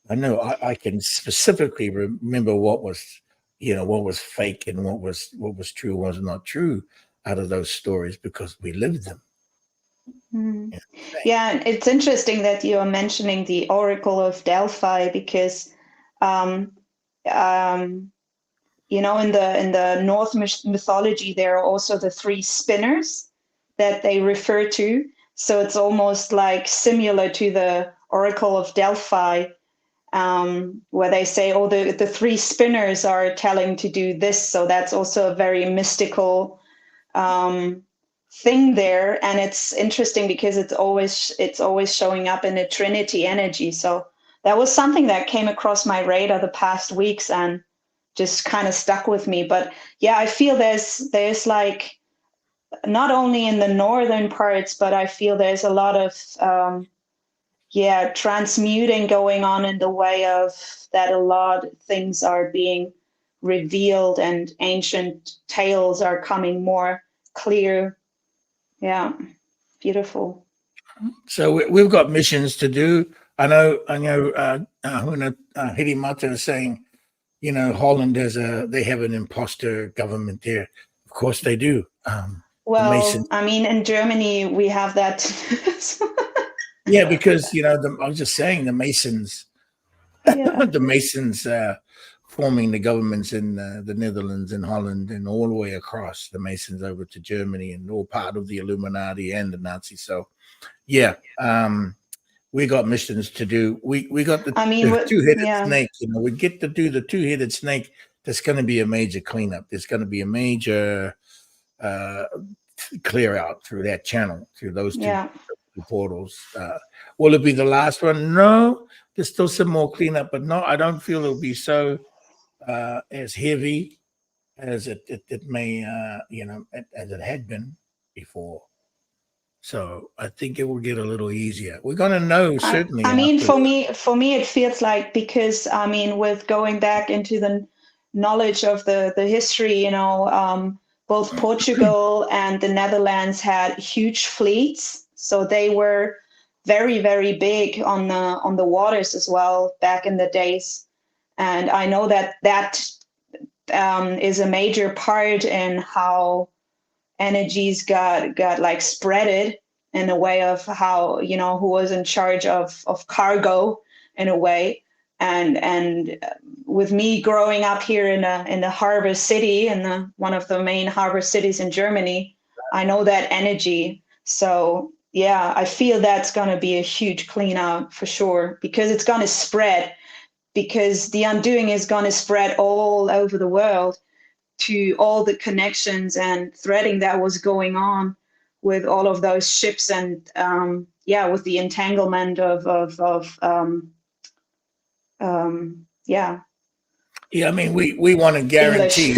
I know I can specifically remember what was fake and what was true, was not true out of those stories, because we lived them. Yeah, it's interesting that you are mentioning the Oracle of Delphi, because in the Norse mythology, there are also the three spinners that they refer to. So it's almost like similar to the Oracle of Delphi, where they say, oh, the three spinners are telling to do this. So that's also a very mystical thing there. And it's interesting because it's always showing up in a Trinity energy. So that was something that came across my radar the past weeks and just kind of stuck with me. But yeah, I feel there's like, not only in the northern parts, but I feel there's a lot of transmuting going on in the way of that. A lot of things are being revealed and ancient tales are coming more clear. Yeah, beautiful. So we've got missions to do. I know Huna Hirimata is saying, Holland they have an imposter government there. Of course they do. Well, I mean, in Germany we have that. Yeah, because I was just saying the Masons, the Masons forming the governments in the Netherlands and Holland and all the way across, the Masons over to Germany, and all part of the Illuminati and the Nazis. So, yeah, we got missions to do. We got the two-headed snake. We get to do the two-headed snake. There's going to be a major cleanup. There's going to be a major clear out through that channel, through those two portals. Will it be the last one? No, there's still some more cleanup, but no, I don't feel it'll be so as heavy as it may, as it had been before. So I think it will get a little easier. We're going to know certainly. I mean, for me, it feels like, because I mean, with going back into the knowledge of the history, both Portugal and the Netherlands had huge fleets, so they were very, very big on the waters as well back in the days. And I know that is a major part in how energies got like spreaded, in a way of how, who was in charge of cargo in a way. And with me growing up here in the harbor city, in one of the main harbor cities in Germany, I know that energy. So yeah, I feel that's going to be a huge cleanup for sure, because it's going to spread, because the undoing is going to spread all over the world, to all the connections and threading that was going on with all of those ships, and with the entanglement I mean, we want to guarantee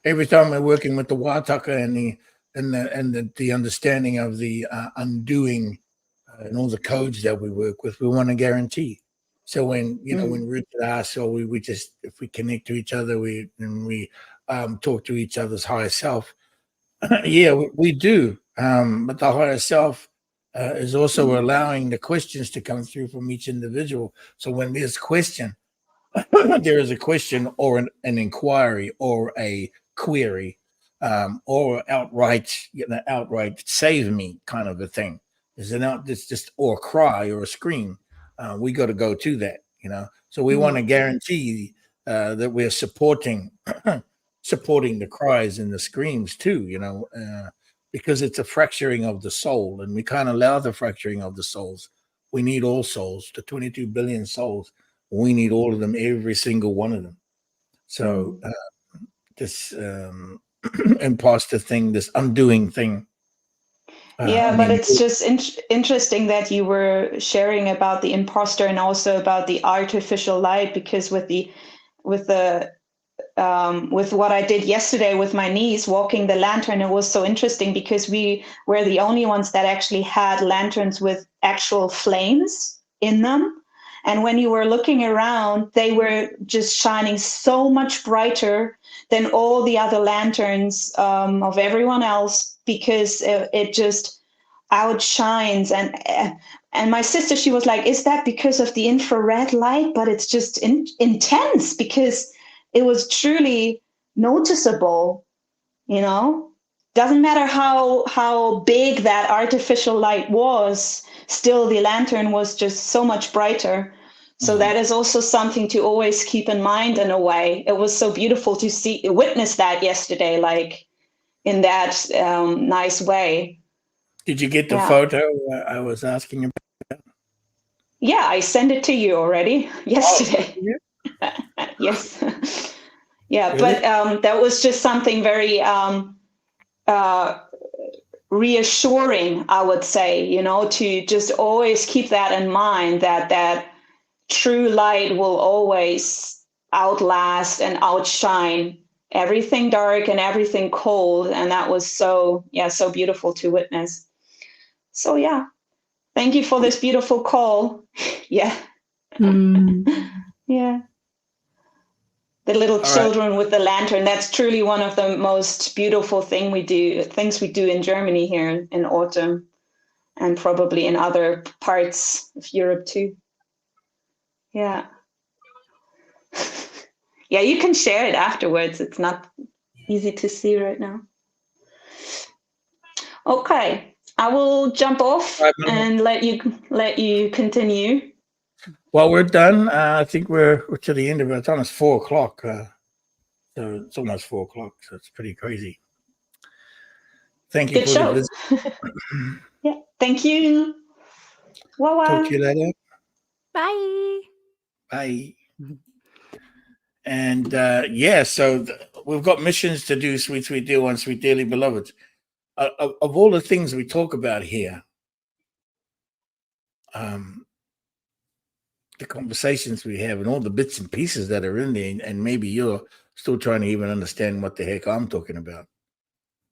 every time we're working with the Wataka and the understanding of the undoing and all the codes that we work with, we want to guarantee. So when when Ruth asks, so we just, if we connect to each other, we talk to each other's higher self. we do. But the higher self is also allowing the questions to come through from each individual. So when there's question, there is a question or an inquiry or a query, or outright save me kind of a thing. Is it not just or a cry or a scream? We got to go to that, So we want to guarantee that we're supporting the cries and the screams too, because it's a fracturing of the soul, and we can't allow the fracturing of the souls. We need all souls, the 22 billion souls. We need all of them, every single one of them. So this imposter thing, this undoing thing. But it's just interesting that you were sharing about the imposter and also about the artificial light, because with what I did yesterday with my niece walking the lantern, it was so interesting because we were the only ones that actually had lanterns with actual flames in them. And when you were looking around, they were just shining so much brighter than all the other lanterns of everyone else, because it just outshines. And my sister, she was like, is that because of the infrared light? But it's just intense, because it was truly noticeable, Doesn't matter how big that artificial light was, still the lantern was just so much brighter. So that is also something to always keep in mind in a way. It was so beautiful to witness that yesterday, like in that nice way. Did you get the photo I was asking about? Yeah, I sent it to you already yesterday. Oh, yes. Yeah, really? But that was just something very reassuring, I would say, to just always keep that in mind, that true light will always outlast and outshine everything dark and everything cold. And that was so beautiful to witness. So yeah, thank you for this beautiful call. Yeah. Yeah. The little children with the lantern, that's truly one of the most beautiful things we do in Germany here in autumn, and probably in other parts of Europe too. Yeah. Yeah, you can share it afterwards. It's not easy to see right now. Okay, I will jump off and let you continue. Well, we're done. I think we're to the end of it. It's almost 4 o'clock. So it's almost 4 o'clock. So it's pretty crazy. Thank you Good for show. the visit. Yeah, thank you. Wawa. Talk to you later. Bye. Bye. And so we've got missions to do, sweet, sweet dear one, sweet dearly beloved. Of all the things we talk about here, the conversations we have and all the bits and pieces that are in there, and maybe you're still trying to even understand what the heck I'm talking about,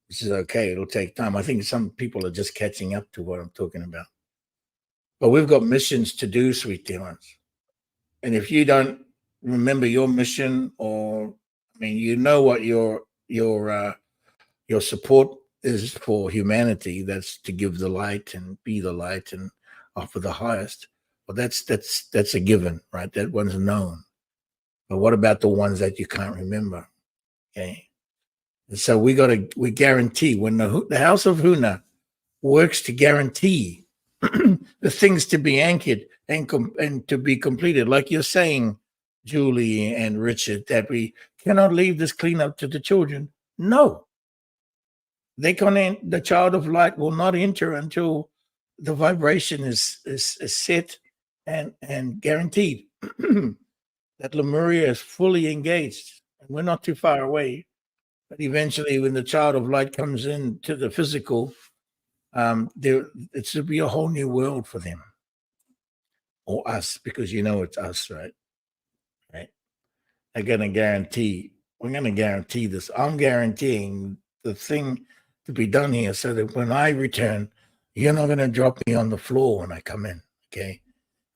which is okay. It'll take time. I think some people are just catching up to what I'm talking about. But we've got missions to do, sweet dear ones. And if you don't remember your mission, or I mean, you know what your support is for humanity, that's to give the light and be the light and offer the highest. Well, that's a given, right? That one's known. But what about the ones that you can't remember? Okay. And so we guarantee when the House of Huna works to guarantee the things to be anchored and to be completed, like you're saying, Julie and Richard, that we cannot leave this cleanup to the children. No, they can't. The child of light will not enter until the vibration is set and guaranteed. That Lemuria is fully engaged, and we're not too far away. But eventually, when the child of light comes into the physical, it should be a whole new world for them, or us, because it's us, right? Right? We're going to guarantee this. I'm guaranteeing the thing to be done here, so that when I return, you're not going to drop me on the floor when I come in. Okay,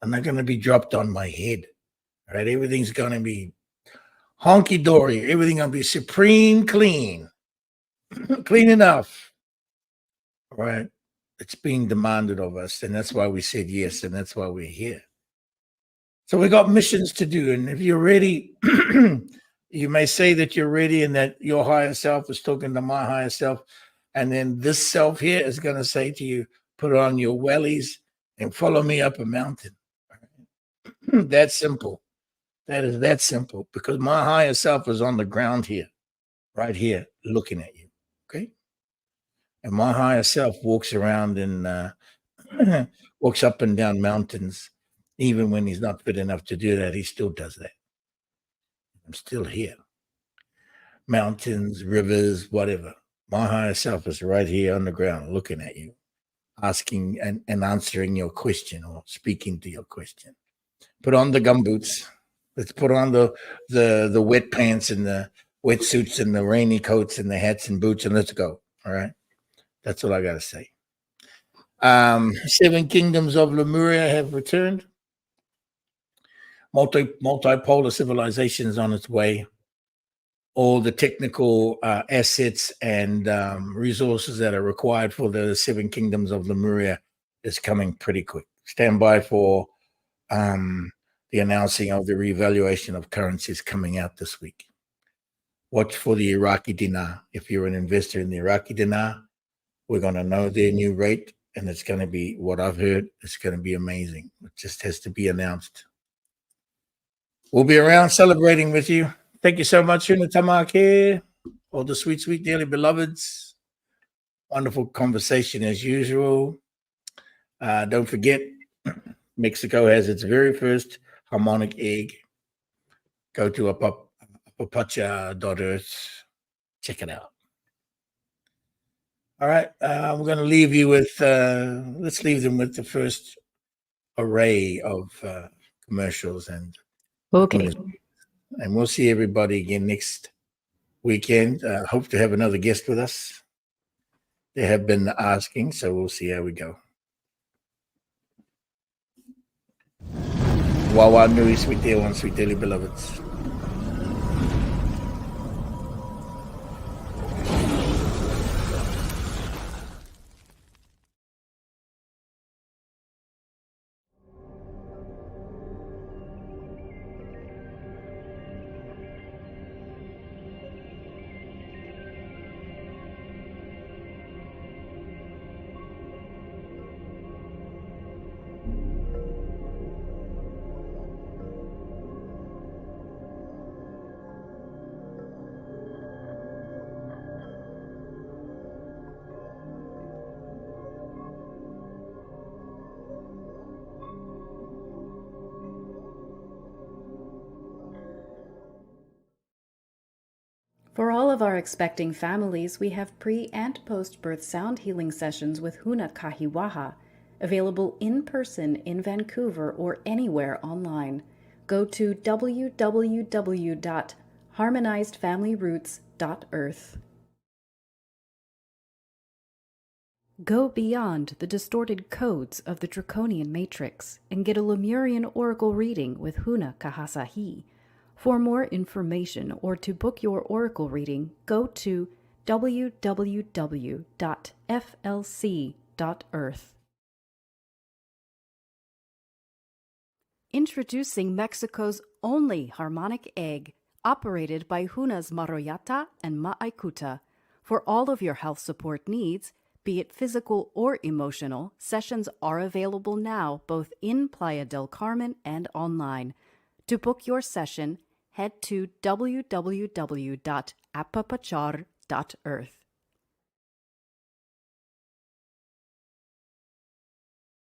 I'm not going to be dropped on my head. All right, everything's going to be honky dory. Everything going to be supreme clean, clean enough. All right, it's being demanded of us, and that's why we said yes, and that's why we're here. So we got missions to do, and if you're ready, you may say that you're ready, and that your higher self is talking to my higher self, and then this self here is going to say to you, "Put on your wellies and follow me up a mountain." That's simple. That is that simple, because my higher self is on the ground here, right here, looking at you. Okay. And my higher self walks around and walks up and down mountains. Even when he's not fit enough to do that, he still does that. I'm still here. Mountains, rivers, whatever. My higher self is right here on the ground looking at you, asking and answering your question or speaking to your question. Put on the gumboots. Let's put on the wet pants and the wetsuits and the rainy coats and the hats and boots, and let's go. All right. That's all I got to say. 7 kingdoms of Lemuria have returned. Multipolar civilization is on its way. All the technical assets and resources that are required for the 7 kingdoms of Lemuria is coming pretty quick. Stand by for the announcing of the revaluation of currencies coming out this week. Watch for the Iraqi dinar. If you're an investor in the Iraqi dinar, we're going to know their new rate, and it's going to be, what I've heard, it's going to be amazing. It just has to be announced. We'll be around celebrating with you. Thank you so much, Huna Tamake, all the sweet, sweet dearly beloveds. Wonderful conversation as usual. Don't forget, Mexico has its very first harmonic egg. Go to apapacha.earth. Check it out. All right. We're going to leave you with, let's leave them with the first array of commercials. And Okay. And we'll see everybody again next weekend. Hope to have another guest with us. They have been asking, so we'll see how we go. Wawa nui, sweet dear ones, sweet dearly beloveds. For all of our expecting families, we have pre- and post-birth sound healing sessions with Huna Kahiwaha, Available in person in Vancouver or anywhere online. Go to www.harmonizedfamilyroots.earth. Go beyond the distorted codes of the draconian matrix and get a Lemurian oracle reading with Huna Maruata. For more information or to book your oracle reading, go to www.flc.earth. Introducing Mexico's only harmonic egg, operated by Huna Maruata and Maikuta. For all of your health support needs, be it physical or emotional, sessions are available now both in Playa del Carmen and online. To book your session, head to www.apapachar.earth.